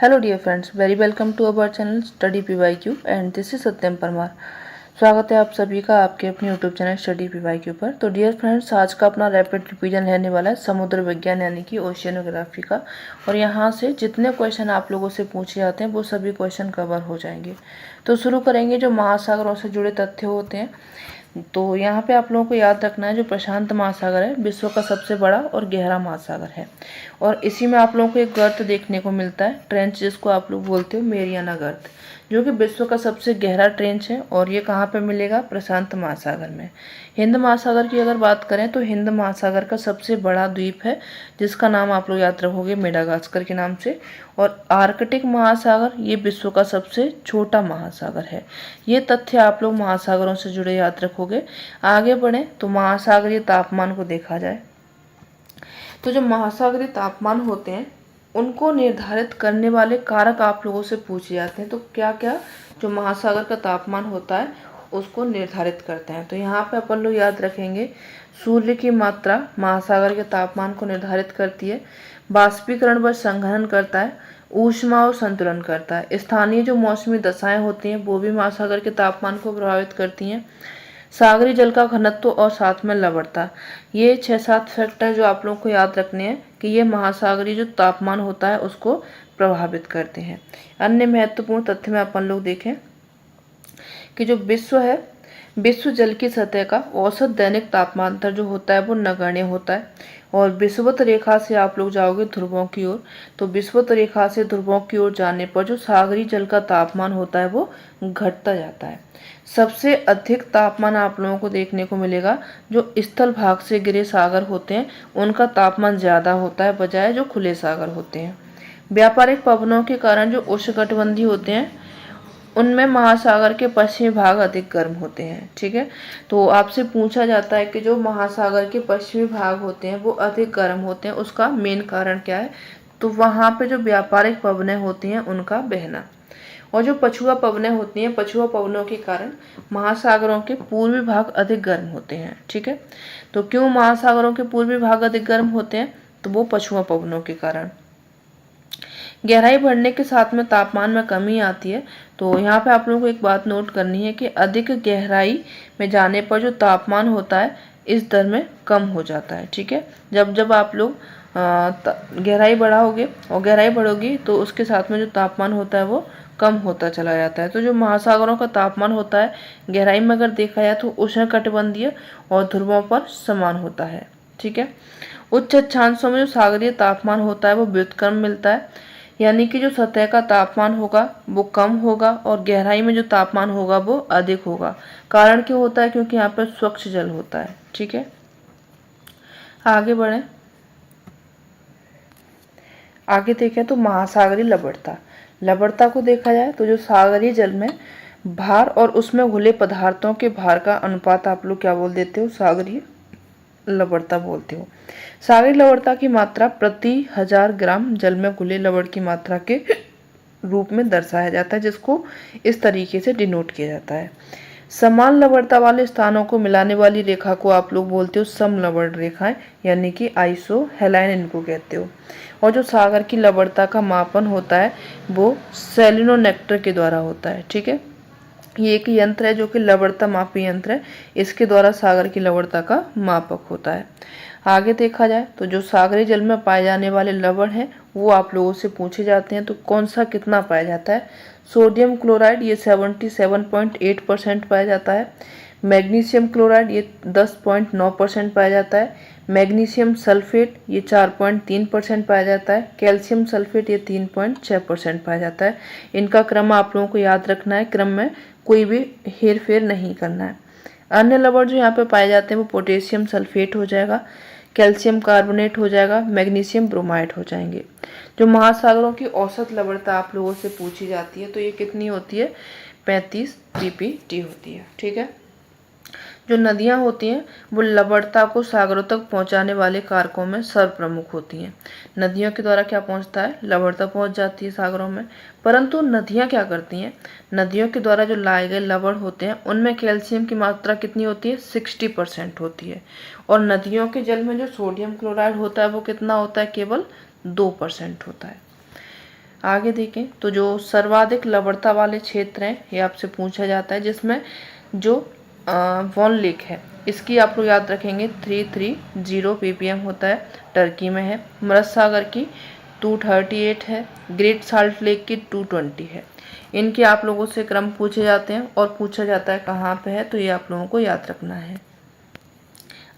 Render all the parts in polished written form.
Hello dear friends, very welcome to our channel Study PYQ and this is सत्यम परमार। स्वागत है आप सभी का आपके अपने यूट्यूब चैनल स्टडी PYQ पर। तो डियर फ्रेंड्स, आज का अपना रैपिड रिवीजन रहने वाला है समुद्र विज्ञान यानी कि ओशियनोग्राफी का। और यहाँ से जितने क्वेश्चन आप लोगों से पूछे जाते हैं वो सभी क्वेश्चन कवर हो जाएंगे। तो शुरू करेंगे जो महासागरों से जुड़े तथ्य होते हैं। तो यहाँ पे आप लोगों को याद रखना है जो प्रशांत महासागर है विश्व का सबसे बड़ा और गहरा महासागर है। और इसी में आप लोगों को एक गर्त देखने को मिलता है, ट्रेंच, जिसको आप लोग बोलते हो मेरियाना गर्त, जो कि विश्व का सबसे गहरा ट्रेंच है। और ये कहाँ पे मिलेगा? प्रशांत महासागर में। हिंद महासागर की अगर बात करें तो हिंद महासागर का सबसे बड़ा द्वीप है जिसका नाम आप लोग याद रखोगे मेडागास्कर के नाम से। और आर्कटिक महासागर ये विश्व का सबसे छोटा महासागर है। ये तथ्य आप लोग महासागरों से जुड़े याद रखोगे। आगे बढ़ें तो महासागरीय तापमान को देखा जाए तो जो महासागरीय तापमान होते हैं उनको निर्धारित करने वाले कारक आप लोगों से पूछे जाते हैं। तो क्या क्या जो महासागर का तापमान होता है उसको निर्धारित करते हैं। तो यहाँ पे अपन लोग याद रखेंगे सूर्य की मात्रा महासागर के तापमान को निर्धारित करती है, बाष्पीकरण व संघनन करता है, ऊष्मा और संतुलन करता है। स्थानीय जो मौसमी दशाएं होती हैं वो भी महासागर के तापमान को प्रभावित करती हैं। सागरी जल का घनत्व और साथ में लवणता, ये 6-7 फैक्टर जो आप लोगों को याद रखने हैं कि ये महासागरीय जो तापमान होता है उसको प्रभावित करते हैं। अन्य महत्वपूर्ण तथ्य में अपन लोग देखें कि जो विश्व है, विश्व जल की सतह का औसत दैनिक तापमांतर जो होता है वो नगण्य होता है। और विषुवत रेखा से आप लोग जाओगे ध्रुवों की ओर, तो विषुवत रेखा से ध्रुवों की ओर जाने पर जो सागरी जल का तापमान होता है वो घटता जाता है। सबसे अधिक तापमान आप लोगों को देखने को मिलेगा जो स्थल भाग से घिरे सागर होते हैं उनका तापमान ज़्यादा होता है बजाय जो खुले सागर होते हैं। व्यापारिक पवनों के कारण जो उष्णकटिबंधीय होते हैं उनमें महासागर के पश्चिमी भाग अधिक गर्म होते हैं। ठीक है, तो आपसे पूछा जाता है कि जो महासागर के पश्चिमी भाग होते हैं वो अधिक गर्म होते हैं, उसका मेन कारण क्या है? तो वहाँ पे जो व्यापारिक पवनें होती हैं उनका बहना। और जो पछुआ पवनें होती हैं, पछुआ पवनों के कारण महासागरों के पूर्वी भाग अधिक गर्म होते हैं। ठीक है, तो क्यों महासागरों के पूर्वी भाग अधिक गर्म होते हैं? तो वो पछुआ पवनों के कारण। गहराई बढ़ने के साथ में तापमान में कमी आती है। तो यहाँ पे आप लोगों को एक बात नोट करनी है कि अधिक गहराई में जाने पर जो तापमान होता है इस दर में कम हो जाता है। ठीक है, जब जब आप लोग गहराई बढ़ाओगे और गहराई बढ़ोगी तो उसके साथ में जो तापमान होता है वो कम होता चला जाता है। तो जो महासागरों का तापमान होता है गहराई में अगर देखा जाए तो उष्णकटिबंधीय और ध्रुवों पर समान होता है। ठीक है, उच्च अक्षांशों में जो सागरीय तापमान होता है वो व्युत्क्रम मिलता है, यानी कि जो सतह का तापमान होगा वो कम होगा और गहराई में जो तापमान होगा वो अधिक होगा। कारण क्यों होता है? क्योंकि यहाँ पर स्वच्छ जल होता है। ठीक है, आगे बढ़ें। आगे देखें तो महासागरीय लवणता। लवणता को देखा जाए तो जो सागरीय जल में भार और उसमें घुले पदार्थों के भार का अनुपात आप लोग क्या बोल देते हो? सागरीय लवणता बोलते हो। सागरीय लवणता की मात्रा प्रति 1000 ग्राम जल में घुले लवण की मात्रा के रूप में दर्शाया जाता है, जिसको इस तरीके से डिनोट किया जाता है। समान लवणता वाले स्थानों को मिलाने वाली रेखा को आप लोग बोलते हो समलवण रेखाएं, यानी कि आइसो हेलाइन इनको कहते हो। और जो सागर की लवणता का मापन होता है वो सेलिनोनेक्टर के द्वारा होता है। ठीक है, ये एक यंत्र है जो कि लवणता मापी यंत्र है, इसके द्वारा सागर की लवणता का मापक होता है। आगे देखा जाए तो जो सागरी जल में पाए जाने वाले लवण हैं वो आप लोगों से पूछे जाते हैं। तो कौन सा कितना पाया जाता है? सोडियम क्लोराइड ये 77.8% पाया जाता है। मैग्नीशियम क्लोराइड ये 10.9% पाया जाता है। मैग्नीशियम सल्फेट ये 4.3% पाया जाता है। कैल्शियम सल्फेट ये 3.6% पाया जाता है। इनका क्रम आप लोगों को याद रखना है, क्रम में कोई भी हेर फेर नहीं करना है। अन्य लवण जो यहाँ पे पाए जाते हैं वो पोटेशियम सल्फेट हो जाएगा, कैल्शियम कार्बोनेट हो जाएगा, मैग्नीशियम ब्रोमाइड हो जाएंगे। जो महासागरों की औसत लवणता आप लोगों से पूछी जाती है तो ये कितनी होती है? 35 ppt होती है। ठीक है, जो नदियाँ होती हैं वो लवणता को सागरों तक पहुंचाने वाले कारकों में सर्वप्रमुख होती हैं। नदियों के द्वारा क्या पहुंचता है? लवणता पहुंच जाती है सागरों में। परंतु नदियाँ क्या करती हैं? नदियों के द्वारा जो लाए गए लवण होते हैं उनमें कैल्शियम की मात्रा कितनी होती है? 60% होती है। और नदियों के जल में जो सोडियम क्लोराइड होता है वो कितना होता है? केवल 2% होता है। आगे देखें तो जो सर्वाधिक लवणता वाले क्षेत्र हैं ये आपसे पूछा जाता है, जिसमें जो वॉन लेक है इसकी आप लोग याद रखेंगे 330 ppm होता है, टर्की में है। मृत सागर की 238 है, ग्रेट साल्ट लेक की 220 है। इनके आप लोगों से क्रम पूछे जाते हैं और पूछा जाता है कहाँ पे है, तो ये आप लोगों को याद रखना है।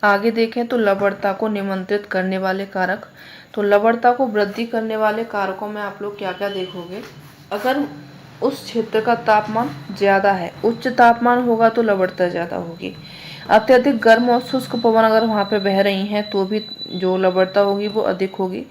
आगे देखें तो लवणता को नियंत्रित करने वाले कारक। तो लवणता को वृद्धि करने वाले कारकों में आप लोग क्या क्या देखोगे, अगर उस क्षेत्र का तापमान ज़्यादा है, उच्च तापमान होगा तो लवणता ज़्यादा होगी। अत्यधिक गर्म और शुष्क पवन अगर वहाँ पे बह रही हैं तो भी जो लवणता होगी वो अधिक होगी।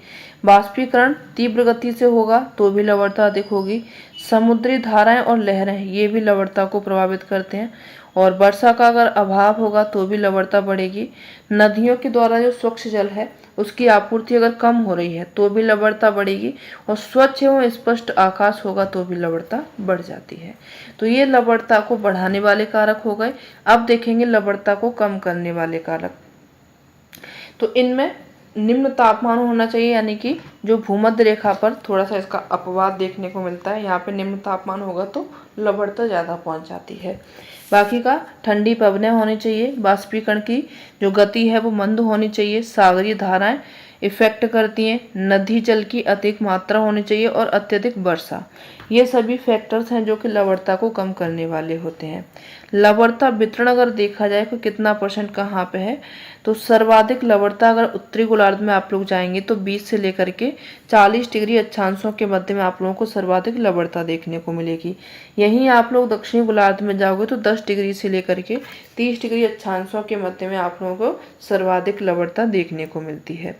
बाष्पीकरण तीव्र गति से होगा तो भी लवणता अधिक होगी। समुद्री धाराएं और लहरें ये भी लवणता को प्रभावित करते हैं। और वर्षा का अगर अभाव होगा तो भी लवणता बढ़ेगी। नदियों के द्वारा जो स्वच्छ जल है उसकी आपूर्ति अगर कम हो रही है तो भी लवणता बढ़ेगी। और स्वच्छ एवं स्पष्ट आकाश होगा तो भी लवणता बढ़ जाती है। तो ये लवणता को बढ़ाने वाले कारक हो गए। अब देखेंगे लवणता को कम करने वाले कारक। तो इनमें निम्न तापमान होना चाहिए, यानी कि जो भूमध्य रेखा पर थोड़ा सा इसका अपवाद देखने को मिलता है, यहाँ पे निम्न तापमान होगा तो लवणता ज़्यादा पहुँच जाती है। बाकी का ठंडी पवनें होनी चाहिए, बाष्पीकरण की जो गति है वो मंद होनी चाहिए, सागरीय धाराएं इफेक्ट करती हैं, नदी जल की अधिक मात्रा होनी चाहिए और अत्यधिक वर्षा, ये सभी फैक्टर्स हैं जो कि लवणता को कम करने वाले होते हैं। लवणता वितरण अगर देखा जाए तो कितना % कहाँ पे है, तो सर्वाधिक लवणता अगर उत्तरी गोलार्ध में आप लोग जाएंगे तो 20 से लेकर के 40 डिग्री अक्षांशों के मध्य में आप लोगों को सर्वाधिक लवणता देखने को मिलेगी। यहीं आप लोग दक्षिणी गोलार्ध में जाओगे तो 10 डिग्री से लेकर के 30 डिग्री अक्षांशों के मध्य में आप लोगों को सर्वाधिक लवणता देखने को मिलती है।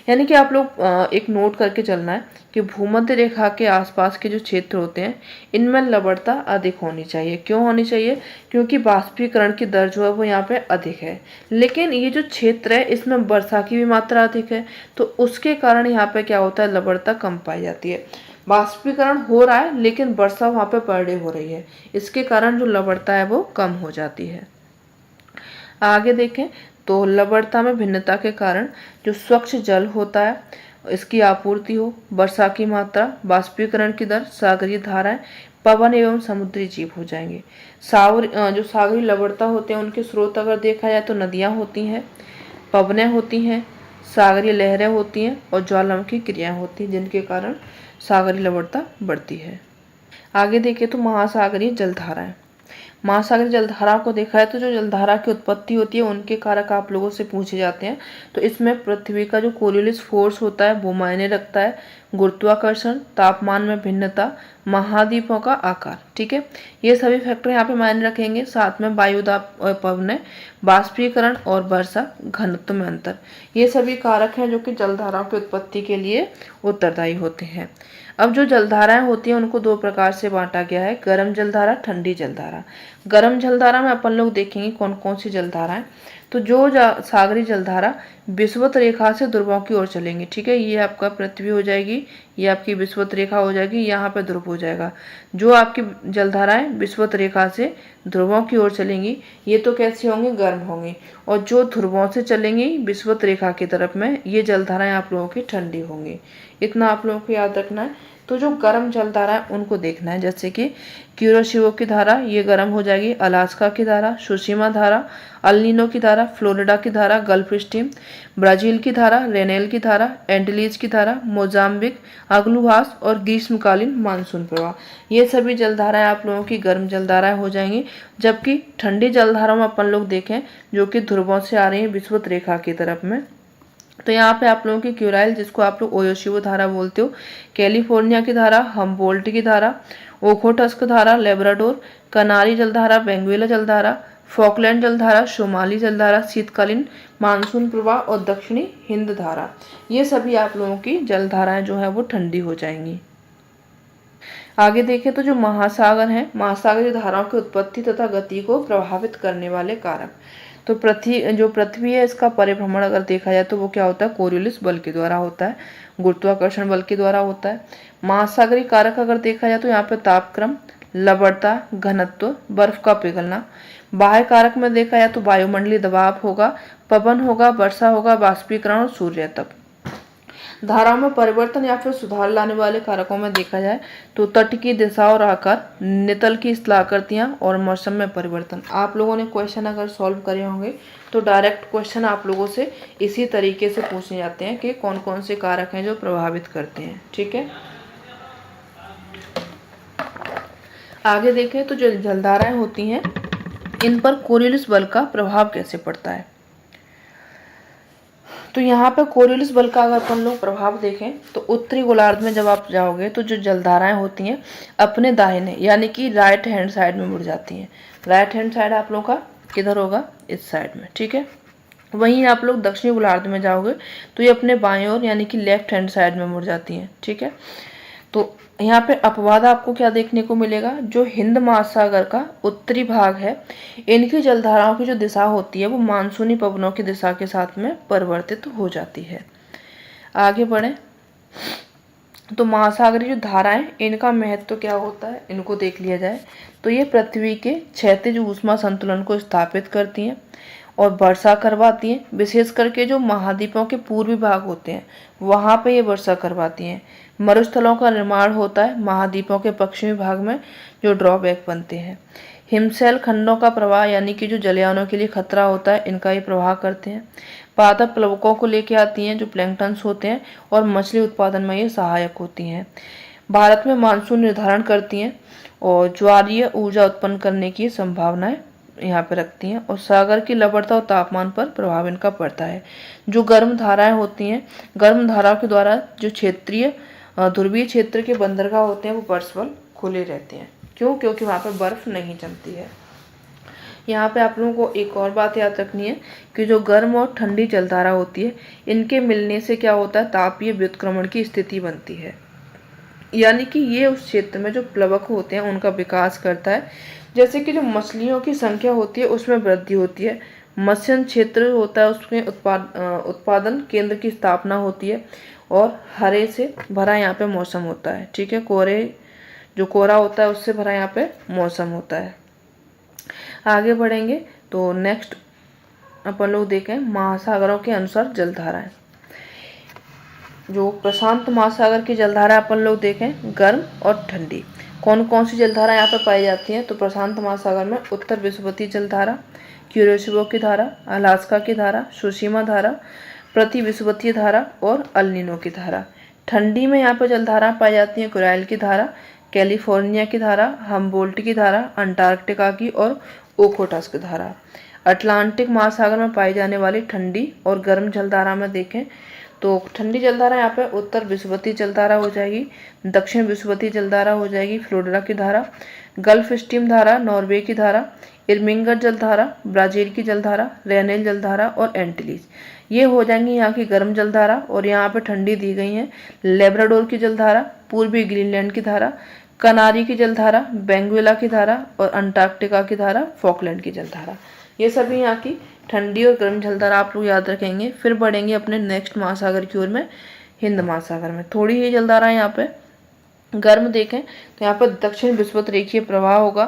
यानी कि आप लोग एक नोट करके चलना है कि भूमध्य रेखा के आसपास के जो क्षेत्र होते हैं इनमें लवणता अधिक होनी चाहिए। क्यों होनी चाहिए? क्योंकि बाष्पीकरण की दर जो है वो यहाँ पे अधिक है। लेकिन ये जो क्षेत्र है इसमें वर्षा की भी मात्रा अधिक है, तो उसके कारण यहाँ पे क्या होता है, लवणता कम पाई जाती है। बाष्पीकरण हो रहा है लेकिन वर्षा वहाँ पे पर डे हो रही है, इसके कारण जो लवणता है वो कम हो जाती है। आगे देखें तो लवणता में भिन्नता के कारण जो स्वच्छ जल होता है इसकी आपूर्ति हो, वर्षा की मात्रा, बाष्पीकरण की दर, सागरीय धाराएं, पवन एवं समुद्री जीव हो जाएंगे। जो सागरीय लवणता होते हैं उनके स्रोत अगर देखा जाए तो नदियां होती हैं, पवनें होती हैं, सागरीय लहरें होती हैं और ज्वालामुखी क्रियाएं होती हैं, जिनके कारण सागरीय लवणता बढ़ती है। आगे देखें तो महासागरीय जलधाराएं। महासागरीय जलधारा को देखा है तो जो जलधारा की उत्पत्ति होती है उनके कारक आप लोगों से पूछे जाते हैं। तो इसमें पृथ्वी का जो कोरियोलिस फोर्स होता है वो मायने रखता है, गुरुत्वाकर्षण, तापमान में भिन्नता, महाद्वीपों का आकार, ठीक है, ये सभी फैक्टर यहाँ पे मायने रखेंगे। साथ में वायुदाब और पवनें, बाष्पीकरण और वर्षा, घनत्व में अंतर, ये सभी कारक हैं जो कि जलधाराओं की उत्पत्ति के लिए उत्तरदायी होते हैं। अब जो जलधाराएं होती हैं उनको दो प्रकार से बांटा गया है, गर्म जलधारा, ठंडी जलधारा। गर्म जलधारा में अपन लोग देखेंगे कौन कौन सी जलधाराएं। तो जो सागरीय जलधारा विषुवत रेखा से ध्रुवों की ओर चलेंगी, ठीक है, ये आपका पृथ्वी हो जाएगी, ये आपकी विषुवत रेखा हो जाएगी, यहाँ पे ध्रुव हो जाएगा। जो आपकी जलधाराएं विषुवत रेखा से ध्रुवों की ओर चलेंगी ये तो कैसी होंगी, गर्म होंगी। और जो ध्रुवों से चलेंगी विषुवत रेखा की तरफ में, ये जलधाराएं आप लोगों की ठंडी होंगी। इतना आप लोगों को याद रखना है। तो जो गर्म जलधारा है उनको देखना है, जैसे कि क्यूरोशिवो की धारा ये गर्म हो जाएगी, अलास्का की धारा, सुशिमा धारा, अल्निनो की धारा, फ्लोरिडा की धारा, गल्फ स्ट्रीम, ब्राजील की धारा, रेनेल की धारा, एंटीलीज की धारा, मोजाम्बिक, अग्लुहास और ग्रीष्मकालीन मानसून प्रवाह, ये सभी जलधाराएं आप लोगों की गर्म जलधाराएं हो जाएंगी। जबकि ठंडी जलधाराओं में अपन लोग देखें जो कि ध्रुवों से आ रही है विषुवत रेखा की तरफ में, तो यहाँ पे आप लोगों की क्यूराइल, जिसको आप लोग ओयोशिवो धारा बोलते हो, कैलिफोर्निया की धारा, हम्बोल्ट की धारा, ओखोटस्क धारा, लेब्राडोर, कनारी जलधारा, बेंगुएला जलधारा, फॉकलैंड जलधारा, सोमाली जलधारा, शीतकालीन मानसून प्रवाह और दक्षिणी हिंद धारा, ये सभी आप लोगों की जलधाराएं जो है वो ठंडी हो जाएंगी। आगे देखें तो जो महासागर हैं, महासागरीय धाराओं की उत्पत्ति तथा गति को प्रभावित करने वाले कारक। तो पृथ्वी है इसका परिभ्रमण अगर देखा जाए तो वो क्या होता है, कोरियोलिस बल के द्वारा होता है, गुरुत्वाकर्षण बल के द्वारा होता है। महासागरीय कारक अगर देखा जाए तो यहाँ पे तापक्रम, लवणता, घनत्व, बर्फ का पिघलना। बाह्य कारक में देखा जाए तो वायुमंडलीय दबाव होगा, पवन होगा, वर्षा होगा, बाष्पीकरण और सूर्य तप। धाराओं में परिवर्तन या फिर सुधार लाने वाले कारकों में देखा जाए तो तट की दिशा और आकार, नितल की स्थलाकृतियां और मौसम में परिवर्तन। आप लोगों ने क्वेश्चन अगर सॉल्व करे होंगे तो डायरेक्ट क्वेश्चन आप लोगों से इसी तरीके से पूछे जाते हैं कि कौन कौन से कारक हैं जो प्रभावित करते हैं। ठीक है, आगे देखें तो जो जलधाराएं होती हैं इन पर कोरियोलिस बल का प्रभाव कैसे पड़ता है। तो यहाँ पे कोरियोलिस बल का अगर अपन लोग प्रभाव देखें तो उत्तरी गोलार्ध में जब आप जाओगे तो जो जलधाराएं होती हैं अपने दाहिने यानी कि राइट हैंड साइड में मुड़ जाती हैं। राइट हैंड साइड आप लोगों का किधर होगा, इस साइड में। ठीक है, वहीं आप लोग दक्षिणी गोलार्ध में जाओगे तो ये अपने बाएं ओर यानी कि लेफ्ट हैंड साइड में मुड़ जाती हैं। ठीक है, तो यहाँ पे अपवाद आपको क्या देखने को मिलेगा, जो हिंद महासागर का उत्तरी भाग है इनकी जलधाराओं की जो दिशा होती है वो मानसूनी पवनों की दिशा के साथ में परिवर्तित हो जाती है। आगे बढ़े तो महासागरीय जो धाराएं इनका महत्व क्या होता है इनको देख लिया जाए तो ये पृथ्वी के क्षैतिज ऊष्मा संतुलन को स्थापित करती हैं और वर्षा करवाती हैं। विशेष करके जो महाद्वीपों के पूर्वी भाग होते हैं वहाँ पे ये वर्षा करवाती हैं। मरुस्थलों का निर्माण होता है महाद्वीपों के पश्चिमी भाग में जो ड्रॉबैक बनते हैं। हिमशैल खंडों का प्रवाह यानी कि जो जलयानों के लिए खतरा होता है इनका ये प्रवाह करते हैं। पादप प्लवकों को लेके आती हैं जो प्लैंक्टन्स होते हैं और मछली उत्पादन में ये सहायक होती हैं। भारत में मानसून निर्धारण करती हैं और ज्वारीय ऊर्जा उत्पन्न करने की संभावनाएं यहाँ पे रखती हैं और सागर की लवणता और तापमान पर प्रभाव इनका पड़ता है। जो गर्म धाराएं होती हैं, गर्म धाराओं के द्वारा जो क्षेत्रीय ध्रुवीय क्षेत्र के बंदरगाह होते हैं वो वर्षभर खुले रहते हैं। क्यों? क्योंकि वहाँ पे बर्फ नहीं जमती है। यहाँ पे आप लोगों को एक और बात याद रखनी है कि जो गर्म और ठंडी जलधारा होती है इनके मिलने से क्या होता है, तापीय व्युत्क्रमण की स्थिति बनती है। यानी कि ये उस क्षेत्र में जो प्लवक होते हैं उनका विकास करता है। जैसे कि जो मछलियों की संख्या होती है उसमें वृद्धि होती है। मत्स्य क्षेत्र होता है उसमें उत्पादन केंद्र की स्थापना होती है और हरे से भरा यहाँ पे मौसम होता है। ठीक है, जो कोहरा होता है उससे भरा यहाँ पे मौसम होता है। आगे बढ़ेंगे तो नेक्स्ट अपन लोग देखें महासागरों के अनुसार जलधाराएं। जो प्रशांत महासागर की जलधारा अपन लोग देखें गर्म और ठंडी। कौन कौन सी जलधारा यहाँ पर पाई जाती हैं तो प्रशांत महासागर में उत्तर विषुवतीय जलधारा, क्यूरेशिवो की धारा, अलास्का की धारा, सुशीमा धारा, प्रति विषुवतीय धारा और अल नीनो की धारा। ठंडी में यहाँ पर जलधारा पाई जाती हैं कुराइल की धारा, कैलिफोर्निया की धारा, हम्बोल्ट की धारा, अंटार्कटिका की और ओखोटस की धारा। अटलांटिक महासागर में पाई जाने वाली ठंडी और गर्म जलधारा में देखें तो ठंडी जलधारा यहाँ पे उत्तर विषुवतीय जलधारा हो जाएगी, दक्षिण विषुवतीय जलधारा हो जाएगी फ्लोरिडा की धारा, गल्फ स्ट्रीम धारा नॉर्वे की धारा, इर्मिंगर जलधारा ब्राजील की जलधारा, रेनेल जलधारा और एंटिलीज। ये हो जाएंगी यहाँ की गर्म जलधारा। और यहाँ पे ठंडी दी गई है लेब्राडोर की जलधारा, पूर्वी ग्रीनलैंड की धारा, कनारी की जलधारा, बेंगुएला की धारा और अंटार्कटिका की धारा, फॉकलैंड की जलधारा। ये सभी यहाँ की ठंडी और गर्म जलधारा आप लोग याद रखेंगे। फिर बढ़ेंगे अपने नेक्स्ट महासागर की ओर में, हिंद महासागर में थोड़ी ही जलधारा यहाँ पे गर्म देखें तो यहाँ पर दक्षिण विषुवत रेखीय प्रवाह होगा,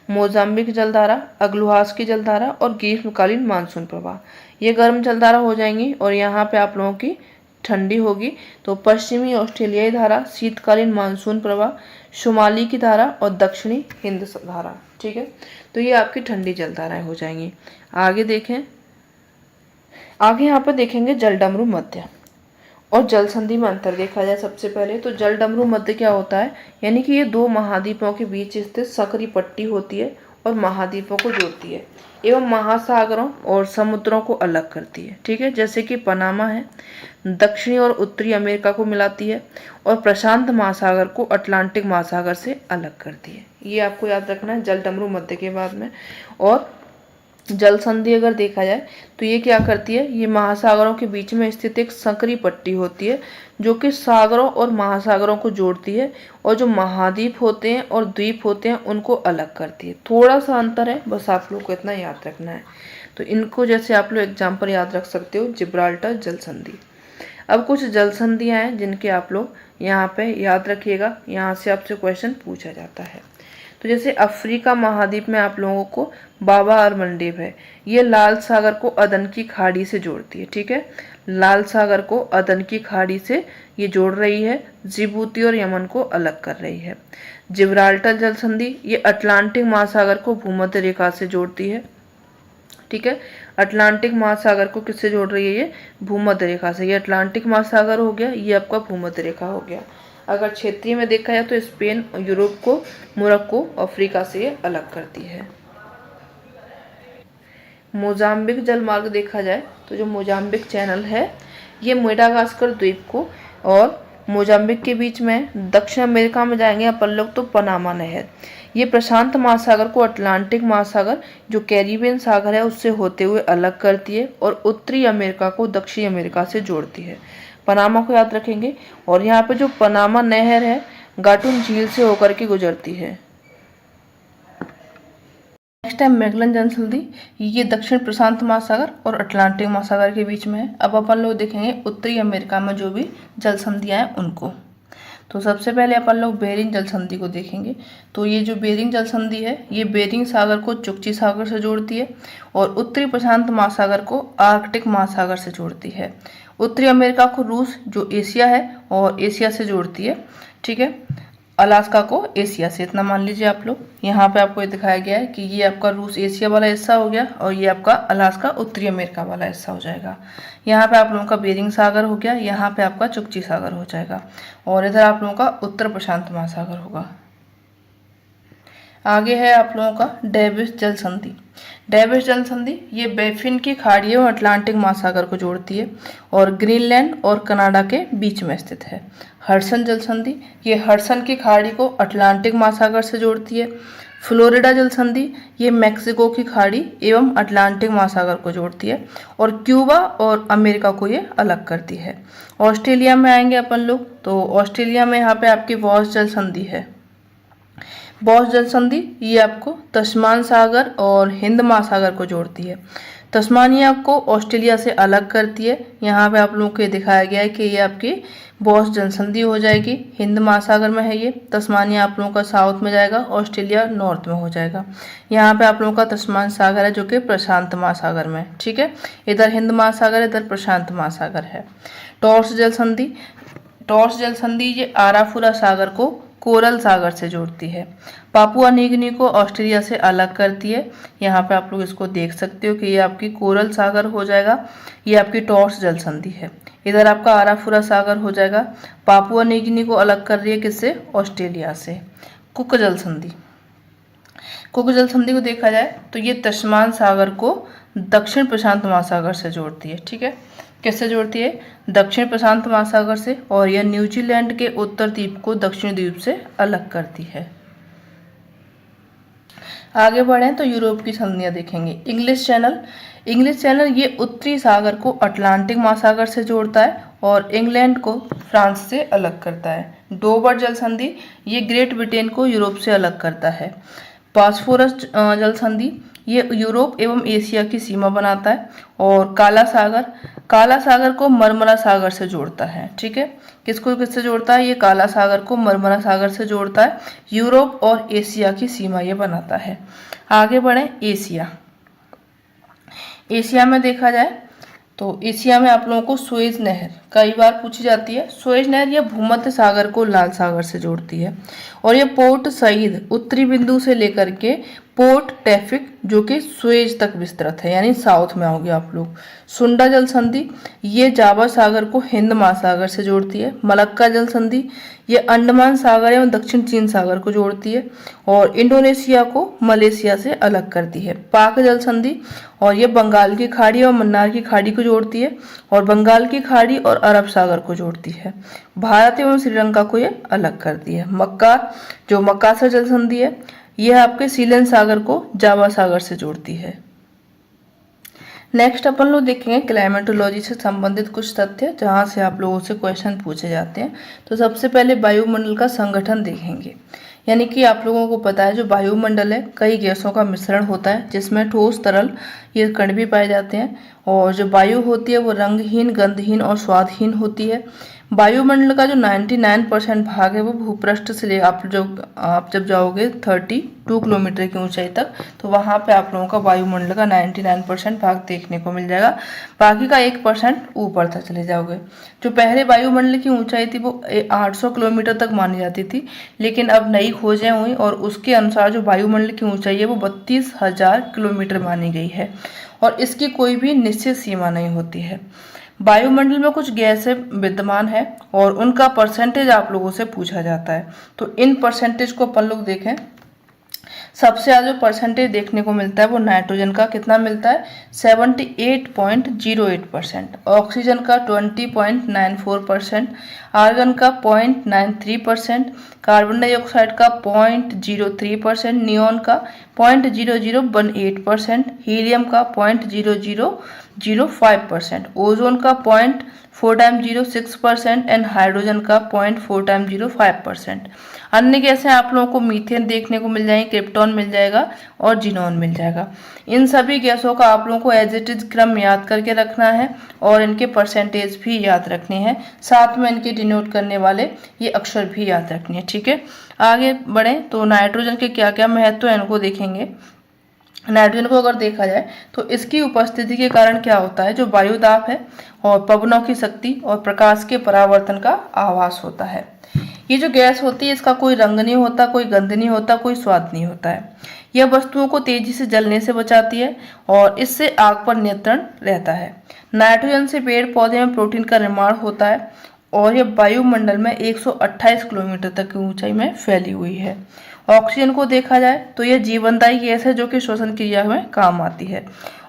मोजाम्बिक जलधारा, अग्लुहास की जलधारा और ग्रीष्मकालीन मानसून प्रवाह। ये गर्म जलधारा हो जाएंगी। और यहाँ पे आप लोगों की ठंडी होगी तो पश्चिमी ऑस्ट्रेलियाई धारा, शीतकालीन मानसून प्रवाह, शुमाली की धारा और दक्षिणी हिंद धारा। ठीक है, तो ये आपकी ठंडी जलधाराएं हो जाएंगी। आगे देखें, आगे यहाँ पर देखेंगे जलडमरू मध्य और जल संधि में अंतर देखा जाए। सबसे पहले तो जलडमरू मध्य क्या होता है, यानी कि ये दो महाद्वीपों के बीच स्थित सक्रिय पट्टी होती है और महाद्वीपों को जोड़ती है एवं महासागरों और समुद्रों को अलग करती है। ठीक है, जैसे कि पनामा है, दक्षिणी और उत्तरी अमेरिका को मिलाती है और प्रशांत महासागर को अटलांटिक महासागर से अलग करती है। ये आपको याद रखना है जलडमरू मध्य के बाद में। और जल संधि अगर देखा जाए तो ये क्या करती है, ये महासागरों के बीच में स्थित एक संकरी पट्टी होती है जो कि सागरों और महासागरों को जोड़ती है और जो महाद्वीप होते हैं और द्वीप होते हैं उनको अलग करती है। थोड़ा सा अंतर है, बस आप लोग को इतना याद रखना है। तो इनको जैसे आप लोग एग्जाम्पल याद रख सकते हो, जिब्राल्टर जल संधि। अब कुछ जल संधियाँ हैं जिनके आप लोग यहाँ पे याद रखिएगा, यहाँ से आपसे क्वेश्चन पूछा जाता है। तो जैसे अफ्रीका महाद्वीप में आप लोगों को बाबा और मंडेब है, ये लाल सागर को अदन की खाड़ी से जोड़ती है। ठीक है, लाल सागर को अदन की खाड़ी से ये जोड़ रही है, जिबूती और यमन को अलग कर रही है। जिब्राल्टर जल संधि ये अटलांटिक महासागर को भूमध्य रेखा से जोड़ती है। ठीक है, अटलांटिक महासागर को किससे जोड़ रही है? ये भूमध्य रेखा से। ये अटलांटिक महासागर हो गया, ये आपका भूमध्य रेखा हो गया। अगर क्षेत्रीय में देखा जाए तो स्पेन, यूरोप को, मोरक्को, अफ्रीका से ये अलग करती है। मोजाम्बिक जलमार्ग देखा जाए तो जो मोजाम्बिक चैनल है ये मेडागास्कर द्वीप को और मोजाम्बिक के बीच में दक्षिण अमेरिका में जाएंगे अपन लोग तो पनामा नहर, ये प्रशांत महासागर को अटलांटिक महासागर जो कैरिबियन सागर है उससे होते हुए अलग करती है और उत्तरी अमेरिका को दक्षिणी अमेरिका से जोड़ती है। पनामा को याद रखेंगे। और यहाँ पे जो पनामा नहर है गाटून झील से होकर के गुजरती है। नेक्स्ट है मैगलन जल संधि, ये दक्षिण प्रशांत महासागर और अटलांटिक महासागर के बीच में है। अब अपन लोग देखेंगे उत्तरी अमेरिका में जो भी जल संधियां हैं उनको। तो सबसे पहले अपन लोग बेरिंग जल संधि को देखेंगे। तो ये जो बेरिंग जल संधि है ये बेरिंग सागर को चुक्ची सागर से जोड़ती है और उत्तरी प्रशांत महासागर को आर्कटिक महासागर से जोड़ती है। उत्तरी अमेरिका को रूस जो एशिया है और एशिया से जोड़ती है। ठीक है, अलास्का को एशिया से, इतना मान लीजिए आप लोग। यहाँ पे आपको ये दिखाया गया है कि ये आपका रूस एशिया वाला हिस्सा हो गया और ये आपका अलास्का उत्तरी अमेरिका वाला हिस्सा हो जाएगा। यहाँ पे आप लोगों का बेरिंग सागर हो गया, यहाँ पे आपका चुक्ची सागर हो जाएगा और इधर आप लोगों का उत्तर प्रशांत महासागर होगा। आगे है आप लोगों का डेविस जल संधि। डेविस जल संधि ये बैफिन की खाड़ियों और अटलांटिक महासागर को जोड़ती है और ग्रीनलैंड और कनाडा के बीच में स्थित है। हडसन जल संधि ये हडसन की खाड़ी को अटलांटिक महासागर से जोड़ती है। फ्लोरिडा जल संधि ये मैक्सिको की खाड़ी एवं अटलांटिक महासागर को जोड़ती है और क्यूबा और अमेरिका को ये अलग करती है। ऑस्ट्रेलिया में आएंगे अपन लोग तो ऑस्ट्रेलिया में यहाँ पे आपकी बॉस जल संधि है। बॉस जल संधि ये आपको तस्मान सागर और हिंद महासागर को जोड़ती है। तस्मानिया को ऑस्ट्रेलिया से अलग करती है। यहाँ पे आप लोगों को दिखाया गया है कि ये आपकी बॉस जल संधि हो जाएगी। हिंद महासागर में है ये। तस्मानिया आप लोगों का साउथ में जाएगा, ऑस्ट्रेलिया नॉर्थ में हो जाएगा। यहाँ पे आप लोगों का तस्मान सागर है जो कि प्रशांत महासागर में। ठीक है, इधर हिंद महासागर है, इधर प्रशांत महासागर है। टॉर्स जल संधि, टॉर्स जल संधि ये आराफुरा सागर को कोरल सागर से जोड़ती है। पापुआ न्यू गिनी को ऑस्ट्रेलिया से अलग करती है। यहाँ पे आप लोग इसको देख सकते हो कि ये आपकी कोरल सागर हो जाएगा, ये आपकी टॉर्स जल संधि है। इधर आपका आराफुरा सागर हो जाएगा। पापुआ न्यू गिनी को अलग कर रही है किससे? ऑस्ट्रेलिया से। कुक जल संधि, कुक जल संधि को देखा जाए तो ये तस्मान सागर को दक्षिण प्रशांत महासागर से जोड़ती है। ठीक है, किससे जोड़ती है? दक्षिण प्रशांत महासागर से। और यह न्यूजीलैंड के उत्तर द्वीप को दक्षिण द्वीप से अलग करती है। आगे बढ़ें तो यूरोप की संधियां देखेंगे। इंग्लिश चैनल, इंग्लिश चैनल ये उत्तरी सागर को अटलांटिक महासागर से जोड़ता है और इंग्लैंड को फ्रांस से अलग करता है। डोवर जल संधि ये ग्रेट ब्रिटेन को यूरोप से अलग करता है। बॉस्फोरस जल संधि ये यूरोप एवं एशिया की सीमा बनाता है। और काला सागर, काला सागर को मरमरा सागर से जोड़ता है। ठीक है, किसको किससे जोड़ता है? ये काला सागर को मरमरा सागर से जोड़ता है। यूरोप और एशिया की सीमा ये बनाता है। आगे बढ़े एशिया। एशिया में देखा जाए तो एशिया में आप लोगों को सुएज नहर कई बार पूछी जाती है। सुएज नहर यह भूमध्य सागर को लाल सागर से जोड़ती है और ये पोर्ट सईद उत्तरी बिंदु से लेकर के पोर्ट टैफिक जो कि सुएज तक विस्तृत है, यानी साउथ में आओगे आप लोग। सुंडा जल संधि ये जावा सागर को हिंद महासागर से जोड़ती है। मलक्का जल संधि ये अंडमान सागर एवं दक्षिण चीन सागर को जोड़ती है और इंडोनेशिया को मलेशिया से अलग करती है। पाक जल संधि और ये बंगाल की खाड़ी और मन्नार की खाड़ी को जोड़ती है और बंगाल की खाड़ी और अरब सागर को जोड़ती है। भारत एवं श्रीलंका को ये अलग करती है। मक्का जो मकासर जल संधि है यह आपके सीलन सागर को जावा सागर से जोड़ती है। नेक्स्ट अपन लोग देखेंगे क्लाइमेटोलॉजी से संबंधित कुछ तथ्य जहां से आप लोगों से क्वेश्चन पूछे जाते हैं। तो सबसे पहले वायुमंडल का संगठन देखेंगे, यानी कि आप लोगों को पता है जो वायुमंडल है कई गैसों का मिश्रण होता है जिसमें ठोस तरल ये कण भी पाए जाते हैं और जो वायु होती है वो रंगहीन, गंधहीन और स्वादहीन होती है। वायुमंडल का जो 99% भाग है वो भूपृष्ठ से ले आप जब जाओगे 32 किलोमीटर की ऊंचाई तक, तो वहां पे आप लोगों का वायुमंडल का 99% भाग देखने को मिल जाएगा। बाकी का 1% ऊपर तक चले जाओगे। जो पहले वायुमंडल की ऊंचाई थी वो 800 किलोमीटर तक मानी जाती थी, लेकिन अब नई खोजें हुई और उसके अनुसार जो वायुमंडल की ऊंचाई है वो 32,000 किलोमीटर मानी गई है, और इसकी कोई भी निश्चित सीमा नहीं होती है। वायुमंडल में कुछ गैसें विद्यमान है और उनका परसेंटेज आप लोगों से पूछा जाता है, तो इन परसेंटेज को अपन लोग देखें। सबसे ज़्यादा जो परसेंटेज देखने को मिलता है वो नाइट्रोजन का कितना मिलता है, 78.08%, ऑक्सीजन का 20.94%, आर्गन का 0.93%, कार्बन डाइऑक्साइड का 0.03%, नियॉन का 0.0018%, हीलियम का 0.0005%, ओजोन का 0.4x06% एंड हाइड्रोजन का 0.4x05%। अन्य गैसें आप लोगों को मीथेन देखने को मिल जाएंगे, क्रिप्टॉन मिल जाएगा और जिनोन मिल जाएगा। इन सभी गैसों का आप लोगों को एज इट इज क्रम याद करके रखना है और इनके परसेंटेज भी याद रखने हैं, साथ में इनके डिनोट करने वाले ये अक्षर भी याद रखने हैं। ठीक है, आगे बढ़े तो नाइट्रोजन के क्या क्या महत्व है इनको देखेंगे। नाइट्रोजन को अगर देखा जाए तो इसकी उपस्थिति के कारण क्या होता है, जो वायुदाब है और पवनों की शक्ति और प्रकाश के परावर्तन का आभास होता है। ये जो गैस होती है इसका कोई रंग नहीं होता, कोई गंध नहीं होता, कोई स्वाद नहीं होता है। यह वस्तुओं को तेजी से जलने से बचाती है और इससे आग पर नियंत्रण रहता है। नाइट्रोजन से पेड़ पौधे में प्रोटीन का निर्माण होता है और यह वायुमंडल में 128 किलोमीटर तक की ऊंचाई में फैली हुई है। ऑक्सीजन को देखा जाए तो यह जीवनदायी गैस है जो कि श्वसन क्रिया में काम आती है।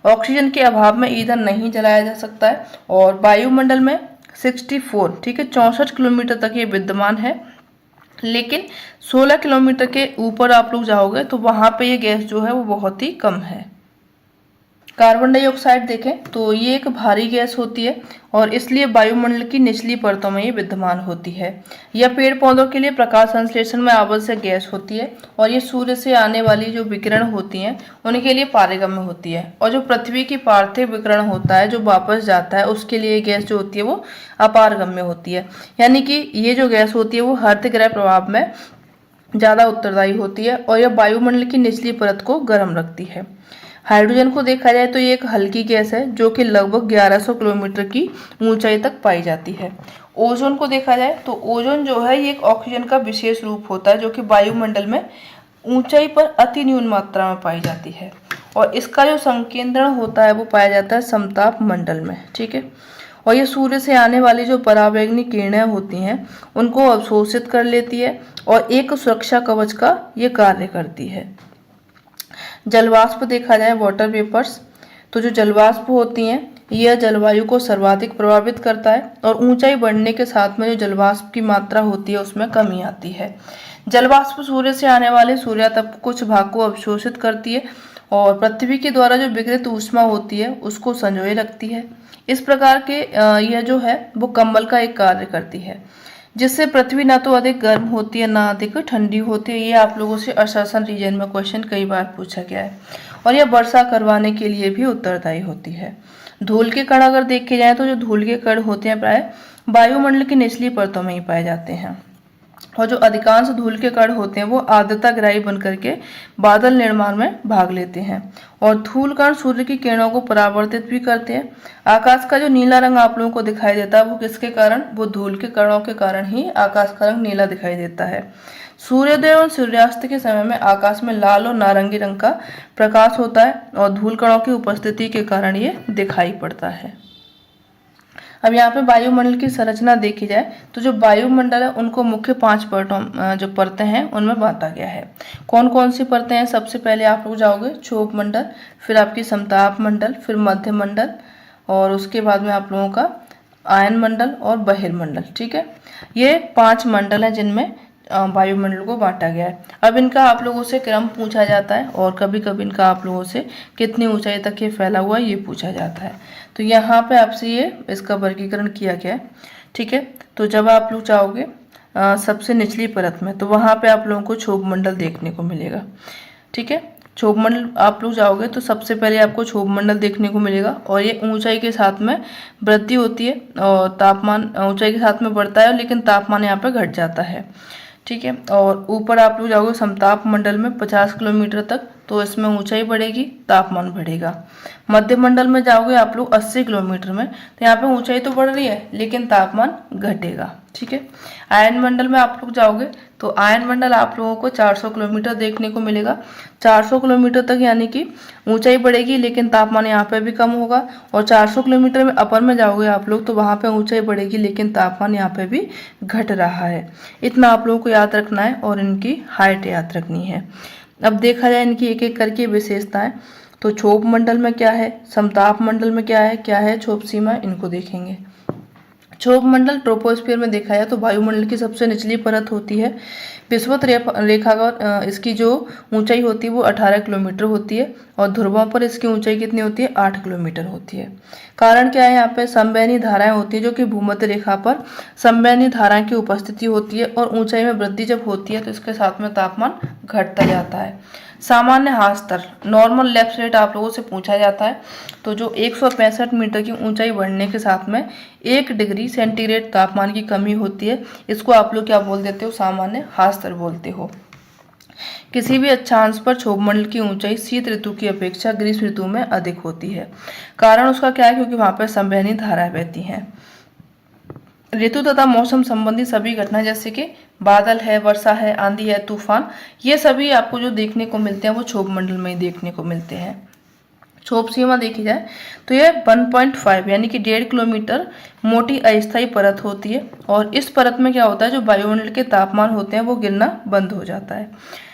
ऑक्सीजन के अभाव में ईंधन नहीं जलाया जा सकता है और वायुमंडल में 64 ठीक है 64 किलोमीटर तक ये विद्यमान है, लेकिन 16 किलोमीटर के ऊपर आप लोग जाओगे तो वहां पे ये गैस जो है वो बहुत ही कम है। कार्बन डाइऑक्साइड देखें तो ये एक भारी गैस होती है और इसलिए वायुमंडल की निचली परतों में ये विद्यमान होती है। यह पेड़ पौधों के लिए प्रकाश संश्लेषण में आवश्यक गैस होती है और ये सूर्य से आने वाली जो विकिरण होती हैं उनके लिए पारगम्य होती है, और जो पृथ्वी की पार्थिव विकिरण होता है जो वापस जाता है उसके लिए गैस जो होती है वो अपारगम्य होती है। यानी कि ये जो गैस होती है वो हरित गृह प्रभाव में ज़्यादा उत्तरदायी होती है और यह वायुमंडल की निचली परत को गर्म रखती है। हाइड्रोजन को देखा जाए तो ये एक हल्की गैस है जो कि लगभग 1100 किलोमीटर की ऊंचाई तक पाई जाती है। ओजोन को देखा जाए तो ओजोन जो है ये एक ऑक्सीजन का विशेष रूप होता है जो कि वायुमंडल में ऊंचाई पर अति न्यून मात्रा में पाई जाती है और इसका जो संकेंद्रण होता है वो पाया जाता है समताप मंडल में। ठीक है, और ये सूर्य से आने वाली जो पराबैंगनी किरणें होती हैं उनको अवशोषित कर लेती है और एक सुरक्षा कवच का ये कार्य करती है। जलवाष्प देखा जाए वाटर वेपर्स, तो जो जलवाष्प होती हैं यह जलवायु को सर्वाधिक प्रभावित करता है और ऊंचाई बढ़ने के साथ में जो जलवाष्प की मात्रा होती है उसमें कमी आती है। जलवाष्प सूर्य से आने वाले सूर्यातप कुछ भाग को अवशोषित करती है और पृथ्वी के द्वारा जो विकिरित ऊष्मा होती है उसको संजोए रखती है। इस प्रकार के यह जो है वो कंबल का एक कार्य करती है, जिससे पृथ्वी ना तो अधिक गर्म होती है ना अधिक ठंडी होती है। ये आप लोगों से असर्शन रीजन में क्वेश्चन कई बार पूछा गया है और यह वर्षा करवाने के लिए भी उत्तरदायी होती है। धूल के कण अगर देखे जाए तो जो धूल के कण होते हैं प्राय वायुमंडल की निचली परतों में ही पाए जाते हैं और जो अधिकांश धूल के कण होते हैं वो आर्द्रताग्राही बनकर के बादल निर्माण में भाग लेते हैं और धूल कण सूर्य की किरणों को परावर्तित भी करते हैं। आकाश का जो नीला रंग आप लोगों को दिखाई देता है वो किसके कारण, वो धूल के कणों के कारण ही आकाश का रंग नीला दिखाई देता है। सूर्योदय और सूर्यास्त के समय में आकाश में लाल और नारंगी रंग का प्रकाश होता है और धूल कणों की उपस्थिति के कारण ये दिखाई पड़ता है। अब यहाँ पे वायुमंडल की संरचना देखी जाए तो जो वायुमंडल है उनको मुख्य 5 परतों जो परतें हैं उनमें बांटा गया है। कौन कौन सी परतें हैं, सबसे पहले आप लोग जाओगे क्षोभ मंडल, फिर आपकी समताप मंडल, फिर मध्य मंडल और उसके बाद में आप लोगों का आयन मंडल और बहिर्मंडल। ठीक है, ये 5 मंडल हैं जिनमें वायुमंडल को बांटा गया है। अब इनका आप लोगों से क्रम पूछा जाता है और कभी कभी इनका आप लोगों से कितनी ऊंचाई तक ये फैला हुआ है ये पूछा जाता है। तो यहाँ पे आपसे ये इसका वर्गीकरण किया गया है। ठीक है, तो जब आप लोग चाहोगे सबसे निचली परत में तो वहाँ पे आप लोगों को क्षोभ मंडल देखने को मिलेगा। ठीक है, क्षोभ मंडल आप लोग जाओगे तो सबसे पहले आपको क्षोभ मंडल देखने को मिलेगा और ये ऊंचाई के साथ में वृद्धि होती है और तापमान ऊंचाई के साथ में बढ़ता है, लेकिन तापमान यहाँ पे घट जाता है। ठीक है, और ऊपर आप लोग जाओगे समताप मंडल में 50 किलोमीटर तक, तो इसमें ऊंचाई बढ़ेगी, तापमान बढ़ेगा। मध्य मंडल में जाओगे आप लोग 80 किलोमीटर में, तो यहाँ पे ऊंचाई तो बढ़ रही है लेकिन तापमान घटेगा। ठीक है, आयन मंडल में आप लोग जाओगे तो आयन मंडल आप लोगों को 400 किलोमीटर देखने को मिलेगा। 400 किलोमीटर तक यानी कि ऊंचाई बढ़ेगी लेकिन तापमान यहाँ पे भी कम होगा। और 400 किलोमीटर में अपर में जाओगे आप लोग तो वहाँ पे ऊंचाई बढ़ेगी लेकिन तापमान यहाँ पे भी घट रहा है। इतना आप लोगों को याद रखना है और इनकी हाइट याद रखनी है। अब देखा जाए इनकी एक एक करके विशेषताएं, तो क्षोभ मंडल में क्या है, समताप मंडल में क्या है क्षोभ सीमा, इनको देखेंगे। क्षोभ मंडल ट्रोपोस्फीयर में देखा जाए तो वायुमंडल की सबसे निचली परत होती है। विषुवत रेखा का इसकी जो ऊंचाई होती है वो 18 किलोमीटर होती है और ध्रुवों पर इसकी ऊंचाई कितनी होती है, 8 किलोमीटर होती है। कारण क्या है, यहाँ पे संवहनी धाराएं होती है जो कि भूमध्य रेखा पर संवहनी धाराएं की उपस्थिति होती है और ऊंचाई में वृद्धि जब होती है तो इसके साथ में तापमान घटता जाता है। सामान्य हाथ स्तर नॉर्मल लेफ्ट रेट आप लोगों से पूछा जाता है, तो जो 165 मीटर की ऊंचाई बढ़ने के साथ में 1 डिग्री सेंटीग्रेड तापमान की कमी होती है, इसको आप लोग क्या बोल देते हो, सामान्य हाथ स्तर बोलते हो। किसी भी अक्षांश पर क्षोभ मंडल की ऊंचाई शीत ऋतु की अपेक्षा ग्रीष्म ऋतु में अधिक होती है। कारण उसका क्या है, क्योंकि वहां पर संवहनी धाराएं बहती हैं। ऋतु तथा मौसम संबंधी सभी घटना जैसे कि बादल है, वर्षा है, आंधी है, तूफान, ये सभी आपको जो देखने को मिलते हैं वो क्षोभ मंडल में ही देखने को मिलते हैं। क्षोभ सीमा देखी जाए तो यह 1.5 यानी कि 1.5 किलोमीटर मोटी अस्थायी परत होती है और इस परत में क्या होता है, जो वायुमंडल के तापमान होते हैं वो गिरना बंद हो जाता है।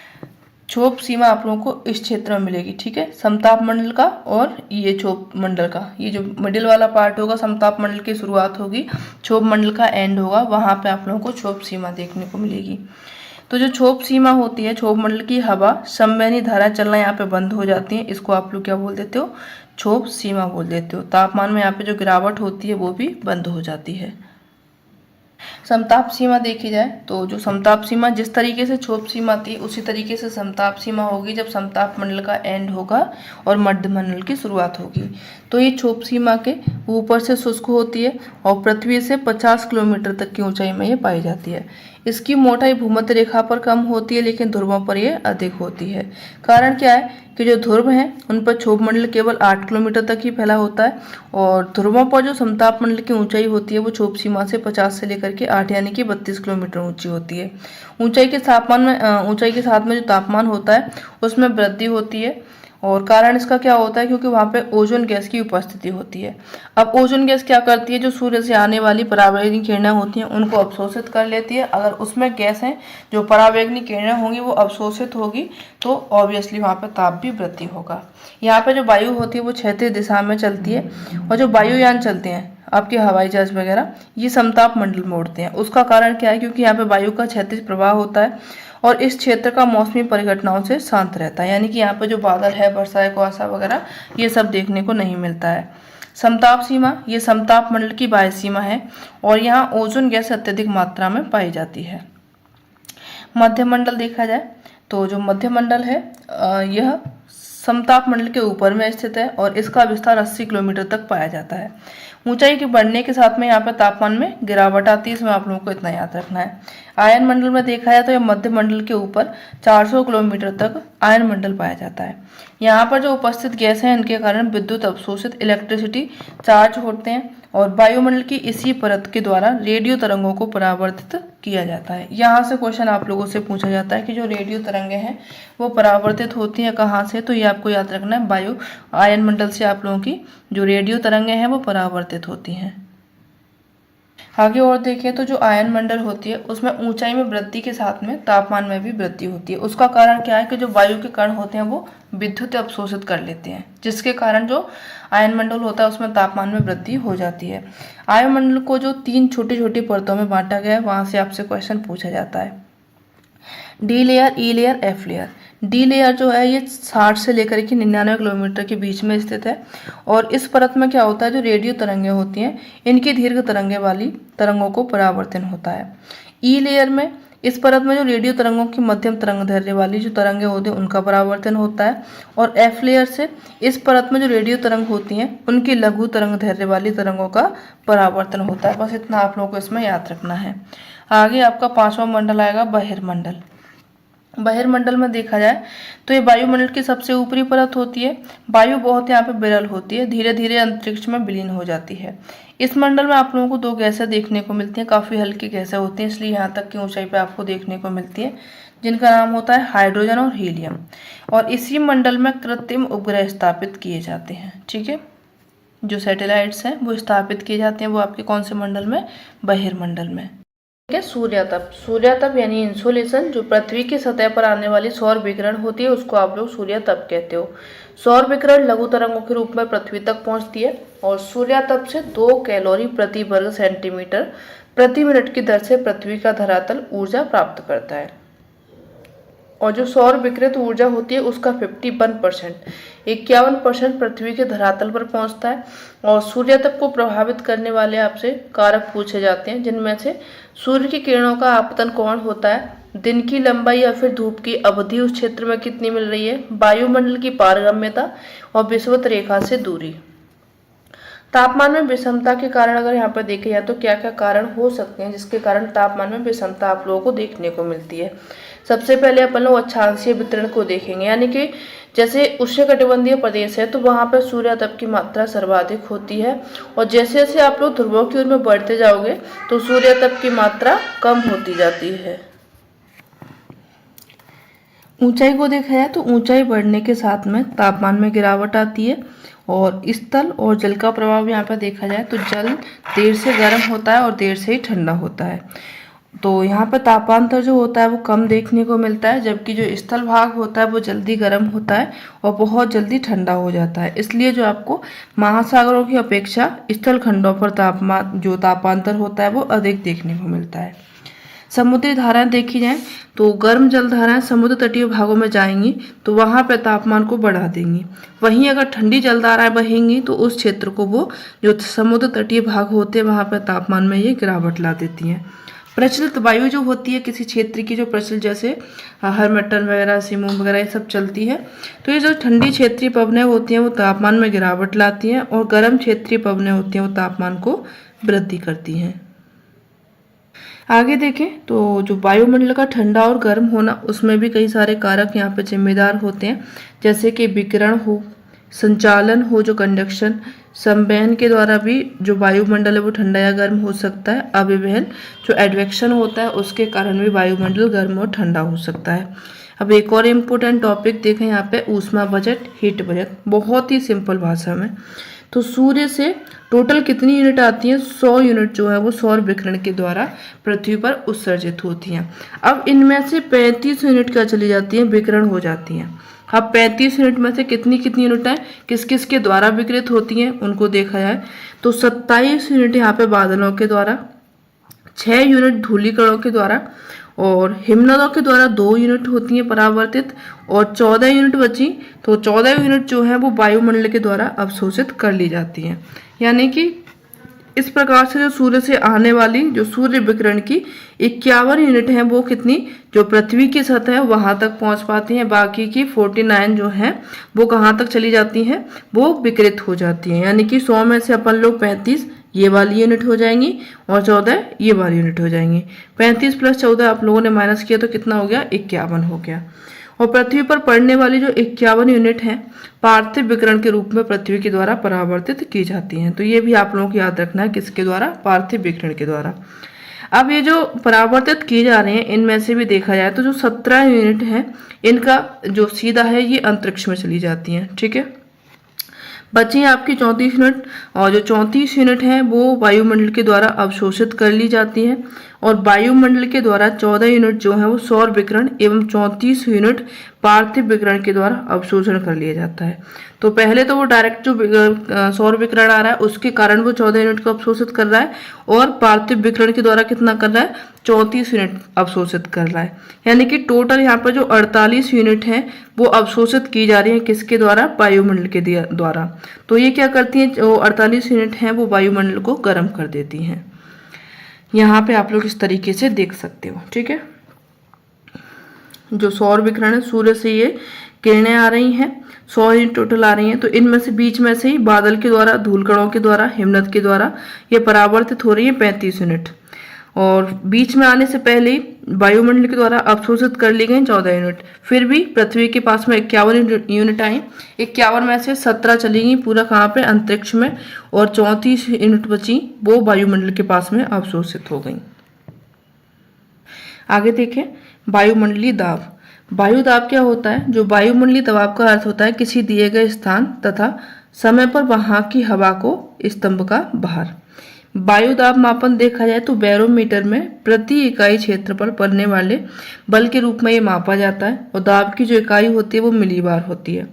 क्षोभ सीमा आप लोगों को इस क्षेत्र में मिलेगी। ठीक है, समताप मंडल का और ये क्षोभ मंडल का, ये जो मिडिल वाला पार्ट होगा समताप मंडल की शुरुआत होगी, क्षोभ मंडल का एंड होगा, वहां पे आप लोगों को क्षोभ सीमा देखने को मिलेगी। तो जो क्षोभ सीमा होती है, क्षोभ मंडल की हवा संवहनी धारा चलना यहाँ पे बंद हो जाती है, इसको आप लोग क्या बोल देते हो, क्षोभ सीमा बोल देते हो। तापमान में यहाँ पे जो गिरावट होती है वो भी बंद हो जाती है। समताप सीमा देखी जाए तो जो समताप सीमा जिस तरीके से क्षोभ सीमा थी उसी तरीके से समताप सीमा होगी जब समताप मंडल का एंड होगा और मध्य मंडल की शुरुआत होगी। तो ये क्षोभ सीमा के ऊपर से शुष्क होती है और पृथ्वी से 50 किलोमीटर तक की ऊंचाई में ये पाई जाती है। इसकी मोटाई भूमध्य रेखा पर कम होती है लेकिन ध्रुवों पर यह अधिक होती है। कारण क्या है कि जो ध्रुव हैं उन पर क्षोभ मंडल केवल 8 किलोमीटर तक ही फैला होता है और ध्रुवों पर जो समताप मंडल की ऊंचाई होती है वो क्षोभ सीमा से 50 से लेकर के 8 यानी कि 32 किलोमीटर ऊंची होती है। ऊंचाई के साथ में जो तापमान होता है उसमें वृद्धि होती है और कारण इसका क्या होता है, क्योंकि वहां पे ओजोन गैस की उपस्थिति होती है। अब ओजोन गैस क्या करती है, जो सूर्य से आने वाली पराबैंगनी किरणें होती हैं उनको अवशोषित कर लेती है। अगर उसमें गैस है जो पराबैंगनी किरणें होंगी वो अवशोषित होगी तो ऑब्वियसली वहां पे ताप भी वृद्धि होगा। यहाँ पे जो वायु होती है वो क्षैतिज दिशा में चलती है और जो वायुयान चलते हैं आपके हवाई जहाज वगैरह ये समताप मंडल में उड़ते हैं। उसका कारण क्या है, क्योंकि यहाँ पे वायु का क्षैतिज प्रवाह होता है और इस क्षेत्र का मौसमी परिघटनाओं से शांत रहता है, यानी कि यहाँ पे जो बादल है, वर्षा है, कुहासा वगैरह ये सब देखने को नहीं मिलता है। समताप सीमा ये समताप मंडल की बाह्य सीमा है और यहाँ ओजोन गैस अत्यधिक मात्रा में पाई जाती है। मध्य मंडल देखा जाए तो जो मध्य मंडल है यह समताप मंडल के ऊपर में स्थित है और इसका विस्तार 80 किलोमीटर तक पाया जाता है। ऊंचाई के बढ़ने के साथ में यहाँ पर तापमान में गिरावट आती है, इसमें आप लोगों को इतना याद रखना है। आयन मंडल में देखा जाए तो यह मध्य मंडल के ऊपर 400 किलोमीटर तक आयन मंडल पाया जाता है। यहाँ पर जो उपस्थित गैस हैं इनके कारण विद्युत अवशोषित इलेक्ट्रिसिटी चार्ज होते हैं और वायुमंडल की इसी परत के द्वारा रेडियो तरंगों को परावर्तित किया जाता है। यहाँ से क्वेश्चन आप लोगों से पूछा जाता है कि जो रेडियो तरंगें हैं वो परावर्तित होती हैं कहाँ से, तो ये आपको याद रखना है, वायु आयन मंडल से आप लोगों की जो रेडियो तरंगें हैं वो परावर्तित होती हैं। आगे और देखें तो जो आयन मंडल होती है उसमें ऊंचाई में वृद्धि के साथ में तापमान में भी वृद्धि होती है। उसका कारण क्या है कि जो वायु के कण होते हैं वो विद्युत अवशोषित कर लेते हैं, जिसके कारण जो आयन मंडल होता है उसमें तापमान में वृद्धि हो जाती है। आयन मंडल को जो 3 छोटी छोटी परतों में बांटा गया है वहां से आपसे क्वेश्चन पूछा जाता है। D layer, E layer, F layer. D layer जो है ये 60 से लेकर के 99 किलोमीटर के बीच में स्थित है और इस परत में क्या होता है, जो रेडियो तरंगें होती हैं इनकी दीर्घ तरंगे वाली तरंगों को परावर्तन होता है। ई लेयर में इस परत में जो रेडियो तरंगों की मध्यम तरंग दैर्ध्य वाली जो तरंगें होती हैं उनका परावर्तन होता है, और एफ लेयर से इस परत में जो रेडियो तरंग होती हैं उनकी लघु तरंग दैर्ध्य वाली तरंगों का परावर्तन होता है। बस इतना आप लोगों को इसमें याद रखना है। आगे आपका 5वां मंडल आएगा बहिर्मंडल। बहिर्मंडल में देखा जाए तो ये वायुमंडल की सबसे ऊपरी परत होती है। वायु बहुत यहाँ पे विरल होती है, धीरे धीरे अंतरिक्ष में विलीन हो जाती है। इस मंडल में आप लोगों को 2 गैसें देखने को मिलती हैं, काफ़ी हल्की गैसें होती हैं, इसलिए यहाँ तक की ऊंचाई पे आपको देखने को मिलती है, जिनका नाम होता है हाइड्रोजन और हीलियम। और इसी मंडल में कृत्रिम उपग्रह स्थापित किए जाते हैं। ठीक है, जो सैटेलाइट्स हैं वो स्थापित किए जाते हैं, वो आपके कौन से मंडल में? बहिर्मंडल में। ठीक है, सूर्यातप। सूर्यातप यानी इंसोलेशन, जो पृथ्वी की सतह पर आने वाली सौर विकिरण होती है उसको आप लोग सूर्यातप कहते हो। सौर विकिरण लघु तरंगों के रूप में पृथ्वी तक पहुंचती है और सूर्यातप से 2 कैलोरी प्रति वर्ग सेंटीमीटर प्रति मिनट की दर से पृथ्वी का धरातल ऊर्जा प्राप्त करता है। और जो सौर विकिरित ऊर्जा होती है उसका 51% पृथ्वी के धरातल पर पहुंचता है। और सूर्यातप को प्रभावित करने वाले आपसे कारक पूछे जाते हैं, जिनमें से सूर्य की किरणों का आपतन कोण होता है, दिन की लंबाई या फिर धूप की अवधि उस क्षेत्र में कितनी मिल रही है, वायुमंडल की पारगम्यता और विषुवत रेखा से दूरी। तापमान में विषमता के कारण अगर यहाँ पर देखे जाए तो क्या क्या कारण हो सकते हैं जिसके कारण तापमान में विषमता आप लोगों को देखने को मिलती है। सबसे पहले अपन लोग अक्षांशीय वितरण को देखेंगे, यानी कि जैसे उष्णकटिबंधीय प्रदेश है तो वहाँ पर सूर्यातप की मात्रा सर्वाधिक होती है, और जैसे जैसे आप लोग ध्रुवों की ओर में बढ़ते जाओगे तो सूर्यातप की मात्रा कम होती जाती है। ऊंचाई को देखा जाए तो ऊंचाई बढ़ने के साथ में तापमान में गिरावट आती है, और स्थल और जल का प्रभाव यहाँ पर देखा जाए तो जल देर से गर्म होता है और देर से ही ठंडा होता है। तो यहाँ पर तापांतर जो होता है वो कम देखने को मिलता है, जबकि जो स्थल भाग होता है वो जल्दी गर्म होता है और बहुत जल्दी ठंडा हो जाता है। इसलिए जो आपको महासागरों की अपेक्षा स्थल खंडों पर तापांतर होता है वो अधिक देखने को मिलता है। समुद्री धाराएं देखी जाए तो गर्म जल धाराएं समुद्र तटीय भागों में जाएंगी तो वहां पर तापमान को बढ़ा देंगी। वहीं अगर ठंडी जल धाराएं बहेंगी तो उस क्षेत्र को वो जो समुद्र तटीय भाग होते हैं वहां पर तापमान में ये गिरावट ला देती हैं। प्रचलित वायु जो होती है किसी क्षेत्र की, जो प्रचलित जैसे हरमट्टन वगैरह, सिमू वगैरह ये सब चलती है, तो ये जो ठंडी क्षेत्रीय पवनें होती हैं वो तापमान में गिरावट लाती हैं, और गर्म क्षेत्रीय पवनें होती हैं वो तापमान को वृद्धि करती हैं। आगे देखें तो जो वायुमंडल का ठंडा और गर्म होना, उसमें भी कई सारे कारक यहाँ पे जिम्मेदार होते हैं, जैसे कि विकिरण हो, संचालन हो, जो कंडक्शन, संवहन के द्वारा भी जो वायुमंडल है वो ठंडा या गर्म हो सकता है। अभिवहन जो एडवेक्शन होता है उसके कारण भी वायुमंडल गर्म और ठंडा हो सकता है। अब एक और इम्पोर्टेंट टॉपिक देखें यहाँ पे, ऊष्मा बजट, हीट बजट, बहुत ही सिंपल भाषा में। तो सूर्य से टोटल कितनी यूनिट आती हैं? 100 यूनिट जो है वो सौर विकिरण के द्वारा पृथ्वी पर उत्सर्जित होती हैं। अब इनमें से 35 यूनिट क्या चली जाती हैं? विकिरण हो जाती हैं। अब 35 यूनिट में से कितनी कितनी यूनिटें किस किस के द्वारा विकिरित होती हैं उनको देखा जाए तो 27 यूनिट यहाँ पे बादलों के द्वारा, 6 यूनिट धूलिकणों के द्वारा, और हिमनदों के द्वारा 2 यूनिट होती हैं परावर्तित, और 14 यूनिट बची तो 14 यूनिट जो है वो वायुमंडल के द्वारा अवशोषित कर ली जाती हैं। यानी कि इस प्रकार से जो सूर्य से आने वाली जो सूर्य विकिरण की 51 यूनिट हैं वो कितनी, जो पृथ्वी की सतह है वहां तक पहुंच पाती हैं, बाकी की 49 जो हैं वो कहाँ तक चली जाती हैं? वो विकिरित हो जाती हैं। यानी कि 100 में से अपन लोग 35 ये वाली यूनिट हो जाएंगी और 14 ये वाली यूनिट हो जाएंगी। 35 + 14 आप लोगों ने माइनस किया तो कितना हो गया? 51 हो गया। और पृथ्वी पर पड़ने वाली जो 51 यूनिट हैं पार्थिव विकिरण के रूप में पृथ्वी के द्वारा परावर्तित की जाती हैं। तो ये भी आप लोगों को याद रखना है, किसके द्वारा? पार्थिव विकिरण के द्वारा। अब ये जो परावर्तित किए जा रहे हैं इनमें से भी देखा जाए तो जो 17 यूनिट हैं इनका जो सीधा है ये अंतरिक्ष में चली जाती हैं। ठीक है, बची हैं आपकी 34 यूनिट, और जो 34 यूनिट हैं वो वायुमंडल के द्वारा अवशोषित कर ली जाती हैं, और वायुमंडल के द्वारा 14 यूनिट जो है वो सौर विकिरण एवं 34 यूनिट पार्थिव विकिरण के द्वारा अवशोषण कर लिया जाता है। तो पहले तो वो डायरेक्ट जो सौर विकिरण आ रहा है उसके कारण वो 14 यूनिट को अवशोषित कर रहा है, और पार्थिव विकिरण के द्वारा कितना कर रहा है? 34 यूनिट अवशोषित कर रहा है। यानी कि टोटल यहाँ पर जो 48 यूनिट हैं वो अवशोषित की जा रही है, किसके द्वारा? वायुमंडल के द्वारा। तो ये क्या करती हैं? जो 48 यूनिट हैं वो वायुमंडल को गर्म कर देती हैं। यहाँ पे आप लोग इस तरीके से देख सकते हो। ठीक है, जो सौर विकिरण है सूर्य से ये किरणें आ रही हैं, 100 यूनिट टोटल आ रही हैं। तो इनमें से बीच में से ही बादल के द्वारा, धूलकणों के द्वारा, हिमनद के द्वारा ये परावर्तित हो रही है 35 यूनिट। और बीच में आने से पहले ही वायुमंडल के द्वारा अवशोषित कर ली गई 14 यूनिट। फिर भी पृथ्वी के पास में 51 यूनिट आई। 51 में से 17 चली गई पूरा कहाँ पे, अंतरिक्ष में, और 34 यूनिट बची वो वायुमंडल के पास में अवशोषित हो गई। आगे देखें वायुमंडलीय दाब। वायु दाब क्या होता है? जो वायुमंडलीय दबाव का अर्थ होता है किसी दिए गए स्थान तथा समय पर वहां की हवा को स्तंभ का भार। वायु दाब मापन देखा जाए तो बैरोमीटर में प्रति इकाई क्षेत्र पर पड़ने वाले बल के रूप में ये मापा जाता है, और दाब की जो इकाई होती है वो मिलीबार होती है।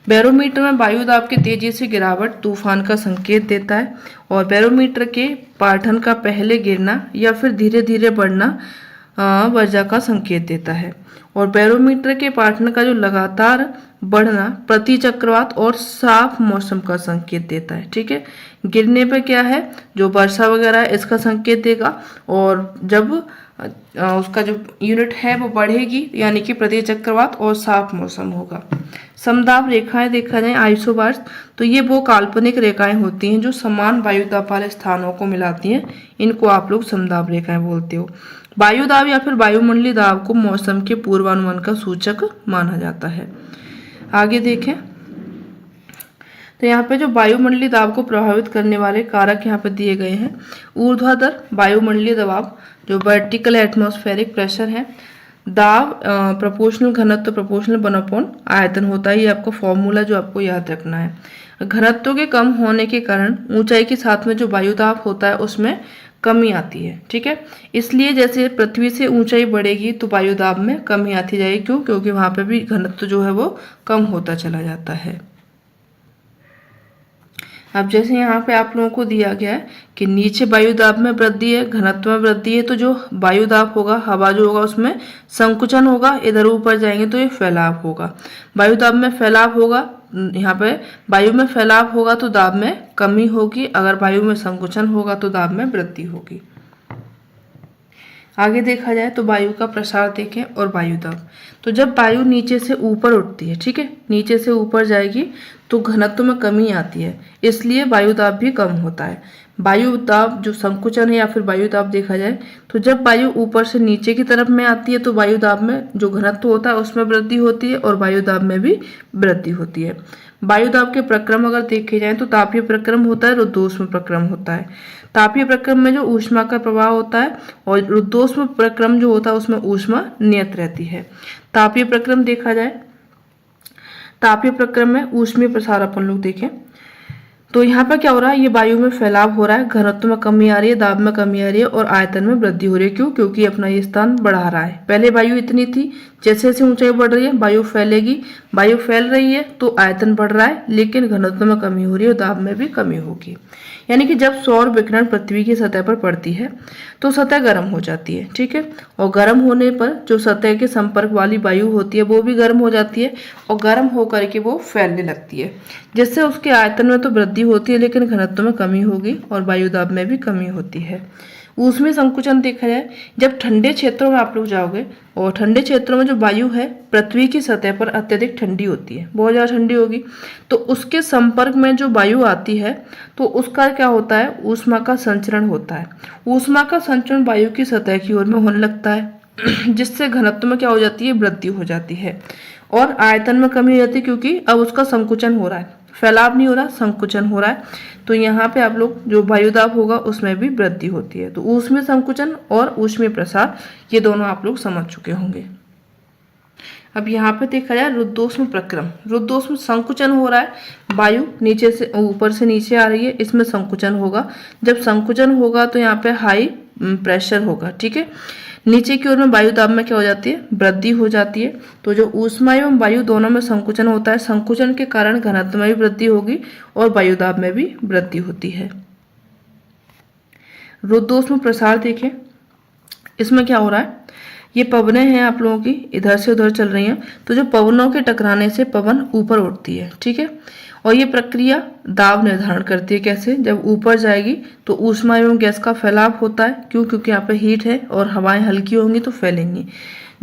बैरोमीटर में वायु दाब की तेजी से गिरावट तूफान का संकेत देता है, और बैरोमीटर के पाठन का पहले गिरना या फिर धीरे धीरे बढ़ना वर्षा का संकेत देता है। और बैरोमीटर के पाठन का जो लगातार बढ़ना प्रति चक्रवात और साफ मौसम का संकेत देता है। ठीक है, गिरने पे क्या है, जो वर्षा वगैरह है इसका संकेत देगा, और जब उसका जो यूनिट है वो बढ़ेगी यानी कि प्रति चक्रवात और साफ मौसम होगा। समदाब रेखाएं देखा जाए आइसोबार्स, तो ये वो काल्पनिक रेखाएं होती हैं जो समान वायुदाब वाले स्थानों को मिलाती हैं, इनको आप लोग समदाब रेखाएं बोलते हो। वायुदाब या फिर वायुमंडलीय दाब को मौसम के पूर्वानुमान का सूचक माना जाता है। आगे देखें तो यहाँ पे जो वायुमंडलीय दाब को प्रभावित करने वाले कारक यहाँ पे दिए गए हैं। ऊर्ध्वाधर वायुमंडलीय दबाव जो वर्टिकल एटमॉस्फेरिक प्रेशर है। दाब प्रोपोर्शनल घनत्व प्रोपोर्शनल 1/, आयतन होता है, ये आपका फॉर्मूला जो आपको याद रखना है। घनत्व के कम होने के कारण ऊंचाई के साथ में जो वायुदाब होता है उसमें कमी आती है। ठीक है, इसलिए जैसे पृथ्वी से ऊंचाई बढ़ेगी तो वायुदाब में कमी आती जाएगी। क्यों? क्योंकि वहां पे भी घनत्व जो है वो कम होता चला जाता है। अब जैसे यहाँ पे आप लोगों को दिया गया है कि नीचे वायुदाब में वृद्धि है, घनत्व में वृद्धि है, तो जो वायुदाब होगा, हवा जो होगा उसमें संकुचन होगा, इधर ऊपर जाएंगे तो ये फैलाव होगा। वायुदाब में फैलाव होगा, यहाँ पे वायु में फैलाव होगा तो दाब में कमी होगी, अगर वायु में संकुचन होगा तो दाब में वृद्धि होगी। आगे देखा जाए तो वायु का प्रसार देखें और वायु दाब। तो जब वायु नीचे से ऊपर उठती है, ठीक है, नीचे से ऊपर जाएगी तो घनत्व में कमी आती है, इसलिए वायु दाब भी कम होता है। वायु दाब जो संकुचन है या फिर वायु दाब देखा जाए तो जब वायु ऊपर से नीचे की तरफ में आती है तो वायु दाब में जो घनत्व होता है उसमें वृद्धि होती है और वायु दाब में भी वृद्धि होती है। वायु दाब के प्रक्रम अगर देखे जाए तो तापीय प्रक्रम होता है, रुद्धोष्म प्रक्रम होता है। तापीय प्रक्रम में जो ऊष्मा का प्रवाह होता है और रुद्धोष्म प्रक्रम जो होता है उसमें ऊष्मा नियत रहती है। तापीय प्रक्रम देखा जाए, तापीय प्रक्रम में ऊष्मीय प्रसार अपन लोग देखें तो यहाँ पर क्या हो रहा है, ये वायु में फैलाव हो रहा है, घनत्व में कमी आ रही है, दाब में कमी आ रही है और आयतन में वृद्धि हो रही है। क्यों? क्योंकि अपना ये स्थान बढ़ा रहा है। पहले वायु इतनी थी, जैसे जैसे ऊंचाई बढ़ रही है वायु फैलेगी, वायु फैल रही है तो आयतन बढ़ रहा है, लेकिन घनत्व में कमी हो रही है और दाब में भी कमी होगी। यानी कि जब सौर विकिरण पृथ्वी की सतह पर पड़ती है तो सतह गर्म हो जाती है। ठीक है, और गर्म होने पर जो सतह के संपर्क वाली वायु होती है वो भी गर्म हो जाती है और गर्म होकर के वो फैलने लगती है, जिससे उसके आयतन में तो वृद्धि होती है लेकिन घनत्व में कमी होगी और वायु दाब में भी कमी होती है। ऊष्मीय संकुचन देखा जाए, जब ठंडे क्षेत्रों में आप लोग जाओगे और ठंडे क्षेत्रों में जो वायु है पृथ्वी की सतह पर अत्यधिक ठंडी होती है, बहुत ज़्यादा ठंडी होगी, तो उसके संपर्क में जो वायु आती है तो उसका क्या होता है, ऊष्मा का संचरण होता है। ऊष्मा का संचरण वायु की सतह की ओर में होने लगता है जिससे घनत्व में क्या हो जाती है, वृद्धि हो जाती है और आयतन में कमी हो जाती है, क्योंकि अब उसका संकुचन हो रहा है, फैलाव नहीं हो रहा, संकुचन हो रहा है। तो यहाँ पे आप लोग जो वायुदाब होगा उसमें भी वृद्धि होती है। तो ऊष्मीय संकुचन और ऊष्मीय प्रसार ये दोनों आप लोग समझ चुके होंगे। अब यहाँ पे देखा जाए रुद्धोष्म प्रक्रम। रुद्धोष्म संकुचन हो रहा है, वायु नीचे से ऊपर से नीचे आ रही है, इसमें संकुचन होगा। जब संकुचन होगा तो यहाँ पे हाई प्रेशर होगा। ठीक है, नीचे की ओर में वायु दाब में क्या हो जाती है, वृद्धि हो जाती है। तो जो ऊष्मा एवं वायु दोनों में संकुचन होता है, संकुचन के कारण घनत्व में भी वृद्धि होगी और वायु दाब में भी वृद्धि होती है। रुद्धोष्म प्रसार देखें, इसमें क्या हो रहा है, ये पवनें हैं आप लोगों की इधर से उधर चल रही हैं, तो जो पवनों के टकराने से पवन ऊपर उठती है। ठीक है, और ये प्रक्रिया दाब निर्धारण करती है। कैसे? जब ऊपर जाएगी तो ऊष्मा एवं गैस का फैलाव होता है। क्यों? क्योंकि यहाँ पे हीट है और हवाएं हल्की होंगी तो फैलेंगी।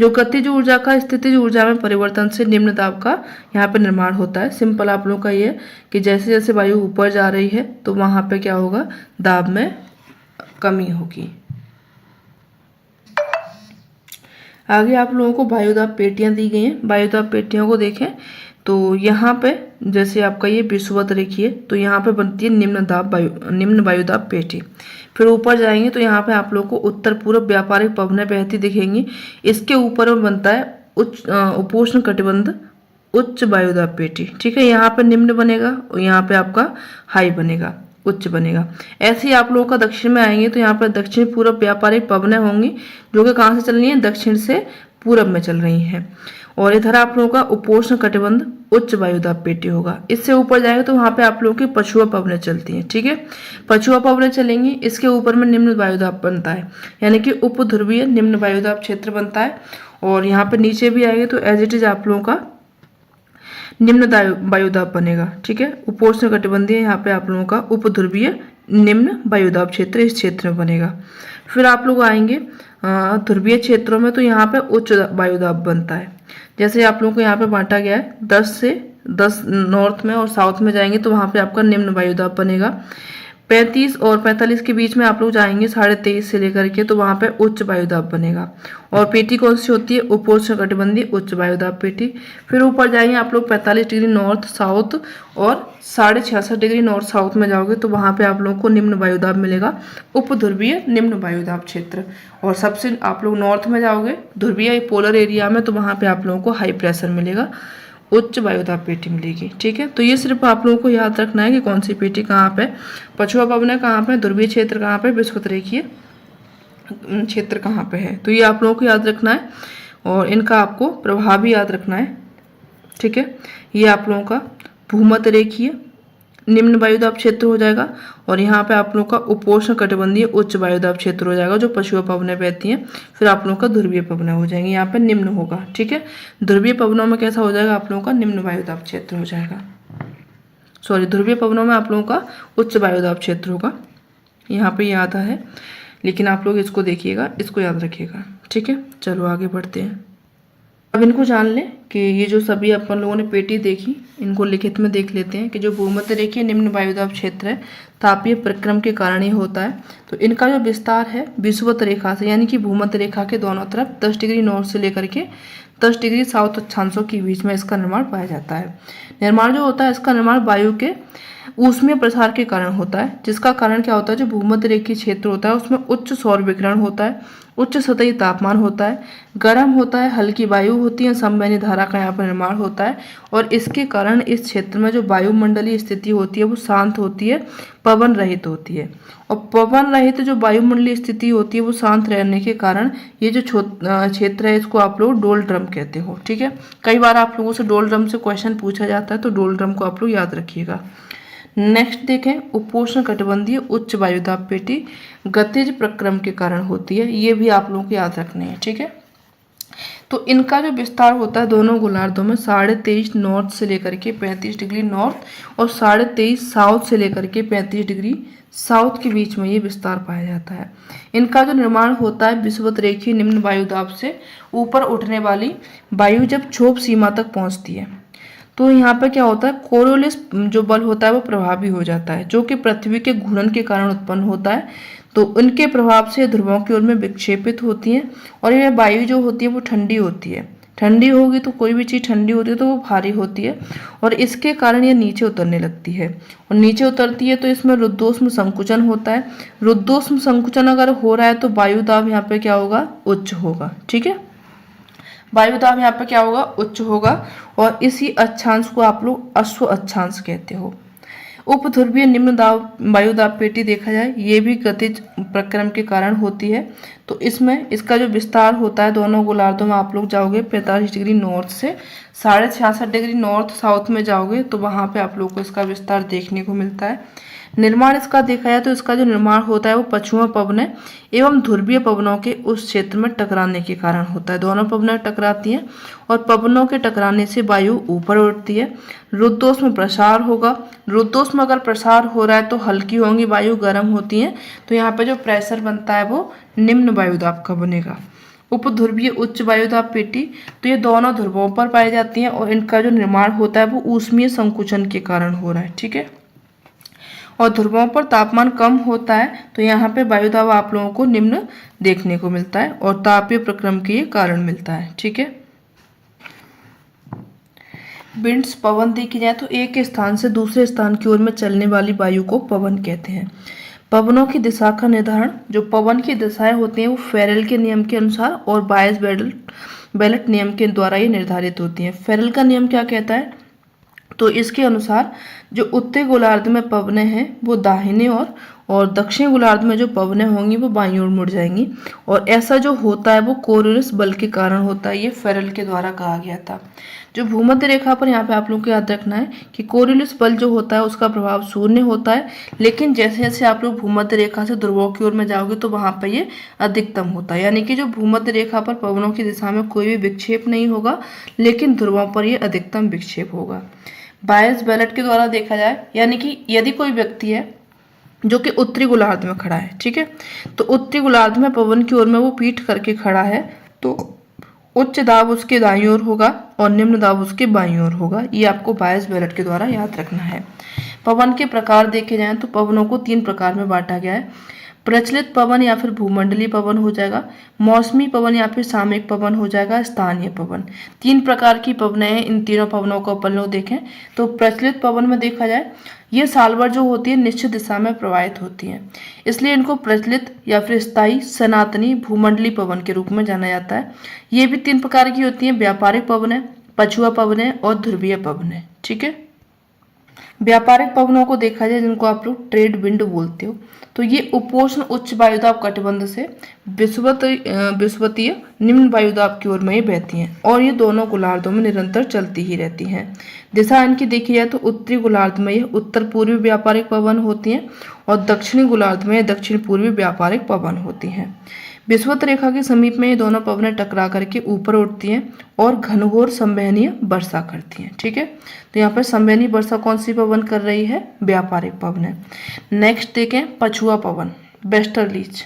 जो गतिज ऊर्जा का स्थितिज ऊर्जा में परिवर्तन से निम्न दाब का यहाँ पे निर्माण होता है। सिंपल आप लोगों का ये कि जैसे जैसे वायु ऊपर जा रही है तो वहाँ पे क्या होगा, दाब में कमी होगी। आगे आप लोगों को वायुदाब पेटियां दी गई हैं। वायुदाब पेटियों को देखें तो यहाँ पे जैसे आपका ये विषुवत रेखी है तो यहाँ पे बनती है निम्न वायुदाब पेटी। फिर ऊपर जाएंगे तो यहाँ पे आप लोगों को उत्तर पूर्व व्यापारिक पवनें बहती दिखेंगी। इसके ऊपर में बनता है उपोष्ण कटिबंध उच्च वायुदाब पेटी। ठीक है, यहाँ पे निम्न बनेगा और यहाँ पे आपका हाई बनेगा, उच्च बनेगा। ऐसे ही आप लोगों का दक्षिण में आएंगे तो यहाँ पर दक्षिण पूर्व व्यापारिक पवनें होंगी जो कि कहाँ से चल रही हैं, दक्षिण से पूरब में चल रही हैं। और इधर आप लोगों का उपोष्ण कटिबंध उच्च वायुदाब पेटी होगा। इससे ऊपर जाएंगे तो वहां पे आप लोगों की पछुआ पवनें चलती हैं। ठीक है, पछुआ पवनें चलेंगी, इसके ऊपर में निम्न वायुदाब बनता है, यानी कि उप ध्रुवीय निम्न वायुदाब क्षेत्र बनता है। और यहाँ पे नीचे भी आएंगे तो एज इट इज आप लोगों का निम्न वायुदाब बनेगा। ठीक है, उपोष्ण कटिबंधीय यहाँ पे आप लोगों का उप ध्रुवीय निम्न वायुदाब क्षेत्र इस क्षेत्र में बनेगा। फिर आप लोग आएंगे ध्रुवीय क्षेत्रों में तो यहाँ पे उच्च वायुदाब बनता है। जैसे आप लोगों को यहाँ पे बांटा गया है 10 नॉर्थ में और साउथ में जाएंगे तो वहाँ पे आपका निम्न वायुदाब बनेगा। 35 और 45 के बीच में आप लोग जाएंगे 23.5 से लेकर के तो वहाँ पे उच्च वायुदाब बनेगा। और पेटी कौन सी होती है, उपोष्ण कटिबंधीय उच्च वायुदाब पेटी। फिर ऊपर जाएंगे आप लोग 45 डिग्री नॉर्थ साउथ और 66.5 डिग्री नॉर्थ साउथ में जाओगे तो वहाँ पे आप लोगों को निम्न वायुदाब मिलेगा, उप ध्रुवीय निम्न वायुदाब क्षेत्र। और सबसे आप लोग नॉर्थ में जाओगे ध्रुवीय पोलर एरिया में तो वहाँ पे आप लोगों को हाई प्रेशर मिलेगा, उच्च वायुदाब पेटी मिलेगी। ठीक है, तो ये सिर्फ आप लोगों को याद रखना है कि कौन सी पेटी कहाँ पे, पछुआ पवनें कहाँ पे, ध्रुवीय क्षेत्र कहाँ पे, विषुवत रेखीय क्षेत्र कहाँ पे है, तो ये आप लोगों को याद रखना है। और इनका आपको प्रभाव भी याद रखना है। ठीक है, ये आप लोगों का भूमध्य रेखीय निम्न वायुदाब क्षेत्र हो जाएगा और यहाँ पे आप लोगों का उपोष्ण कटिबंधीय उच्च वायुदाब क्षेत्र हो जाएगा जो पछुआ पवनें बहती हैं। फिर आप लोगों का ध्रुवीय पवनें हो जाएंगी, यहाँ पे निम्न होगा। ठीक है, ध्रुवीय पवनों में कैसा हो जाएगा, आप लोगों का निम्न वायुदाब क्षेत्र हो जाएगा। सॉरी, ध्रुवीय पवनों में आप लोगों का उच्च वायुदाब क्षेत्र होगा। यहाँ पे ये आता है, लेकिन आप लोग इसको देखिएगा, इसको याद रखिएगा। ठीक है, चलो आगे बढ़ते हैं। अब इनको जान लें कि ये जो सभी अपन लोगों ने पेटी देखी इनको लिखित में देख लेते हैं कि जो भूमध्य रेखीय निम्न वायुदाब क्षेत्र है तापीय प्रक्रम के कारण ही होता है। तो इनका जो विस्तार है विषुवत रेखा से यानी कि भूमध्य रेखा के दोनों तरफ 10 डिग्री नॉर्थ से लेकर के 10 डिग्री साउथ अक्षांशों के बीच में इसका निर्माण पाया जाता है। निर्माण जो होता है इसका निर्माण वायु के ऊष्मीय प्रसार के कारण होता है, जिसका कारण क्या होता है, जो भूमध्य रेखीय क्षेत्र होता है उसमें उच्च सौर विकिरण होता है, उच्च सतही तापमान होता है, गर्म होता है, हल्की वायु होती है, संवहनी धारा का यहाँ पर निर्माण होता है। और इसके कारण इस क्षेत्र में जो वायुमंडलीय स्थिति होती है वो शांत होती है, पवन रहित होती है। और पवन रहित जो वायुमंडलीय स्थिति होती है वो शांत रहने के कारण ये जो क्षेत्र है इसको आप लोग डोल ड्रम कहते हो। ठीक है, कई बार आप लोगों से डोल ड्रम से क्वेश्चन पूछा जाता है तो डोल ड्रम को आप लोग याद रखिएगा। नेक्स्ट देखें, उपोष्ण कटिबंधीय उच्च वायुदाब पेटी गतिज प्रक्रम के कारण होती है, ये भी आप लोगों को याद रखनी है। ठीक है, तो इनका जो विस्तार होता है दोनों गोलार्धों में 23.5 नॉर्थ से लेकर के 35 डिग्री नॉर्थ और 23.5 साउथ से लेकर के 35 डिग्री साउथ के बीच में ये विस्तार पाया जाता है। इनका जो निर्माण होता है विषुवत रेखीय निम्न वायुदाब से ऊपर उठने वाली वायु जब क्षोभ सीमा तक पहुंचती है तो यहाँ पे क्या होता है, कोरियोलिस जो बल होता है वो प्रभावी हो जाता है जो कि पृथ्वी के घूर्णन के कारण उत्पन्न होता है। तो उनके प्रभाव से ध्रुवों की ओर में विक्षेपित होती है और यह वायु जो होती है वो ठंडी होती है। ठंडी होगी तो कोई भी चीज़ ठंडी होती है तो वो भारी होती है और इसके कारण ये नीचे उतरने लगती है और नीचे उतरती है तो इसमें रुद्धोष्म संकुचन होता है। रुद्धोष्म संकुचन अगर हो रहा है तो वायुदाब यहाँ पे क्या होगा, उच्च होगा। ठीक है, वायुदाब यहाँ पे क्या होगा, उच्च होगा और इसी अक्षांश को आप लोग अश्व अक्षांश कहते हो। उपध्रुवीय निम्न दाब वायुदाब पेटी देखा जाए ये भी गतिज प्रक्रम के कारण होती है। तो इसमें इसका जो विस्तार होता है दोनों गोलार्धों में आप लोग जाओगे 45 डिग्री नॉर्थ से 66.5 डिग्री नॉर्थ साउथ में जाओगे तो वहाँ पे आप लोग को इसका विस्तार देखने को मिलता है। निर्माण इसका देखा जाए तो इसका जो निर्माण होता है वो पछुआ पवनें एवं ध्रुवीय पवनों के उस क्षेत्र में टकराने के कारण होता है। दोनों पवनें टकराती हैं और पवनों के टकराने से वायु ऊपर उठती है। रुद्धोष्म प्रसार होगा, रुद्धोष्म अगर प्रसार हो रहा है तो हल्की होंगी वायु, गर्म होती है तो यहाँ पे जो प्रेशर बनता है वो निम्न वायुदाब का बनेगा। उपध्रुवीय उच्च वायुदाब पेटी, तो ये दोनों ध्रुवों पर पाई जाती हैं और इनका जो निर्माण होता है वो ऊष्मीय संकुचन के कारण हो रहा है। ठीक है, और ध्रुवों पर तापमान कम होता है तो यहाँ पे वायुदाब आप लोगों को निम्न देखने को मिलता है और तापीय प्रक्रम के कारण मिलता है। ठीक है, विंड्स पवन देखी जाए तो एक स्थान से दूसरे स्थान की ओर में चलने वाली वायु को पवन कहते हैं। पवनों की दिशा का निर्धारण, जो पवन की दिशाएं होती हैं वो फेरेल के नियम के अनुसार और बायस बेलेट नियम के द्वारा ये निर्धारित होती हैं। फेरेल का नियम क्या कहता है, तो इसके अनुसार जो उत्तरी गोलार्ध में पवनें हैं वो दाहिने और दक्षिणी गोलार्ध में जो पवनें होंगी वो बाईं ओर मुड़ जाएंगी, और ऐसा जो होता है वो कोरियोलिस बल के कारण होता है। ये फेरेल के द्वारा कहा गया था। जो भूमध्य रेखा पर यहाँ पे आप लोगों को याद रखना है कि कोरियोलिस बल जो होता है उसका प्रभाव शून्य होता है, लेकिन जैसे जैसे आप लोग भूमध्य रेखा से ध्रुवों की ओर में जाओगे तो वहां पर ये अधिकतम होता है। यानी कि जो भूमध्य रेखा पर पवनों की दिशा में कोई भी विक्षेप नहीं होगा, लेकिन ध्रुवों पर यह अधिकतम विक्षेप होगा। बायस बेलेट के द्वारा देखा जाए, यानी कि यदि कोई व्यक्ति है जो कि उत्तरी गोलार्ध में खड़ा है, ठीक है, तो उत्तरी गोलार्ध में पवन की ओर में वो पीठ करके खड़ा है, तो उच्च दाब उसके दाईं ओर होगा और निम्न दाब उसके बाईं ओर होगा। ये आपको बायस बेलेट के द्वारा याद रखना है। पवन के प्रकार देखे जाएं तो पवनों को 3 प्रकार में बांटा गया है। प्रचलित पवन या फिर भूमंडलीय पवन हो जाएगा, मौसमी पवन या फिर सामयिक पवन हो जाएगा, स्थानीय पवन। 3 प्रकार की पवनें हैं। इन तीनों पवनों को अपन लोग देखें तो प्रचलित पवन में देखा जाए ये साल भर जो होती है निश्चित दिशा में प्रवाहित होती हैं, इसलिए इनको प्रचलित या फिर स्थायी, सनातनी, भूमंडलीय पवन के रूप में जाना जाता है। ये भी 3 प्रकार की होती हैं, व्यापारिक पवनें, पछुआ पवनें और ध्रुवीय पवनें। ठीक है, व्यापारिक पवनों को देखा जाए जिनको आप लोग ट्रेड विंड बोलते हो, तो ये उपोष्ण उच्च वायुदाब कटिबंध से विषुवतीय निम्न वायुदाब की ओर में ही बहती हैं और ये दोनों गोलार्धों में निरंतर चलती ही रहती हैं। दिशा इनकी देखी जाए तो उत्तरी गोलार्ध में ये उत्तर पूर्वी व्यापारिक पवन होती हैं और दक्षिणी गोलार्ध में दक्षिण पूर्वी व्यापारिक पवन होती हैं। विषुवत रेखा के समीप में ये दोनों पवनें टकरा करके ऊपर उठती हैं और घनघोर संवहनीय वर्षा करती हैं। ठीक है, तो यहाँ पर संवहनीय वर्षा कौन सी पवन कर रही है, व्यापारिक पवन है। नेक्स्ट देखें पछुआ पवन, वेस्टर्लीज।